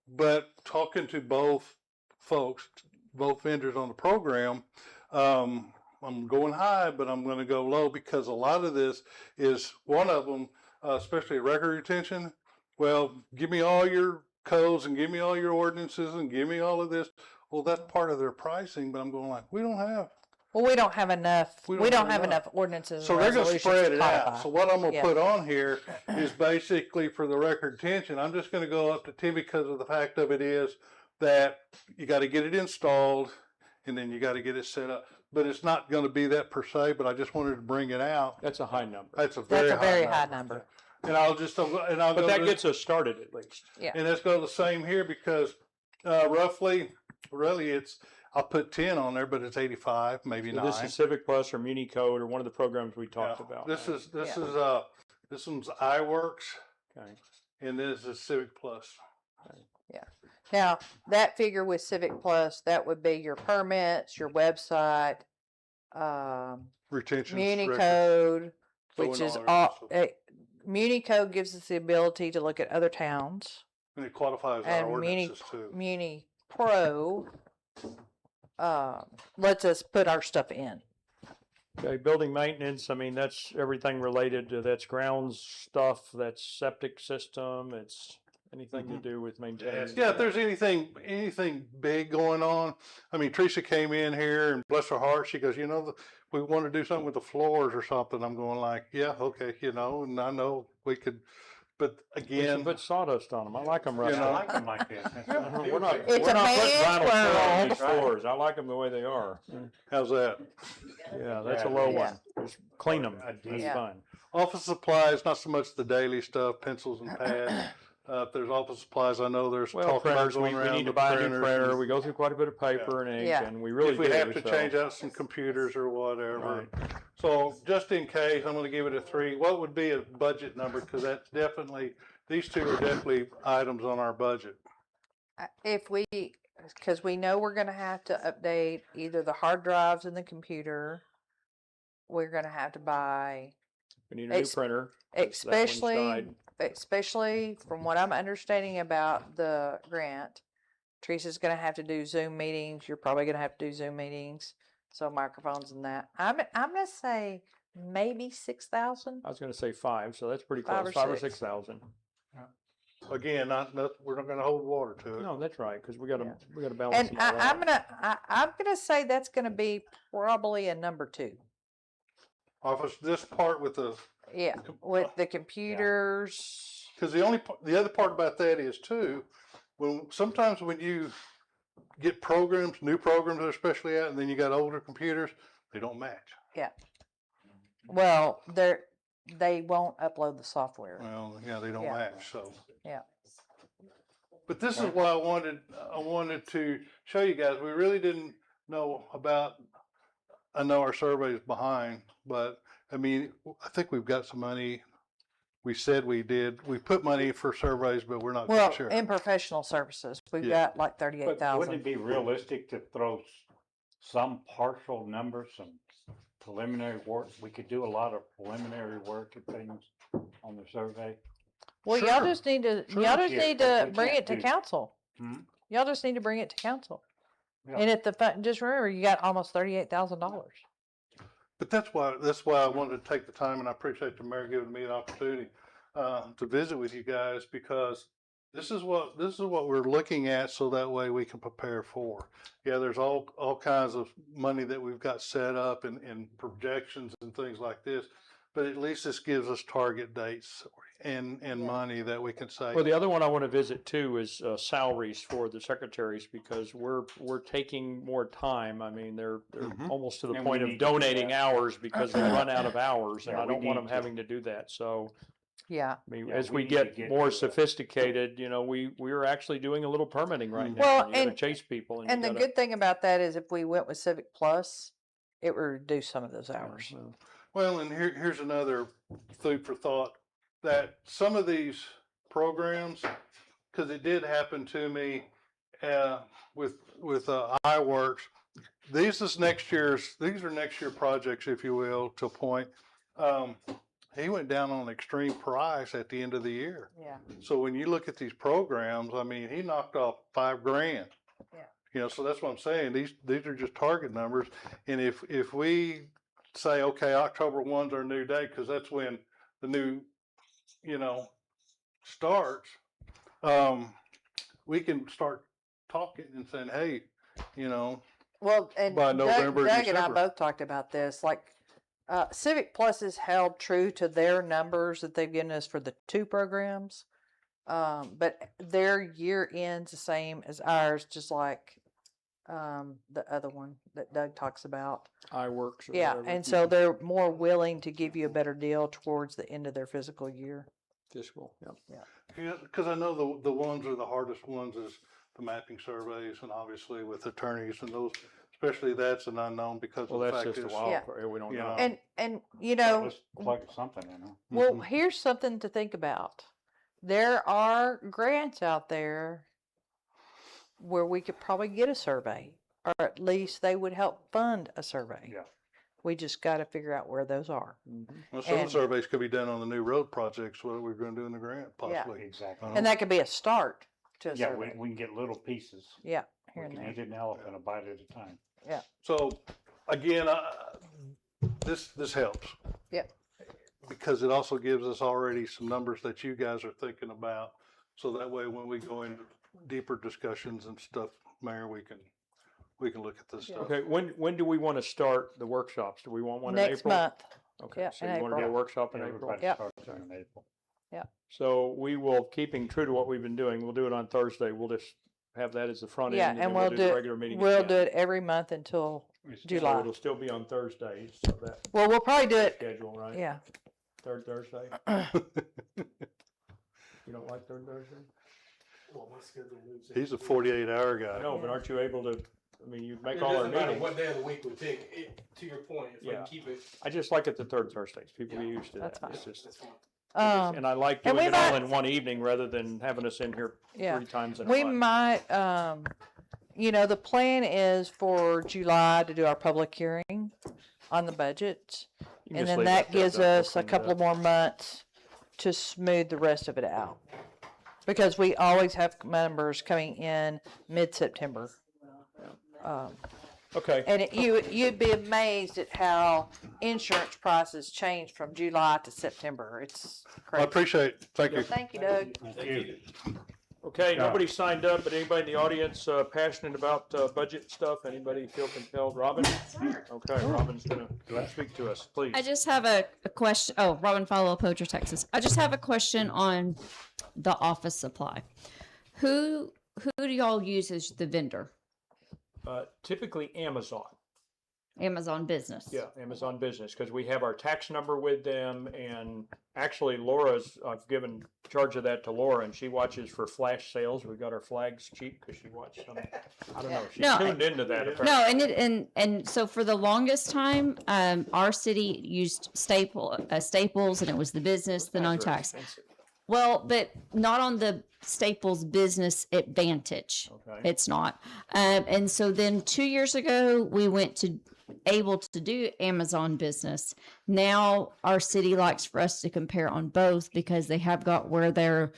but talking to both folks, both vendors on the program, I'm going high, but I'm gonna go low because a lot of this is one of them, especially record retention. Well, give me all your codes and give me all your ordinances and give me all of this. Well, that's part of their pricing, but I'm going like, we don't have. Well, we don't have enough, We we don't don't have have enough. enough ordinances So and they're gonna resolutions spread to it out. codify. So what I'm gonna Yeah. put on here is basically for the record retention, I'm just gonna go up to 10 because of the fact of it is that you gotta get it installed and then you gotta get it set up. But it's not gonna be that per se, but I just wanted to bring it out. That's a high number. That's a That's very a very high high number. number. And I'll just, and I'll But go. that to- gets us started at least. And let's go the same here because really it's, I'll put 10 on there, but it's 85, maybe So 9. this is Civic Plus or Muni Code or one of the programs we talked Yeah. about. This is, Yeah. this one's iWorks Okay. and this is Civic Plus. Now, that figure with Civic Plus, that would be your permits, your website, Retention. Muni record. Code, So which in is all all, areas. Muni Code gives us the ability to look at other towns. And it qualifies our And Muni, ordinances too. Muni Pro, lets us put our stuff in. Okay, building maintenance, I mean, that's everything related to, that's grounds stuff, that's septic system, it's anything to do with maintaining. Yeah, if there's anything big going on, I mean, Teresa came in here and bless her heart, she goes, you know, we want to do something with the floors or something. I'm going like, yeah, okay, you know, and I know we could, but We should again, put sawdust on them. I like them You rough. know, I like them like this. We're not, It's we're a not putting man's vinyl floor on world. these floors. I like them the way they are. how's that? Yeah, that's a Yeah. low Yeah. one. Just clean them. A That's decent- Yeah. fine. Office supplies, not so much the daily stuff, pencils and pads. If there's office supplies, I know there's Well, talk about printers, we going around need to the buy a new printers printer. and We go through quite a bit of paper and ink, Yeah. and we really if we do. have to so- change out some computers or whatever. Right. So just in case, I'm gonna give it a 3. What would be a budget number? Cause that's definitely, these two are definitely items on our budget. If we, because we know we're gonna have to update either the hard drives in the computer, we're gonna have to buy, We need a new Ex- printer. 'cause that one's especially, died. especially from what I'm understanding about the grant. Teresa's gonna have to do Zoom meetings, you're probably gonna have to do Zoom meetings, so microphones and that. I'm gonna say maybe 6,000. I was gonna say 5, so that's pretty 5 close, or 5 or 6. 6,000. Again, we're not gonna hold water to it. No, that's right, because we gotta, Yeah. we gotta balance And them all out. I'm gonna say that's gonna be probably a number 2. Office, this part with the, Yeah, with the computers. because the other part about that is too, sometimes when you get programs, new programs that are especially out, and then you got older computers, they don't match. Well, they won't upload the software. Well, yeah, they don't Yeah. match, so. Yeah. But this is why I wanted to show you guys, we really didn't know about, I know our survey's behind, but I mean, I think we've got some money. We said we did, we put money for surveys, but we're not Well, sure. in professional services, we've Yeah. got like But wouldn't 38,000. it be realistic to throw some partial numbers, some preliminary work? We could do a lot of preliminary work and things on the survey. Well, y'all just need to, Sure. y'all just Yeah, need but to we bring can't it to do- council. Hmm? Y'all just need to bring it to council. Yeah. And just remember, you got almost $38,000. But that's why I wanted to take the time, and I appreciate the mayor giving me an opportunity to visit with you guys, because this is what we're looking at, so that way we can prepare for. Yeah, there's all kinds of money that we've got set up and projections and things like this, but at least this gives us target dates and money that we can say. Well, the other one I want to visit too is salaries for the secretaries, because we're taking more time. I mean, they're Mhm. almost to the And point we of need to do donating that. hours because they run out of hours, and Yeah, I we don't want need them to. having to do that. So, Yeah. I mean, Yeah, as we we need to get get more to that. sophisticated, we're actually doing a little permitting right now. Well, and you gotta and- chase people, and And you the gotta, good thing about that is if we went with Civic Plus, it would reduce some of those hours. Well, and here's another food for thought, that some of these programs, because it did happen to me with iWorks. These are next year projects, if you will, to a point. He went down on extreme price at the end of the year. Yeah. So when you look at these programs, I mean, he knocked off $5,000. Yeah. So that's what I'm saying. These are just target numbers. And if we say, okay, October 1's our new day, because that's when the new, starts, we can start talking and saying, hey, Well, and By November, Doug and I December. both talked about this. Like, Civic Plus has held true to their numbers that they've given us for the 2 programs, but their year ends the same as ours, just like the other one that Doug talks about. iWorks. or Yeah, whatever, and so they're more willing to give you a better deal towards the end of their fiscal year. fiscal, yeah. because I know the ones are the hardest ones is the mapping surveys, and obviously with attorneys and those, especially that's an unknown because Well, of the that's fact just a is. wild Yeah. card. We don't Yeah. know. And Let's plug something in, huh? well, Mhm. here's something to think about. There are grants out there where we could probably get a survey, or at least they would help fund a survey. Yeah. We just got to figure out where those are. Well, some and- surveys could be done on the new road projects, what we're gonna do in the grant possibly. Exactly. And that could be a start to a Yeah, survey. we can get little pieces. Yeah, We here and can there. eat an elephant a bite at a time. So, again, this helps. Yep. Because it also gives us already some numbers that you guys are thinking about, so that way when we go into deeper discussions and stuff, Mayor, we can look at this stuff. Okay, when do we want to start the workshops? Do we want one in Next April? month. Okay, yeah, so in you want to do a April. workshop in April? Everybody Yep. starts in April. So we will, keeping true to what we've been doing, we'll do it on Thursday. We'll just have that as the front end. Yeah, and and then we'll do do the it- regular meeting. We'll again. do it every month until So July. it'll still be on Thursdays, so that Well, we'll probably do it. schedule, right? Yeah. Third Thursday? You don't like third Thursday? Well, my schedule moves. He's a 48-hour guy. I know, but aren't you able to, I mean, you make It all our doesn't matter meetings. what day of the week we pick. To your point, if I Yeah. can keep it, I just like it the third Thursdays. People get Yeah, used to that's that. fine. It's just, that's fine. and I like and doing we it all might- in one evening rather than having us in here Yeah. 3 times in a We month. might, the plan is for July to do our public hearing on the budget. You can And just then leave that it gives up, we'll us a clean it couple up. of more months to smooth the rest of it out. Because we always have members coming in mid-September. Okay. And you'd be amazed at how insurance prices change from July to September. It's I crazy. appreciate it. Thank you. Thank you, Doug. Thank you. Okay, Yeah. nobody signed up, but anybody in the audience passionate about budget stuff? Anybody feel compelled? Robin? Okay, Robin's gonna speak to us, please. I just have a question. Oh, Robin Follow, Poacher, Texas. I just have a question on the office supply. Who do y'all use as the vendor? Typically Amazon. Amazon Business. Yeah, Amazon Business, because we have our tax number with them, and actually Laura's, I've given charge of that to Laura, and she watches for flash sales. We got our flags cheap because she watched some, I don't know, she No, tuned into that apparently. No, and so for the longest time, our city used Staples, and it was the business, the non-tax. Expensive. Well, but not on the Staples Business Advantage. Okay. It's not. And so then 2 years ago, we went to able to do Amazon Business. Now our city likes for us to compare on both because they have got where they're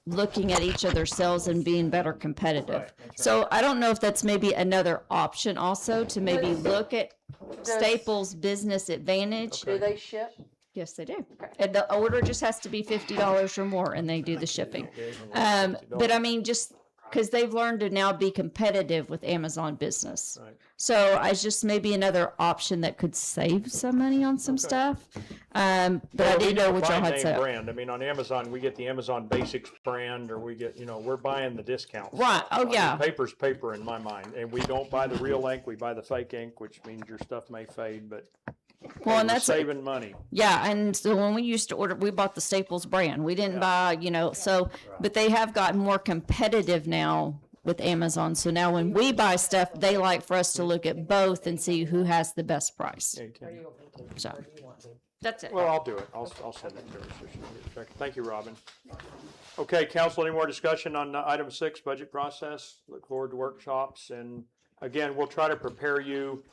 looking at each other's sales and being better competitive. Right, that's So I don't know if that's maybe another option also to maybe look at Does- Staples Business Advantage. Do they ship? Yes, they do. And the order just has to be $50 or more, and they do the shipping. But I mean, just because they've learned to now be competitive with Amazon Business. Right. So I just maybe another option that could save some money on some stuff. But I Well, we didn't know never what y'all buy had name set up. brand. I mean, on Amazon, we get the Amazon Basics brand, or we get, we're buying the discounts. Right. Oh, I mean, yeah. Paper's paper in my mind, and we don't buy the real ink, we buy the fake ink, which means your stuff may fade, but Well, and we're that's saving money. Yeah, and so when we used to order, we bought the Staples brand. We didn't buy, so, but they have gotten more competitive now with Amazon. So now when we buy stuff, they like for us to look at both and see who has the best price. Yeah, you can. So that's it. Well, I'll do it. I'll send it to her. So she can get it checked. Thank you, Robin. Okay, council, any more discussion on item 6, budget process? Look forward to workshops. And again, we'll try to prepare you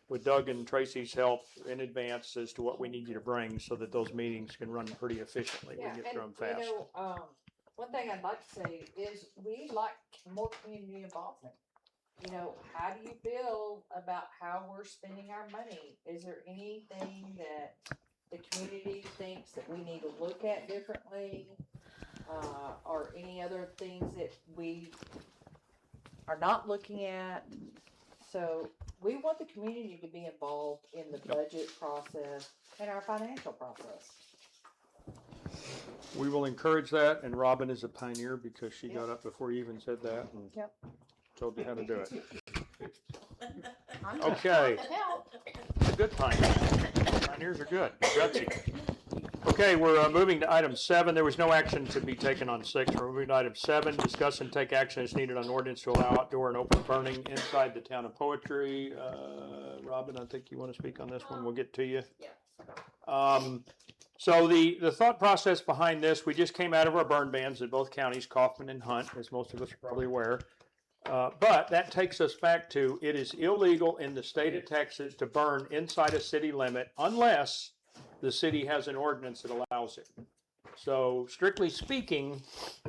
with Doug and Tracy's help in advance as to what we need you to bring so that those meetings can run pretty efficiently. We get through them fast. One thing I'd like to say is we like more community involvement. How do you feel about how we're spending our money? Is there anything that the community thinks that we need to look at differently? Or any other things that we are not looking at? So we want the community to be involved in the budget process and our financial process. We will encourage that, and Robin is a pioneer because she got up before you even said that and Yep. told you how to do it. Okay. Good pioneer. Pioneers are good. Gutsy. Okay, we're moving to item 7. There was no action to be taken on 6. We're moving to item 7. Discuss and take action as needed on ordinance to allow outdoor and open burning inside the town of Poetry. Robin, I think you want to speak on this one. We'll get to you. So the thought process behind this, we just came out of our burn bans in both counties, Kaufman and Hunt, as most of us are probably aware. But that takes us back to, it is illegal in the state of Texas to burn inside a city limit unless the city has an ordinance that allows it. So strictly speaking,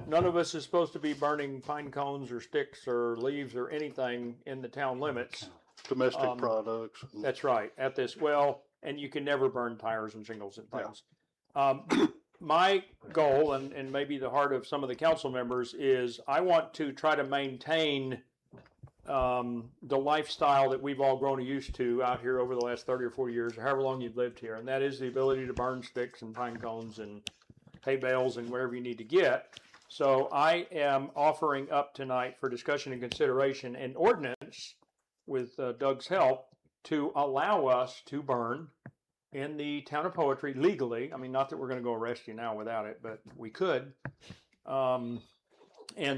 none of us is supposed to be burning pine cones or sticks or leaves or anything in the town limits. Domestic products. That's right, at this well, and you can never burn tires and shingles and things. My goal, and maybe the heart of some of the council members, is I want to try to maintain the lifestyle that we've all grown used to out here over the last 30 or 40 years, or however long you've lived here, and that is the ability to burn sticks and pine cones and hay bales and whatever you need to get. So I am offering up tonight for discussion and consideration an ordinance with Doug's help to allow us to burn in the town of Poetry legally. I mean, not that we're going to go arrest you now without it, but we could. And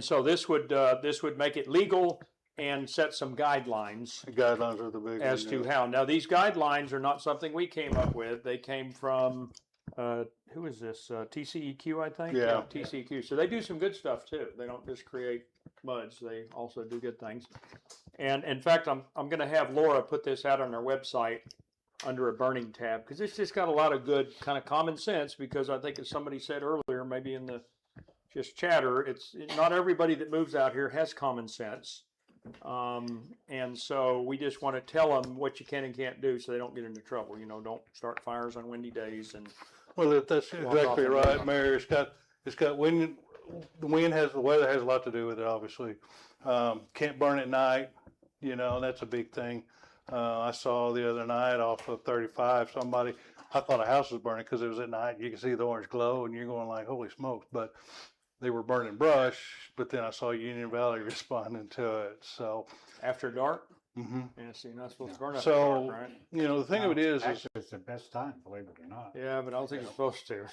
so this would make it legal and set some guidelines The guidelines are the big as one, to how. Now, these guidelines are not something we came up with. They came from, who is this? TCEQ, I think? Yeah. TCEQ. So they do some good stuff too. They don't just create muds. They also do good things. And in fact, I'm going to have Laura put this out on our website under a burning tab, because it's just got a lot of good kind of common sense, because I think as somebody said earlier, maybe in the just chatter, it's not everybody that moves out here has common sense. And so we just want to tell them what you can and can't do so they don't get into trouble. You know, don't start fires on windy days and Well, that's Walk off exactly and right, run. Mayor. It's got wind, the weather has a lot to do with it, obviously. Can't burn at night, you know, that's a big thing. I saw the other night off of 35, I thought a house was burning because it was at night. You can see the orange glow and you're going like, holy smokes. But they were burning brush, but then I saw Union Valley responding to it. So, after dark. mhm. Yeah, see, you're not supposed to burn after So, dark, right? you know, the thing of it is, Actually, it's the best time, believe it or not. Yeah, but I don't think you're supposed to.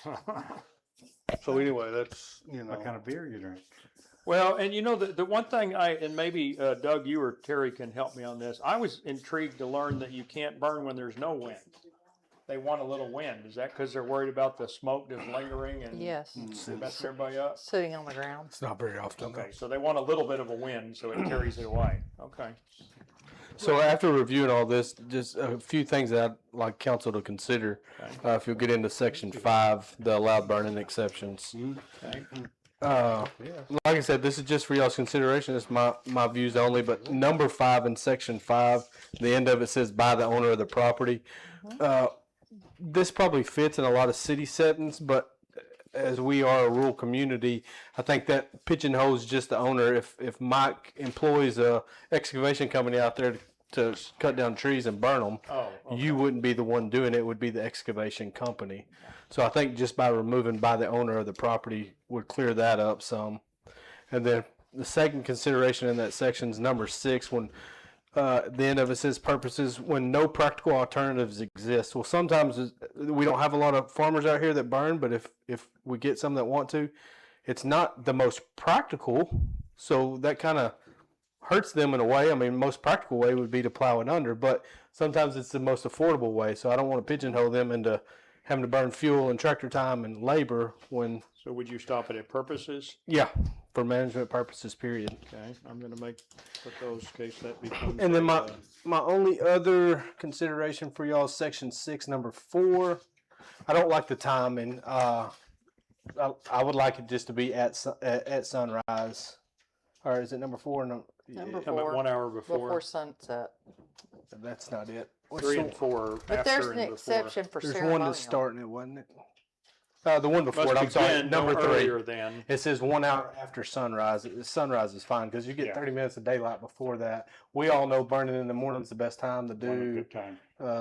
so anyway, that's, you know. What kind of beer you drink? Well, and you know, the one thing and maybe Doug, you or Terry can help me on this. I was intrigued to learn that you can't burn when there's no wind. They want a little wind. Is that because they're worried about the smoke just lingering and Yes, messing everybody up? sitting on the ground. It's not very often. Okay, so they want a little bit of a wind so it carries it away. Okay. So after reviewing all this, just a few things that I'd like council to consider. Okay. If you'll get into section 5, the allowed burning exceptions. Okay. Like I said, this is just for y'all's consideration. It's my views only. But number 5 in section 5, the end of it says by the owner of the property. This probably fits in a lot of city settings, but as we are a rural community, I think that pigeonholes just the owner. If Mike employs a excavation company out there to cut down trees and burn them, Oh, okay. you wouldn't be the one doing it. It would be the excavation company. So I think just by removing by the owner of the property would clear that up some. And then the second consideration in that section is number 6, when the end of it says purposes when no practical alternatives exist. Well, sometimes we don't have a lot of farmers out here that burn, but if we get some that want to, it's not the most practical. So that kind of hurts them in a way. I mean, most practical way would be to plow it under, but sometimes it's the most affordable way. So I don't want to pigeonhole them into having to burn fuel and tractor time and labor when, So would you stop it at purposes? yeah, for management purposes, period. Okay, I'm gonna put those in case that becomes. And then a, my only other consideration for y'all is section 6, number 4. I don't like the timing. I would like it just to be at sunrise. Or is it number 4? No, Number Come at 4, 1 hour before sunset. that's not it. 3 and 4 But there's after an and before. exception for There's ceremonial. one that's starting it, wasn't it? The one before Must it, I'm sorry, begin no number 3. earlier than. It says 1 hour after sunrise. Sunrise is fine because you get Yeah. 30 minutes of daylight before that. We all know burning in the morning is the best time to One of the do good time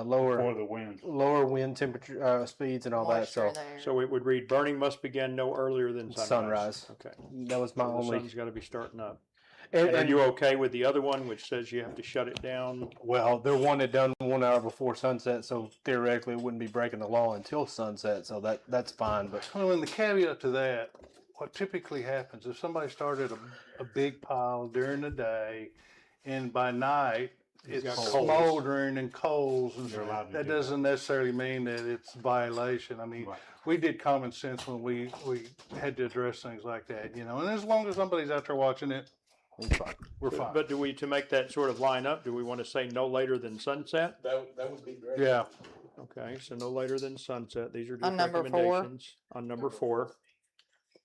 lower for the wind. wind temperature speeds and all that. Moisture So in the air. So it would read burning must begin no earlier than sunrise. Sunrise. Okay. that was my So the only. sun's gotta be starting up. And, And are you okay with the other one, which says you have to shut it down? well, they're wanting it done 1 hour before sunset, so theoretically it wouldn't be breaking the law until sunset. So that's fine. But Well, and the caveat to that, what typically happens if somebody started a big pile during the day, and by night it's got coals. smoldering and coals, and They're allowed to that do that. doesn't necessarily mean that it's a violation. I mean, Right. we did common sense when we had to address things like that, you know. And as long as somebody's out there watching it, we're fine. But do we, to make that sort of line up, do we want to say no later than sunset? that would be great. Yeah, Okay, so no later than sunset. These are just On number 4? recommendations. On number 4.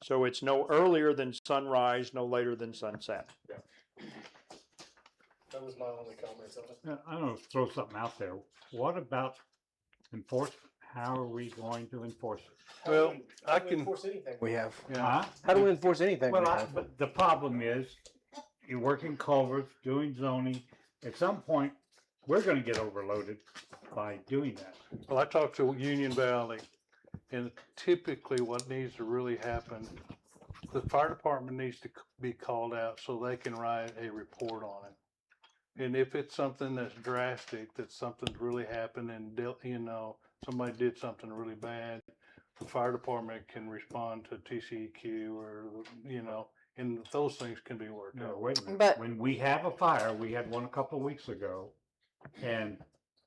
So it's no earlier than sunrise, no later than sunset. That was my only comments on it. I'm gonna throw something out there. What about enforcement? How are we going to enforce it? well, I can. enforce anything we have. Huh? How do we enforce anything? Well, we have? but the problem is, you're working culverts, doing zoning. At some point, we're gonna get overloaded by doing that. Well, I talked to Union Valley, and typically what needs to really happen, the fire department needs to be called out so they can write a report on it. And if it's something that's drastic, that something's really happened and, you know, somebody did something really bad, the fire department can respond to TCEQ or, you know, and those things can be worked No, out. wait a minute. But- When we have a fire, we had one a couple of weeks ago, and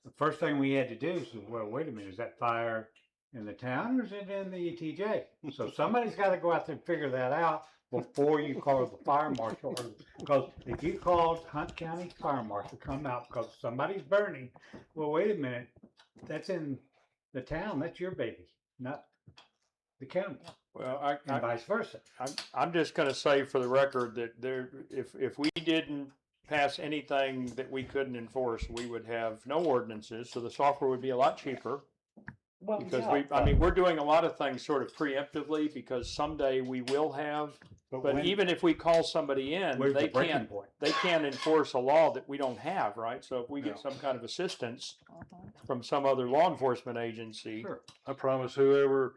the first thing we had to do is, well, wait a minute, is that fire in the town or is it in the ETJ? So somebody's gotta go out there and figure that out before you call the fire marshal. Because if you called Hunt County Fire Marshal, come out because somebody's burning, well, wait a minute, that's in the town, that's your baby, not the county, Well, and vice versa. I'm just gonna say for the record that if we didn't pass anything that we couldn't enforce, we would have no ordinances, so the software would be a lot cheaper. Because we're doing a lot of things sort of preemptively, because someday we will have, but when- even if we call somebody in, where's they the breaking can't, point? they can't enforce a law that we don't have, right? So if we get No. some kind of assistance Mhm. from some other law enforcement agency, Sure. I promise whoever's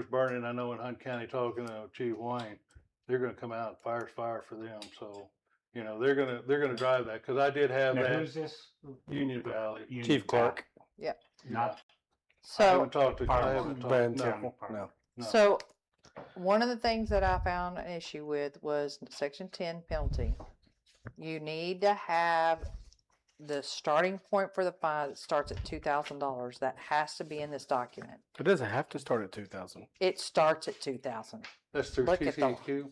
burning, I know in Hunt County talking to Chief Wayne, they're gonna come out and fire's fire for them, so, you know, they're gonna drive that, cause I did have Now, that who's this? Union Valley. Union Chief Clark. Valley. Not I So, haven't talked to, I Fire haven't talked, Van no, Temple. No. no. so one of the things that I found an issue with was section 10 penalty. You need to have the starting point for the fine that starts at $2,000. That has to be in this document. It doesn't have to start at 2,000. It starts at 2,000. That's through Look at the- TCEQ.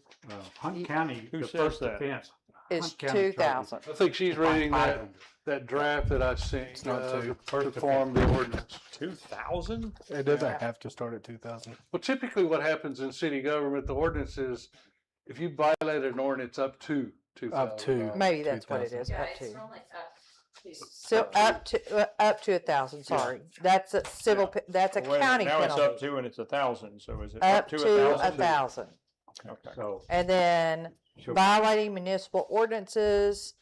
Hunt County, Who the says first that? offense. It's Hunt County charges 2,000. I think she's reading that, 500. that draft that I sent, It's not two. to form the ordinance. 2,000? It doesn't have to start at 2,000. Well, typically what happens in city government, the ordinance is, if you violate an ordinance up to Up to. $2,000. Maybe that's what it 2,000. is, Yeah, up it's to. normally up to. So up to 1,000, sorry. That's a civil, that's a Wait a minute, county now it's up penalty. to and it's 1,000, so is it Up to 1,000? 1,000. Okay. So, And then so violating municipal ordinances,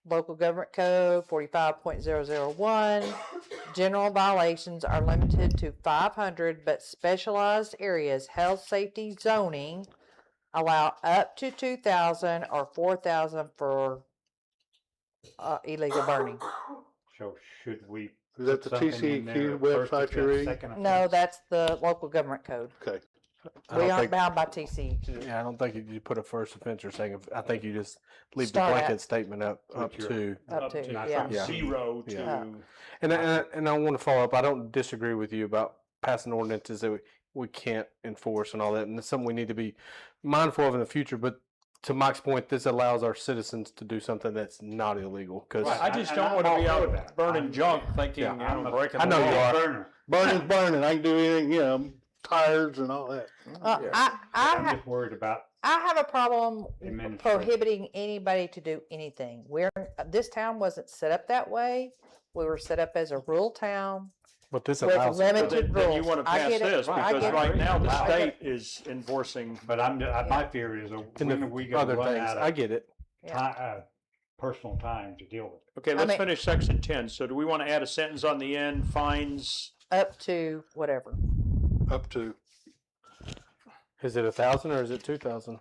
local government code 45.001. General violations are limited to 500, but specialized areas, health, safety, zoning allow up to 2,000 or 4,000 for illegal burning. so should we? Is that put the something in there, TCEQ first website you're offense, reading? second No, offense? that's the local government code. Okay. I We don't aren't think- bound by TCEQ. Yeah, I don't think you put a first offense or second. I think you just leave Start the at- blanket statement up With your- to. Up to, not yeah. from Yeah. 0 to. Yeah. And I want to follow up. I don't disagree with you about passing ordinances that we can't enforce and all that, and it's something we need to be mindful of in the future. But to Mike's point, this allows our citizens to do something that's not illegal. Because Right. I just And don't I'm want to be all for out that. burning I'm- junk thinking, Yeah, you know, I'm breaking I the know law. you are. Burner. Burning's burning. I can do anything, you know, tires and all that. I'm just worried about I have a problem Administration. prohibiting anybody to do anything. This town wasn't set up that way. We were set up as a rural town but this with allows. Well, limited then you rules. want to I pass get it. this, I because get it. right now the I state get is enforcing. But my fear is, in when are we going other to run things, out I of get it. personal time to deal with it? Okay, let's mean- finish section 10. So do we want to add a sentence on the end, fines? Up to whatever. Up to, Is it 1,000 or is it 2,000?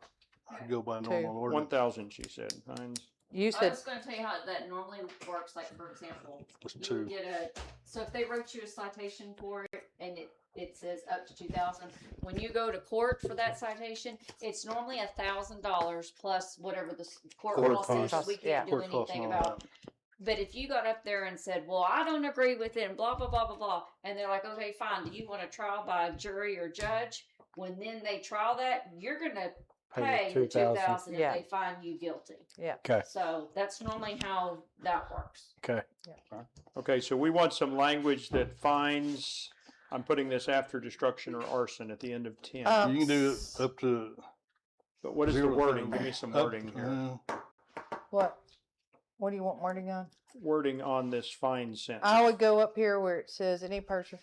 you go by Two. normal ordinance. 1,000, she said, fines. You I said, was gonna tell you how that normally works, like, for example, It's you two. would get so if they wrote you a citation for it and it says up to 2,000, when you go to court for that citation, it's normally $1,000 plus whatever the court Court cost is, costs, we yeah. can't do Court costs anything and all about. But if you got up there and said, well, I don't agree with it and blah, blah, blah, blah, blah, and they're like, okay, fine, do you want a trial by a jury or judge? When then they trial that, you're gonna pay the 2,000 if Yeah. they find you guilty. Okay. So that's normally how that works. Okay. Okay, so we want some language that fines, I'm putting this after destruction or arson at the end of 10. You can do it up to. But what is the 0 wording? Give me some up- wording here. what? What do you want wording on? Wording on this fine sentence. I would go up here where it says any person.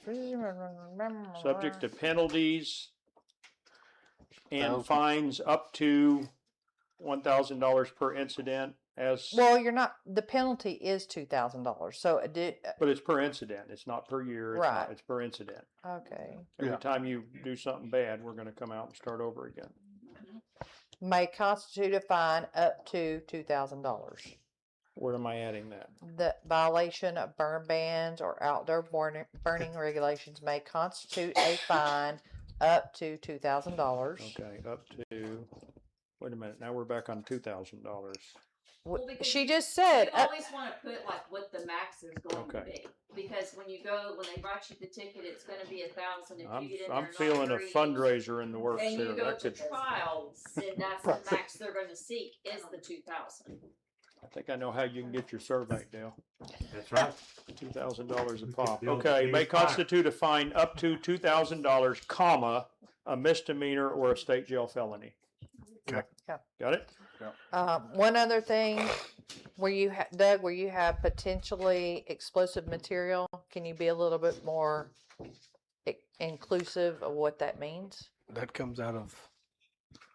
Subject to penalties and 1,000. fines up to $1,000 per incident as, Well, you're not, the penalty is $2,000. So it did, but it's per incident. It's not per year. It's not, Right. it's per incident. okay. Every Yeah. time you do something bad, we're gonna come out and start over again. May constitute a fine up to $2,000. Where am I adding that? The violation of burn bans or outdoor burning regulations may constitute a fine up to $2,000. Okay, up to, wait a minute, now we're back on $2,000. Well, because She just You said, always want to put like what the max is going to Okay. be, because when you go, when they write you the ticket, it's going to be 1,000. If I'm, you get in there I'm and not feeling a agree, fundraiser in the works and here. you go That to could, trial, then that's the max they're going to seek is the 2,000. I think I know how you can get your survey, Dale. That's right. $2,000 a We could pop. build Okay, a may huge fire. constitute a fine up to $2,000, comma, a misdemeanor or a state jail felony. Got it? One other thing, Doug, where you have potentially explosive material, can you be a little bit more inclusive of what that means? That comes out of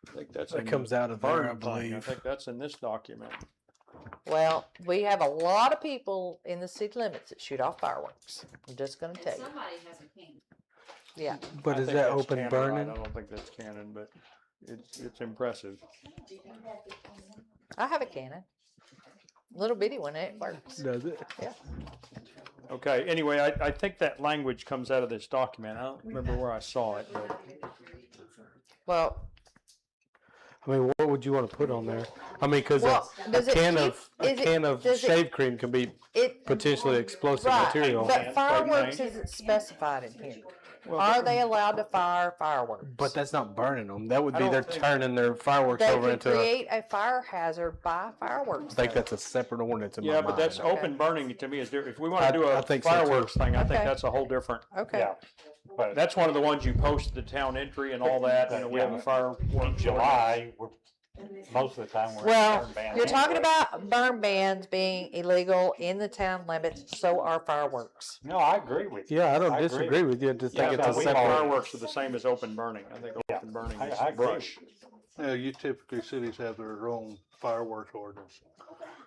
I think that's that in comes the out of there, I burn thing. I believe. think that's in this document. Well, we have a lot of people in the city limits that shoot off fireworks. I'm just gonna tell you. Somebody has a can. Yeah, But I is think that that's open canon, burning? right? I don't think that's canon, but it's impressive. I have a cannon. Little bitty one, it works. Does it? Yeah. Okay, anyway, I think that language comes out of this document. I don't remember where I saw it, but Well, I mean, what would you want to put on there? I mean, because Well, a does it can keep- of a is it- can of does it- shave cream can be it, potentially explosive right, material. but fireworks Right. isn't specified in here. Well, Are they allowed to fire fireworks? But that's not burning them. That would I be don't they're think- turning their fireworks They over could into. create a fire hazard by fireworks. I think though. that's a separate ordinance in my yeah, mind. but that's Okay. open burning to me is different. If we want to do I a think so, too. fireworks thing, I think Okay. that's a whole different. Okay. But That's one of the ones you post at the town entry and all that. You know, we have a fireworks. in July, most of the time we're. Well, burn ban you're anyway. talking about burn bans being illegal in the town limits, so are fireworks. No, I agree with you. Yeah, I don't I agree. disagree with you. I just Yeah, think it's but a we separate. fireworks are the same as open burning. I think open burning is I agree. brush. Yeah, you typically, cities have their own fireworks ordinance.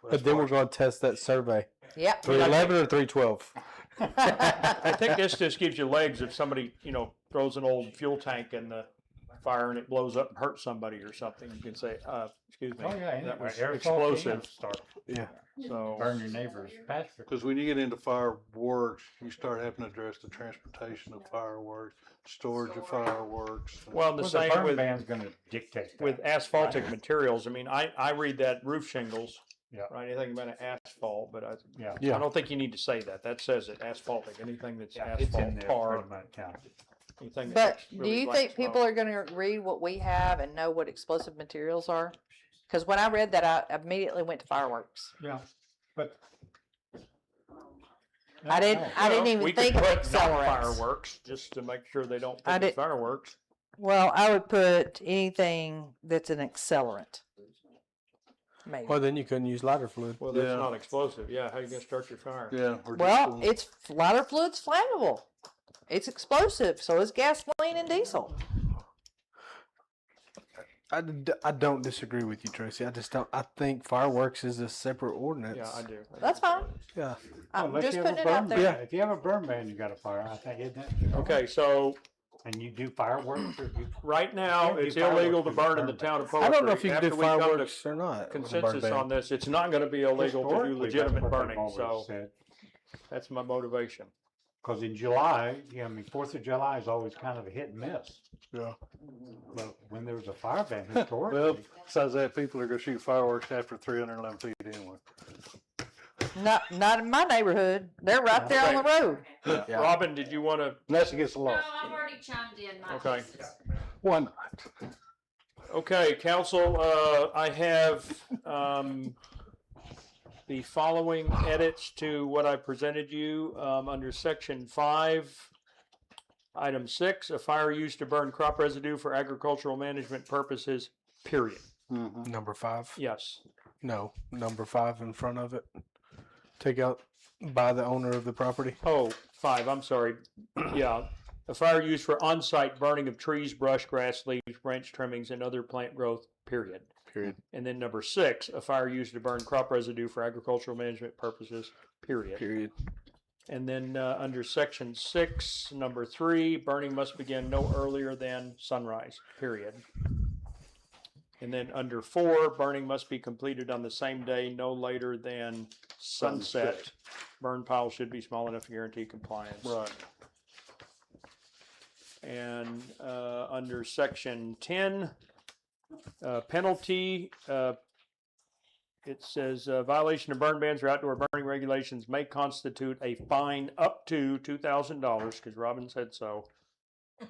But then we're going to test that survey. Yep. 311 or 312? I think this just gives you legs if somebody, you know, throws an old fuel tank in the fire and it blows up and hurts somebody or something. You can say, excuse me, Oh, yeah, that was aerosol explosive. cans start, Yeah. So, burn your neighbor's pasture. Because when you get into fireworks, you start having to address the transportation of fireworks, storage of fireworks. well, the Well, the same burn with, ban's gonna dictate that. with asphaltic materials. I mean, I read that roof shingles, Yeah. right? Anything about an asphalt, but I Yeah. don't think you need to say that. That says it, asphaltic, anything that's Yeah, it's in asphalt, there tar, pretty much, yeah. anything But that's do really you black think people smoke. are gonna read what we have and know what explosive materials are? Because when I read that, I immediately went to fireworks. Yeah, but. I didn't Well, even we could think of put not accelerants. fireworks, just to make sure they don't I think it's did- fireworks. Well, I would put anything that's an accelerant. Maybe. Well, then you couldn't use lighter fluid. Well, that's Yeah. not explosive. Yeah, how you gonna start your fire? Yeah. or just Well, going- it's lighter fluid's flammable. It's explosive, so is gasoline and diesel. I don't disagree with you, Tracy. I just don't. I think fireworks is a separate ordinance. Yeah, I do. That's fine. Yeah. I'm Unless just you have putting a it out burn there. ban. If you have a burn ban, you got a fire, I think, isn't it? Okay, so And you do fireworks or you. right now, can't do it's illegal to fireworks with burn in burn the town of I Poetry. don't know if you can After do we come to fireworks or not. with a burn consensus ban. on this, it's not gonna be illegal to do Historically, legitimate that's what they've burning, always so said. that's my motivation. Cause in July, yeah, I mean, 4th of July is always kind of a hit and miss. Yeah. But when there was a fire ban Well, historically, besides that, people are gonna shoot fireworks after 311 feet anyway. Not in my neighborhood. They're right there on the road. Yeah. Robin, did you wanna, Unless it gets lost. I've already chimed in my okay. Why not? Okay, council, I have, the following edits to what I presented you, under section 5, item 6, a fire used to burn crop residue for agricultural management purposes, period. Mhm. Number 5. Yes. No, number 5 in front of it. Take out by the owner of the property. Oh, 5, I'm sorry. Yeah, a fire used for on-site burning of trees, brush, grass, leaves, branch trimmings, and other plant growth, period. Period. And then number 6, a fire used to burn crop residue for agricultural management purposes, period. Period. And then under section 6, number 3, burning must begin no earlier than sunrise, period. And then under 4, burning must be completed on the same day, no later than sunset. Burn pile should be small enough to guarantee compliance. Right. And under section 10, penalty, it says violation of burn bans or outdoor burning regulations may constitute a fine up to $2,000, because Robin said so,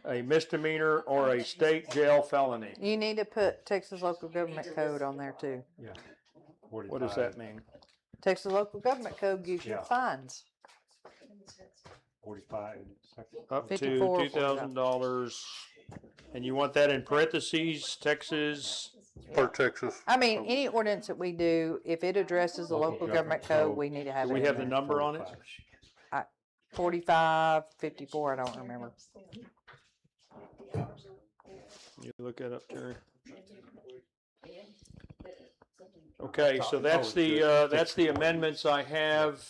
a misdemeanor or a state jail felony. You need to put Texas Local Government Code on there too. yeah. What does that mean? Texas Local Government Code gives you Yeah. fines. 45. Up to 54, $2,000. And you want that in parentheses, Texas per Texas. I mean, any ordinance that we do, if it addresses the local government code, we need to have Do it we in have the there. number on it? 45, 54, I don't remember. You look that up, Terry. Okay, so that's the amendments I have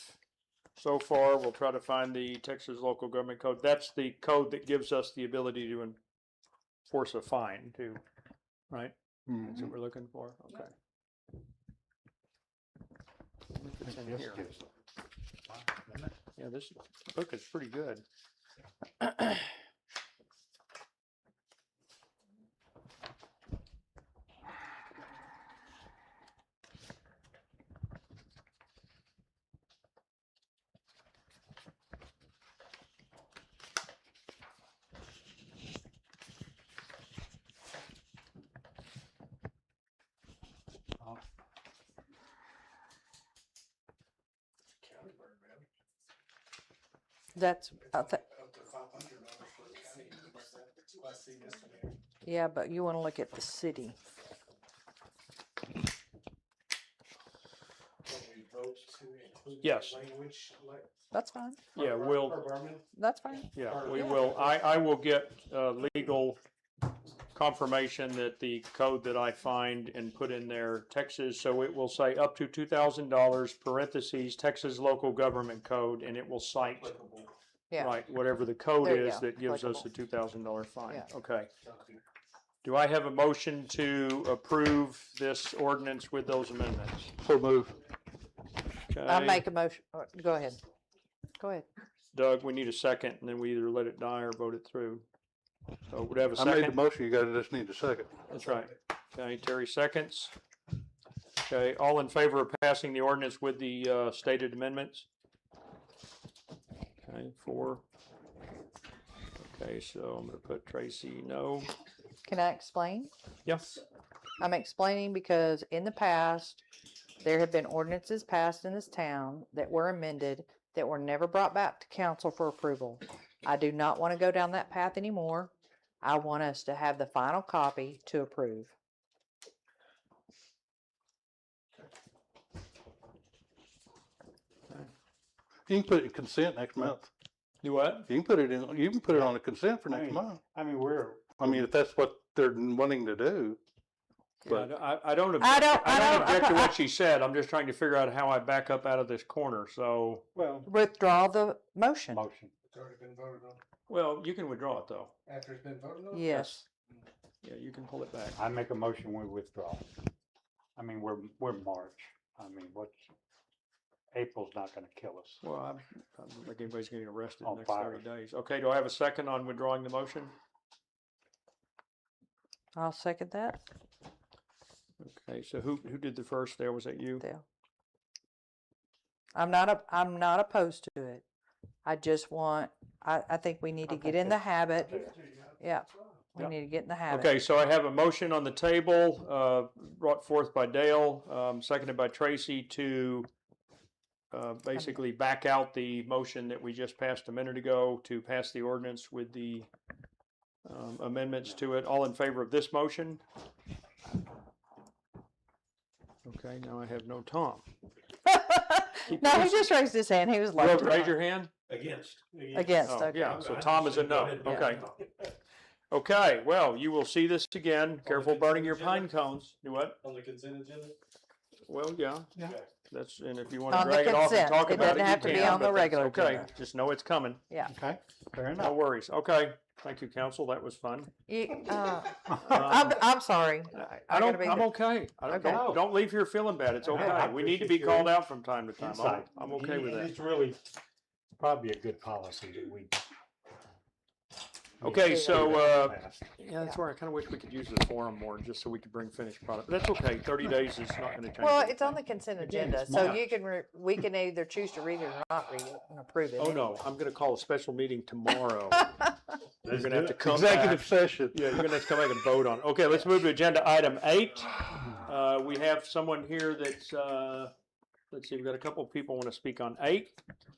so far. We'll try to find the Texas Local Government Code. That's the code that gives us the ability to enforce a fine too, right? That's what we're looking for, okay. I think it's in here. Yeah, this book is pretty good. That's, Up to $500 for the county. That's what I see this one here. yeah, but you want to look at the city. Can we vote to include Yes. that language? Like, That's fine. Yeah, we'll, per Berman? That's fine. yeah, we will, I will get legal confirmation that the code that I find and put in there, Texas, so it will say up to $2,000 parentheses, Texas Local Government Code, and it will cite, Yeah. right, whatever the code There you is go, that gives us the applicable. $2,000 fine. Yeah. Okay. Do I have a motion to approve this ordinance with those amendments? So move. I'll Okay. make a motion. Go ahead. Go ahead. Doug, we need a second, and then we either let it die or vote it through. So would I have a I made the second? motion, you guys just need a second. That's right. Okay, Terry seconds. Okay, all in favor of passing the ordinance with the stated amendments? Okay, 4. Okay, so I'm gonna put Tracy no. Can I explain? Yes. I'm explaining because in the past, there have been ordinances passed in this town that were amended that were never brought back to council for approval. I do not want to go down that path anymore. I want us to have the final copy to approve. You can put it in consent next month. Do what? You can put it in, you can put it on the consent for next month. I mean, we're, I mean, if that's what they're wanting to do. Yeah, But I don't I don't- object to I- what she said. I'm just trying to figure out how I back up out of this corner. So, well, Withdraw the motion. motion. It's already been voted on, well, you can withdraw it though. after it's been voted on? Yes. Yeah, you can pull it back. I make a motion, we withdraw. I mean, we're March. I mean, April's not gonna kill us. Well, I don't think anybody's getting arrested in On the next fire. 30 days. Okay, do I have a second on withdrawing the motion? I'll second that. Okay, so who did the first there? Was that you? Dale. I'm not opposed to it. I just want, I think we need to get in the habit. Yeah, we Yeah. need to get in the habit. Okay, so I have a motion on the table, brought forth by Dale, seconded by Tracy to basically back out the motion that we just passed a minute ago to pass the ordinance with the amendments to it. All in favor of this motion? Okay, now I have no Tom. No, he just raised his hand. He was You like, raise your hand? Against. Against, Oh, okay. yeah, so Tom is a no. Okay. Okay, well, you will see this again. Careful burning your pine cones. Do what? On the consent agenda? Well, yeah. Yeah. That's, and if you want to On the drag it off and consent. talk It about it, doesn't have to you be can, on the but that's regular okay. agenda. Just know it's coming. Yeah. Okay, fair No enough. worries. Okay. Thank you, council. That was fun. I'm sorry. I don't, gotta be I'm the- okay. Okay. Don't leave here feeling bad. It's okay. I We need to be appreciate your called out from time to time. Insight. I'm okay with that. It's really probably a good policy that we. Okay, so, Fast. yeah, that's where I kind of wish we could use the forum more, just so we could bring finished product. But that's okay. 30 days is not going to change. Well, it's anything. on the consent Again, agenda, it's so March. you can, we can either choose to read it or not read it and approve it. Oh, no, I'm gonna call a special meeting tomorrow. You're gonna have to come executive back. session. Yeah, you're gonna have to come back and vote on. Okay, let's move to agenda item 8. We have someone here that's, let's see, we've got a couple of people want to speak on 8.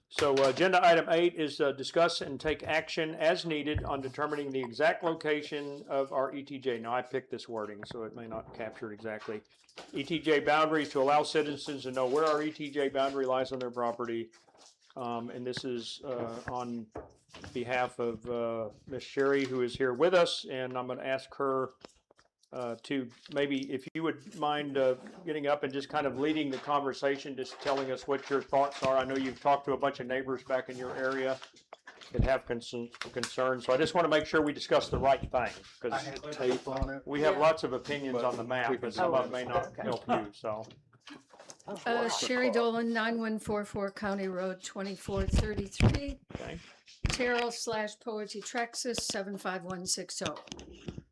So agenda item 8 is discuss and take action as needed on determining the exact location of our ETJ. Now, I picked this wording, so it may not capture it exactly. ETJ boundaries to allow citizens to know where our ETJ boundary lies on their property. And this is on behalf of Ms. Sherry, who is here with us, and I'm going to ask her to maybe, if you would mind getting up and just kind of leading the conversation, just telling us what your thoughts are. I know you've talked to a bunch of neighbors back in your area that have concerns, so I just want to make sure we discuss the right thing, because Tape on it. we have lots of opinions on the map, we can but some do of them may not help you, so. Sherry Dolan, 9144 County Road 2433, Okay. Terrell/Poetry Trexis 75160.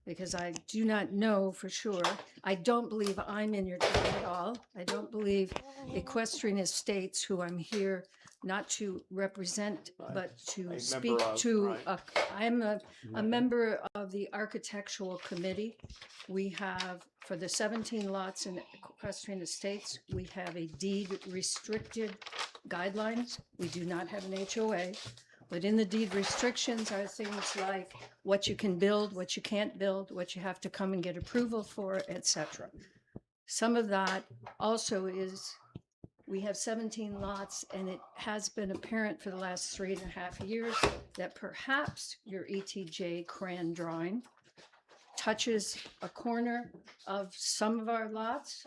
Because I do not know for sure. I don't believe I'm in your town at all. I don't believe Equestrian Estates, who I'm here not to represent, but to member speak of, to. right. I'm a member of the Architectural Committee. We have, for the 17 lots in Equestrian Estates, we have a deed restricted guidelines. We do not have an HOA. But in the deed restrictions are things like what you can build, what you can't build, what you have to come and get approval for, etc. Some of that also is, we have 17 lots, and it has been apparent for the last 3.5 years that perhaps your ETJ CRAN drawing touches a corner of some of our lots,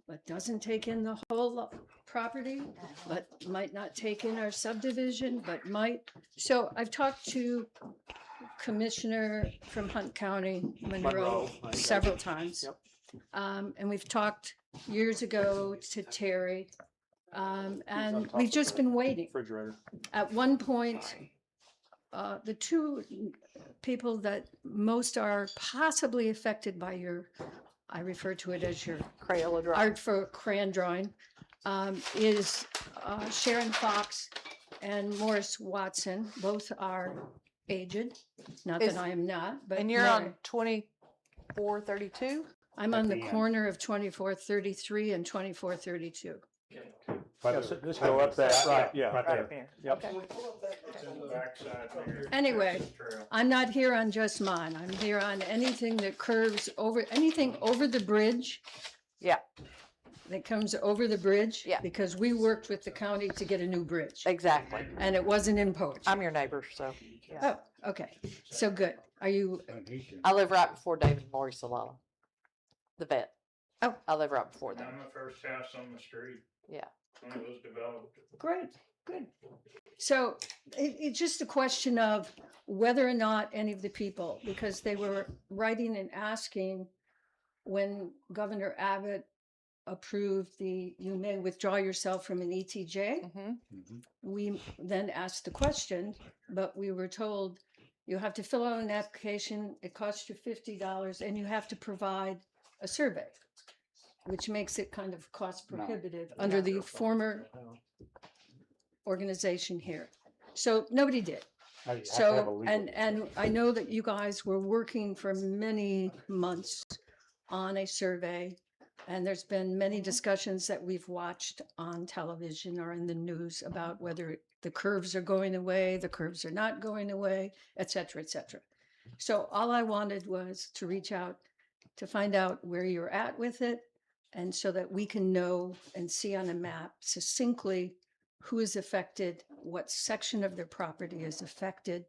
but doesn't take in the whole property, but might not take in our subdivision, but might. So I've talked to Commissioner from Hunt County, Monroe, right. several times. Yep. And we've talked years ago to Terry, and we've just been waiting. Refrigerator. At one point, the two people that most are possibly affected by your, I refer to it as your Crayola drawing. art for crayon drawing, is Sharon Fox and Morris Watson. Both are aged, not Is- that I am not, but And you're no. on 2432? I'm At on the the end. corner of 2433 and 2432. Yes, let's go up that, right, yeah. Right Right there. here. Yep. Okay. Anyway, I'm not here on just mine. I'm here on anything that curves over, anything over the bridge. Yeah. That comes over the bridge. Yeah. Because we worked with the county to get a new bridge, Exactly. and it wasn't in Poetry. I'm your neighbor, so, yeah. Oh, okay. So good. Are you, I live right before David and Lori Solana, the vet. Oh. I live right before them. I'm the first house on the street Yeah. when it was developed. great, good. So it's just a question of whether or not any of the people, because they were writing and asking when Governor Abbott approved you may withdraw yourself from an ETJ. Mm-hmm. We then asked the question, but we were told you have to fill out an application, it costs you $50, and you have to provide a survey, which makes it kind of cost No. prohibitive under the former organization here. So nobody did. I have to have a So, legal- and I know that you guys were working for many months on a survey, and there's been many discussions that we've watched on television or in the news about whether the curves are going away, the curves are not going away, et cetera, et cetera. So all I wanted was to reach out to find out where you're at with it, and so that we can know and see on a map succinctly who is affected, what section of their property is affected,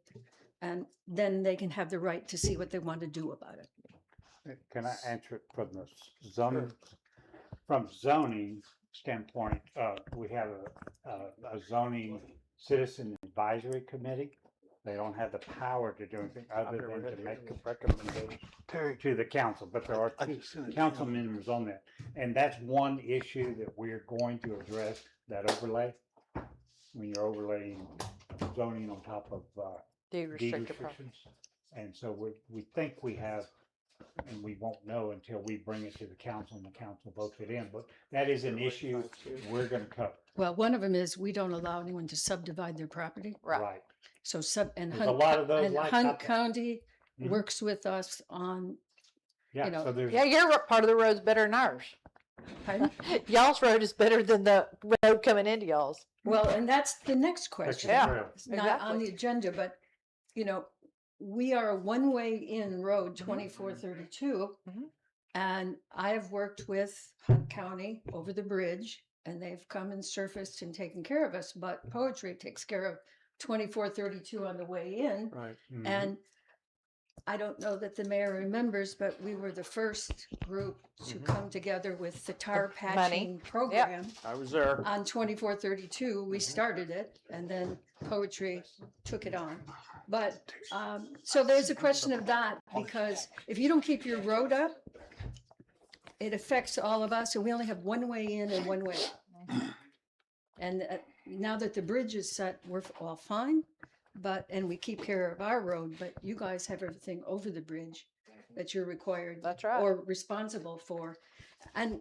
and then they can have the right to see what they want to do about it. Can I answer it from the zoning? From zoning standpoint, we have a zoning citizen advisory committee. They don't have the power to do anything other than to make a recommendation to the council, but there are I two just sent it council down. members on that. And that's one issue that we're going to address, that overlay. When you're overlaying zoning on top of Deed deed restricted property. restrictions. And so we think we have, and we won't know until we bring it to the council and the council votes it in, but that is an issue we're gonna cover. Well, one of them is we don't allow anyone to subdivide their property. Right. So There's a lot of those and like Hunt out there. County Mhm. works with us on, Yeah, know, so there's, Yeah, your part of the road's better than ours. Pardon? Y'all's road is better than the road coming into y'all's. Well, and that's the next question. Yeah. It's not on the agenda, but, you know, we are a one-way in road 2432. Mhm. And I have worked with Hunt County over the bridge, and they've come and surfaced and taken care of us, but Poetry takes care of 2432 on the way in. Right. And I don't know that the mayor remembers, but we were the first group to come together with the tar money. patching program I was there. on 2432. We started it, and then Poetry took it on. But so there's a question of that, because if you don't keep your road up, it affects all of us, and we only have one way in and one way out. And now that the bridge is set, we're all fine. And we keep care of our road, but you guys have everything over the bridge that you're required That's right. or responsible for. And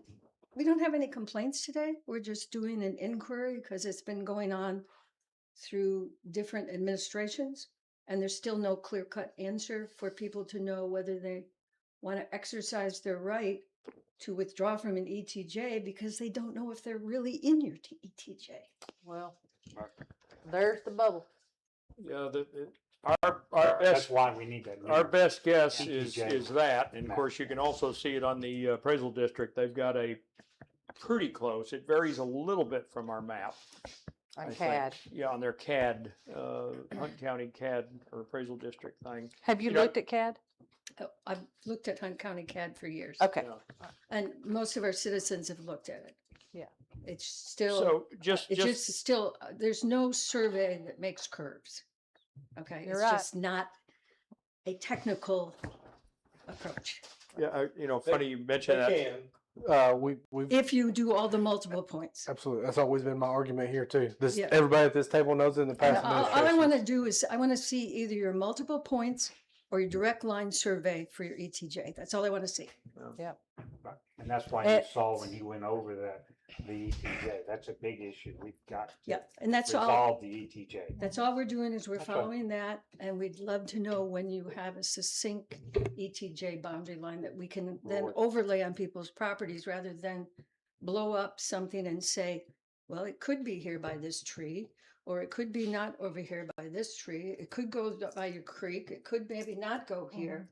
we don't have any complaints today. We're just doing an inquiry because it's been going on through different administrations. And there's still no clear-cut answer for people to know whether they want to exercise their right to withdraw from an ETJ because they don't know if they're really in your ETJ. Well, there's the bubble. Yeah, our That's best why we need that. our new best guess ETJ is that, and of map. course you can also see it on the appraisal district. They've got a pretty close. It varies a little bit from our map. I On think. CAD. Yeah, on their CAD, Hunt County CAD or appraisal district thing. Have you You know- looked at CAD? Oh, I've looked at Hunt County CAD for years. Okay. Yeah. And most of our citizens have looked at it. Yeah. It's still, So just it's just still, there's no survey that makes curves. Okay, You're it's right. just not a technical approach. yeah, funny you mentioned that. We've If you do all the multiple points. absolutely. That's always been my argument here too. This Yeah. everybody at this table knows in the past All I administration. want to do is, I want to see either your multiple points or your direct line survey for your ETJ. That's all I want to see. And that's why you It- saw when he went over the ETJ, that's a big issue. We've got to Yeah, and that's all. resolve the ETJ. That's all we're doing is we're That's right. following that, and we'd love to know when you have a succinct ETJ boundary line that we can then Lord. overlay on people's properties rather than blow up something and say, well, it could be here by this tree, or it could be not over here by this tree. It could go by your creek. It could maybe not go here.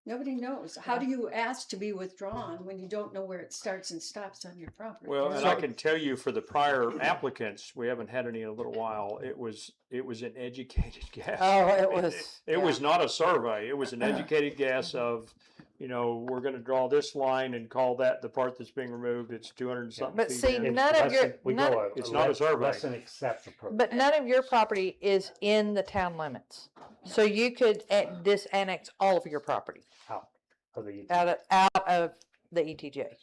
Nobody knows. How do you ask to be withdrawn when you don't know where it starts and stops on your property? Well, and I can tell you for the prior applicants, we haven't had any in a little while. It was an educated guess. Oh, it was. It was not a survey. It was an educated guess of, we're going to draw this line and call that the part that's being removed. It's 200 and something. But feet see, in. It's none of less your- than- we none- go a It's not a less- survey. Less than accept approach. But none of your property is in the town limits. So you could disannex all of your property Out of the ETJ. out of the ETJ.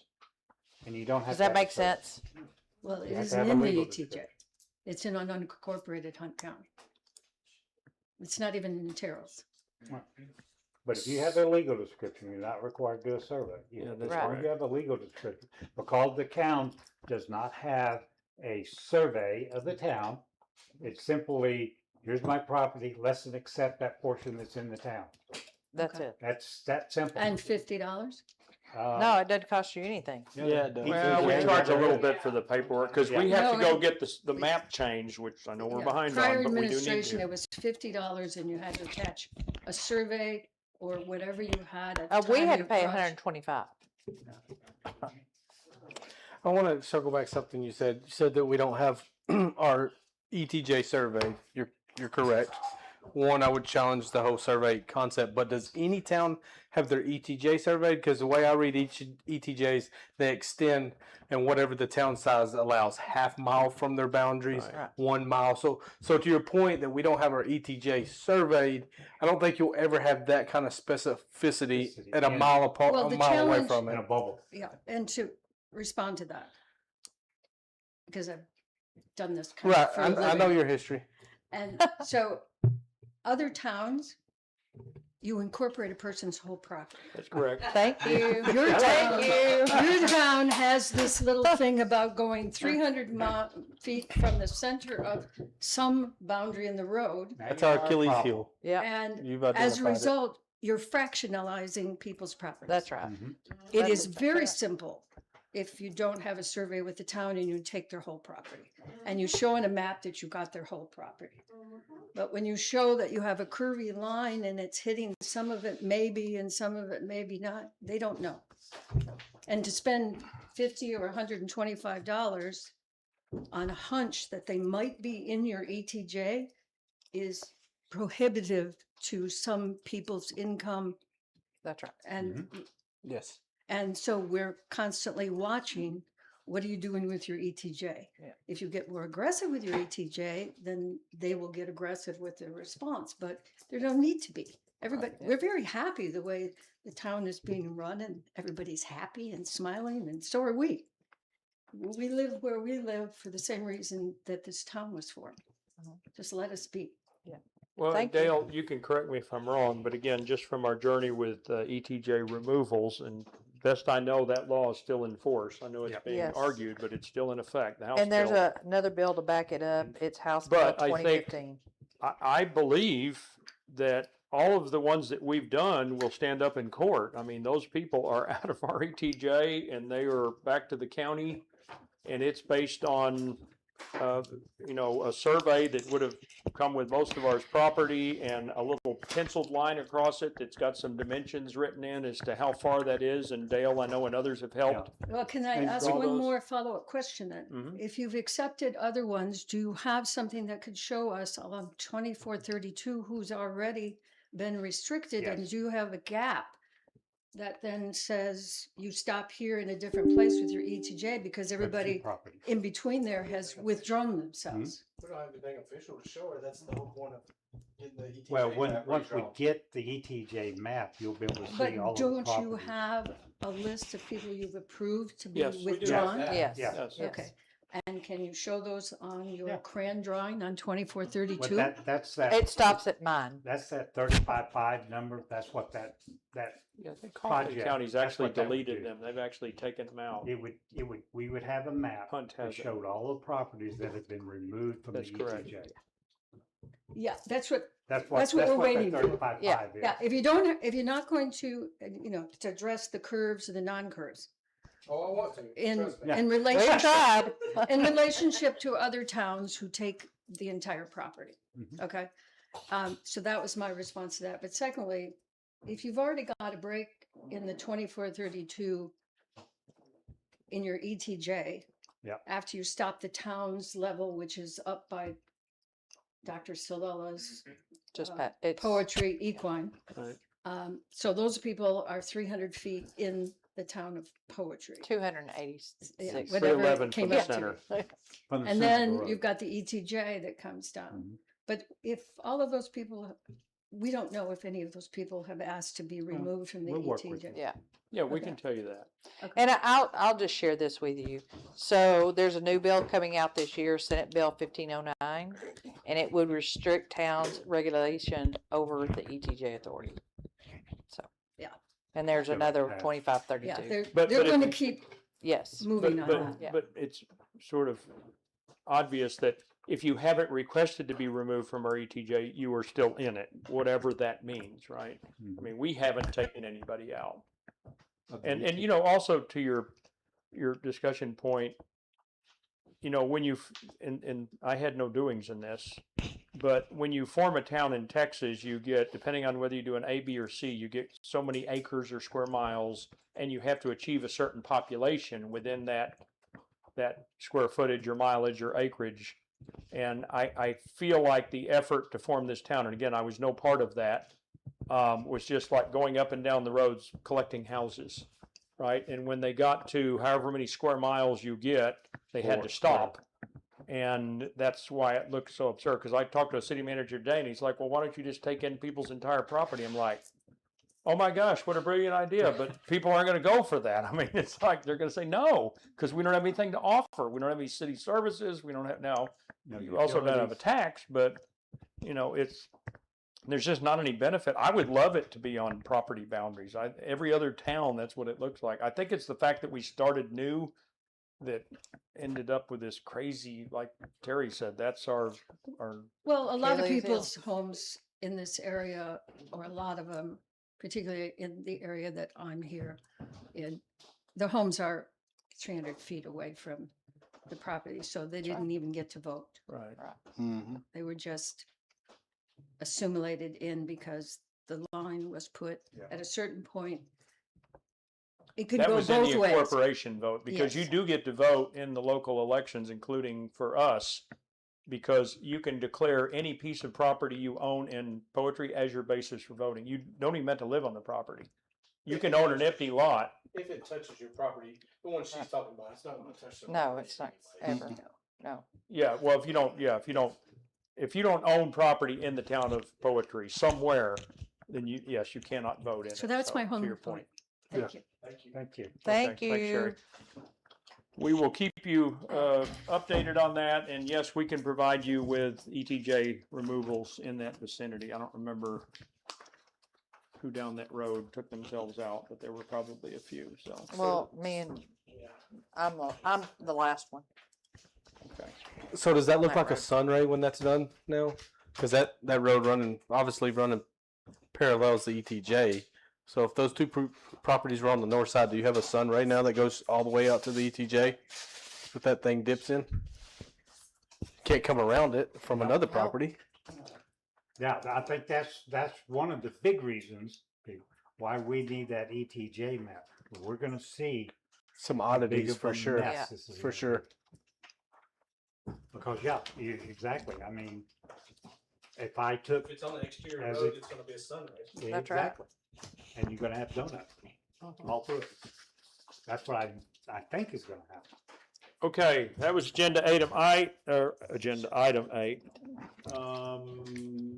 And you don't have. Does to that have make a survey. sense? Well, it You have to isn't have a in the legal ETJ. description. It's in an unincorporated Hunt County. It's not even in Terrell's. But if you have a legal description, you're not required to do a survey. Yeah, As that's long as right. you have a legal description, because the town does not have a survey of the town. It's simply, here's my property, let's accept that portion that's in the town. That's Okay. it. That's that simple. And $50? No, it doesn't cost you anything. Yeah, it does. Well, we ETJ. charge a little bit for the paperwork because we have to No, go get the map changed, which I know we're Yeah. behind Prior on, but we do need administration, to. it was $50 and you had to attach a survey or whatever you had at the We time had you to pay crossed. 125. I want to circle back something you said. You said that we don't have our ETJ survey. You're correct. One, I would challenge the whole survey concept. But does any town have their ETJ surveyed? Because the way I read each ETJs, they extend and whatever the town size allows, half mile from their boundaries, Right. 1 mile. So to your point that we don't have our ETJ surveyed, I don't think you'll ever have that kind of specificity at a And- mile apart, Well, a the mile away challenge- from In it. a bubble. Yeah, and to respond to that, because I've done this kind Right. of for a I know living. your history. And so other towns, you incorporate a person's whole property. That's correct. Thank you. Your town, Thank you. your town has this little thing about going 300 feet from the center of some boundary in the road. Now That's you our have a Achilles problem. heel. Yeah, And You've as a identified it. result, you're fractionalizing people's property. that's right. Mhm. It That's is exactly very right. simple if you don't have a survey with the town and you take their whole property. And you show on a map that you got their whole property. But when you show that you have a curvy line and it's hitting some of it maybe and some of it maybe not, they don't know. And to spend $50 or $125 on a hunch that they might be in your ETJ is prohibitive to some people's income. That's right. And Yes. and so we're constantly watching, what are you doing with your ETJ? Yeah. If you get more aggressive with your ETJ, then they will get aggressive with their response, but there don't need to be. Everybody, yeah. we're very happy the way the town is being run and everybody's happy and smiling, and so are we. We live where we live for the same reason that this town was formed. Just let us be. Well, Thank you. Dale, you can correct me if I'm wrong, but again, just from our journey with ETJ removals, and best I know, that law is still in force. I know it's being Yes. argued, but it's still in effect. The House And there's bill. another bill to back it up. It's House Bill But I think- 2015. I believe that all of the ones that we've done will stand up in court. I mean, those people are out of our ETJ and they are back to the county. And it's based on, a survey that would have come with most of our property and a little penciled line across it that's got some dimensions written in as to how far that is. And Dale, I know, and others have helped. Well, can I And ask all one those- more follow-up question then? Mhm. If you've accepted other ones, do you have something that could show us on 2432 who's already been restricted? And Yes. do you have a gap that then says you stop here in a different place with your ETJ because everybody Property. in between there has withdrawn themselves? We don't have anything official to show her, that's the whole point of getting the ETJ. Well, map once we redrawn. get the ETJ map, you'll be able to But see all of the don't properties. you have a list of people you've approved to be Yes, we do have withdrawn? that. Yes. Yeah. Yes. Okay. And can you show those on your Yeah. crayon drawing on But 2432? that's that. It stops at mine. That's that 35.5 number. That's what that Yeah, I think Coffee project, County's that's actually what that would deleted do. them. They've actually taken them out. we would have a map Hunt that has it. showed all the properties that have been removed from That's the correct. ETJ. Yeah, that's what That's what we're that waiting for. 35.5 Yeah, is. Yeah, if you don't, if you're not going to, to address the curves and the non-curves Oh, I want to, in, trust me. in We relationship, tried. in relationship to other towns who take the entire property. Mhm. Okay. So that was my response to that. But secondly, if you've already got a break in the 2432 in your ETJ, Yep. after you stop the town's level, which is up by Dr. Stilella's Just it's poetry equine. Right. So those people are 300 feet in the town of poetry. 286. Whatever 311 it from came the out to. center. From the And center of the then road. you've got the ETJ that comes down. Mhm. But if all of those people, we don't know if any of those people have asked to be removed from the we'll work with ETJ. Yeah. Yeah, we Okay. can tell you that. And I'll just share this with you. So there's a new bill coming out this year, Senate Bill 1509, and it would restrict towns' regulation over the ETJ authority. So. Yeah. And there's Yeah, another yeah. 2532. Yeah, they're But they're if going to you- keep Yes. moving on but, that. Yeah. but it's sort of obvious that if you haven't requested to be removed from our ETJ, you are still in it, whatever that means, right? I mean, we haven't taken anybody out. Of the And ETJ. also to your discussion point, when you and I had no doings in this, but when you form a town in Texas, you get, depending on whether you do an A, B, or C, you get so many acres or square miles, and you have to achieve a certain population within that square footage or mileage or acreage. And I feel like the effort to form this town, and again, I was no part of that, was just like going up and down the roads collecting houses, right? And when they got to however many square miles you get, they had to stop. And that's why it looks so absurd, because I talked to a city manager today, and he's like, well, why don't you just take in people's entire property? I'm like, oh my gosh, what a brilliant idea, but people aren't going to go for that. I mean, it's like they're going to say no, because we don't have anything to offer. We don't have any city services. We don't have, now, No you also don't have a utilities. tax, but, there's just not any benefit. I would love it to be on property boundaries. Every other town, that's what it looks like. I think it's the fact that we started new that ended up with this crazy, like Terry said, that's our Well, a lot of Achilles heel. people's homes in this area, or a lot of them, particularly in the area that I'm here in, the homes are 300 feet away from the property, so they didn't even get to vote. Right. Mhm. They were just assimilated in because the line was put at a certain point. It could That go was in both the ways. incorporation vote, because you Yes. do get to vote in the local elections, including for us, because you can declare any piece of property you own in Poetry as your basis for voting. You don't even have to live on the property. You can own an empty lot. If it touches your property, the one she's talking about, it's not gonna touch the. No, property it's not anyway. ever. No. Yeah, well, if you don't own property in the town of Poetry somewhere, then yes, you cannot vote in it. So that's my to home your point. point. Thank you. Thank you. Thank you. Thank Okay, thanks, you. Sherry. We will keep you updated on that, and yes, we can provide you with ETJ removals in that vicinity. I don't remember who down that road took themselves out, but there were probably a few, so. Well, me and, I'm the last one. Okay. So does that look that like a road. sunray when that's done now? Because that road obviously running parallels the ETJ. So if those two properties were on the north side, do you have a sunray now that goes all the way out to the ETJ? If that thing dips in, can't come around it from another property. Yeah, I think that's one of the big reasons why we need that ETJ map. We're gonna see Some how oddities big of for a sure. mess this is For gonna sure. be. Because exactly. I mean, if I took If it's on the exterior As road, it- it's gonna be a sunrise. That's right. exactly, and you're gonna have donuts all through it. That's what I think is gonna happen. Okay, that was agenda item item 8.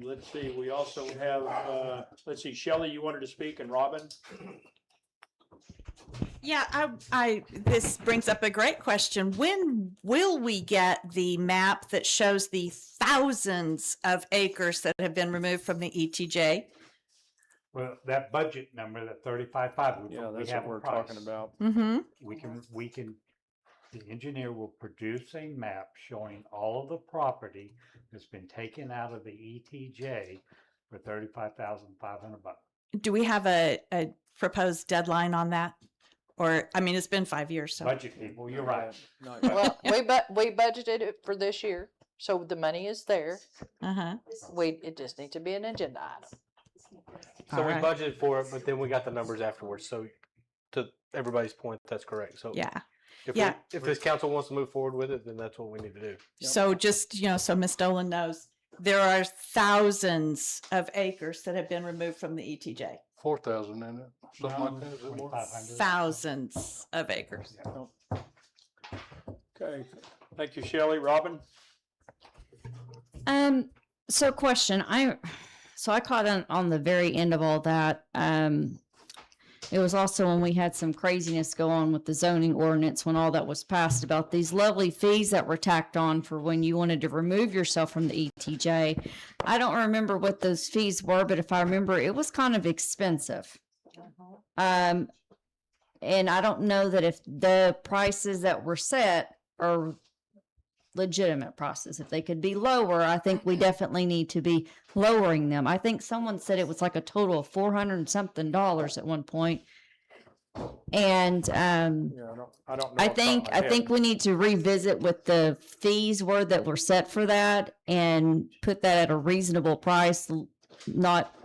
Let's see, we also have, let's see, Shelley, you wanted to speak, and Robin? Yeah, this brings up a great question. When will we get the map that shows the thousands of acres that have been removed from the ETJ? Well, that budget number, that 35.5, Yeah, we that's have what a we're price. talking about. Mm-hmm. We can, the engineer will produce a map showing all of the property that's been taken out of the ETJ for $35,500. Do we have a proposed deadline on that? Or, I mean, it's been 5 years, so. Budget people, you're right. Not yet. Well, we budgeted it for this year, so the money is there. Uh-huh. It just needs to be an agenda item. So All we right. budgeted for it, but then we got the numbers afterwards. So to everybody's point, that's correct. So Yeah. if Yeah. if this council wants to move forward with it, then that's what we need to do. So just, so Ms. Dolan knows, there are thousands of acres that have been removed from the ETJ. 4,000 in it, something like that. Is it more? 2,500. Thousands of acres. Okay, thank you, Shelley. Robin? So question, I caught on the very end of all that. It was also when we had some craziness go on with the zoning ordinance when all that was passed about these lovely fees that were tacked on for when you wanted to remove yourself from the ETJ. I don't remember what those fees were, but if I remember, it was kind of expensive. And I don't know that if the prices that were set are legitimate prices. If they could be lower, I think we definitely need to be lowering them. I think someone said it was like a total of $400 and something at one point. And Yeah, I don't know. I off the top of think my head. we need to revisit what the fees were that were set for that and put that at a reasonable price, not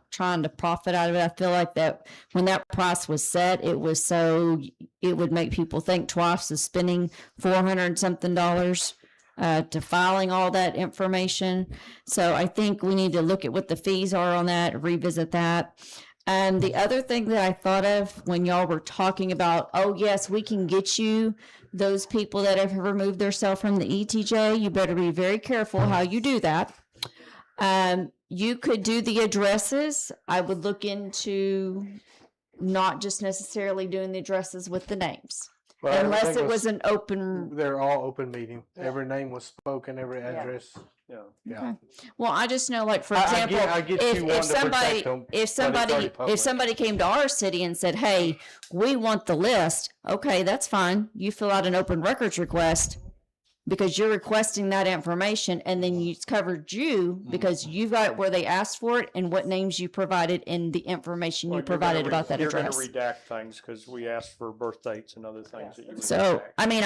trying to profit out of it. I feel like that when that price was set, it was so it would make people think twice of spending $400 and something to filing all that information. So I think we need to look at what the fees are on that, revisit that. The other thing that I thought of when y'all were talking about, oh yes, we can get you those people that have removed themselves from the ETJ. You better be very careful how you do that. You could do the addresses. I would look into not just necessarily doing the addresses with the names. Well, Unless everything it was an open, They're all open meeting. Every name was spoken, every address. Yeah. Yeah. well, I just know, like, for I example, get you wanting to protect them, but it's already public. if somebody came to our city and said, hey, we want the list, okay, that's fine. You fill out an open records request. because you're requesting that information, and then it's covered you because you got where they asked for it and what names you provided and the information Well, you provided about that You're address. gonna redact things because we asked for birth dates and other things that you would So, redact. I mean,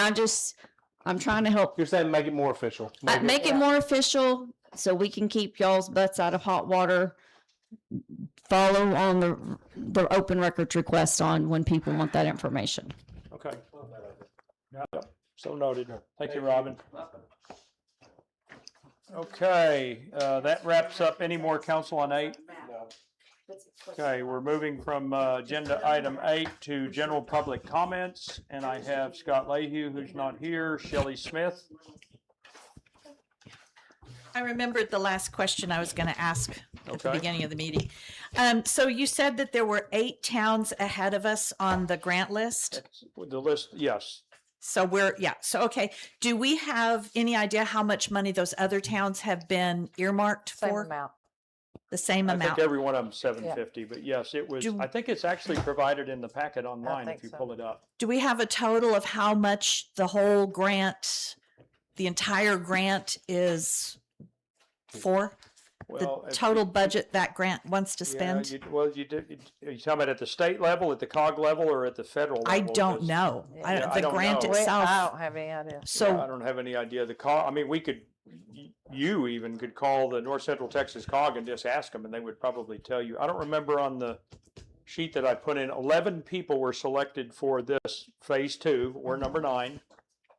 I'm trying to help You're saying make it more official. make it more official so we can keep y'all's butts out of hot water. Follow on the open records request on when people want that information. Okay. Yep, so noted. Thank you, Robin. Okay, that wraps up. Any more council on 8? Okay, we're moving from agenda item 8 to general public comments, and I have Scott Lehue, who's not here, Shelley Smith. I remembered the last question I was going to ask at the Okay. beginning of the meeting. So you said that there were 8 towns ahead of us on the grant list. The list, yes. So so okay. Do we have any idea how much money those other towns have been earmarked Same for? amount. The same I amount. think every one of them 750, but yes, it was, Do- I think it's actually provided in the packet online think if you so. pull it up. Do we have a total of how much the whole grant, the entire grant is for? The Well, if- total budget that grant wants to Yeah, spend? well, you did, are you talking about at the state level, at the COG level, or at the federal level? I don't Because- know. Yeah, I The don't grant know. I itself. don't have any idea. Yeah, I So don't have any idea. The COG, I mean, we could, you even could call the North Central Texas COG and just ask them, and they would probably tell you. I don't remember on the sheet that I put in, 11 people were selected for this phase 2. We're number 9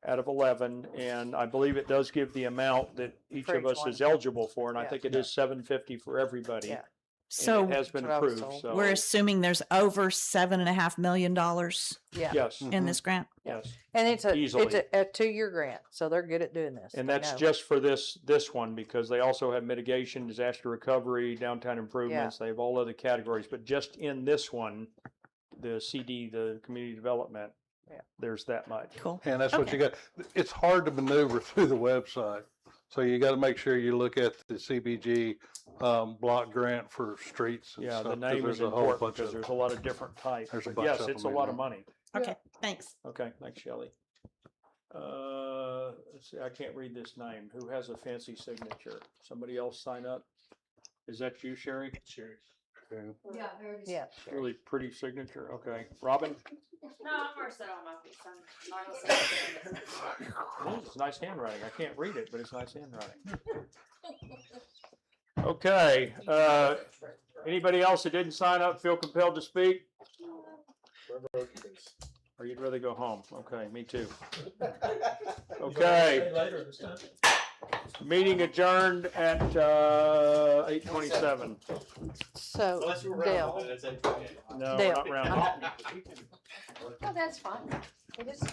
out of 11, and I believe it does give the amount that each For of each us one. is eligible for, and I Yeah. think it is $750 for everybody. Yeah. so And it has been That's what I was approved, told. so. we're assuming there's over $7.5 million Yeah. Yes, in this grant. yes. And it's Easily. a 2-year grant, so they're good at doing this. And They that's know. just for this one, because they also have mitigation, disaster recovery, downtown improvements, they have all other categories, but just in this one, the CD, the community development, Yeah. there's that much. Cool. And that's what you got. It's hard to maneuver through the website. So you got to make sure you look at the CBG block grant for streets and Yeah, stuff. the 'cause name there's is a whole important bunch because of there's a lot of different types. There's a But bunch yes, of it's a them lot in of there. money. Okay, thanks. Okay, thanks, Shelley. Let's see, I can't read this name. Who has a fancy signature? Somebody else sign up? Is that you, Sherry? Sherry. Yeah, there it is. Yeah. Really pretty signature. Okay. Robin? No, I'm gonna sit on my feet. It's nice handwriting. I can't read it, but it's nice handwriting. Okay, anybody else that didn't sign up feel compelled to speak? Or you'd rather go home? Okay, me too. Okay, Later this time. meeting adjourned at 8:27. So, Unless you were Dale, around, then it's 8:28. No, we're Dale, not rounding. Oh, that's fine. It is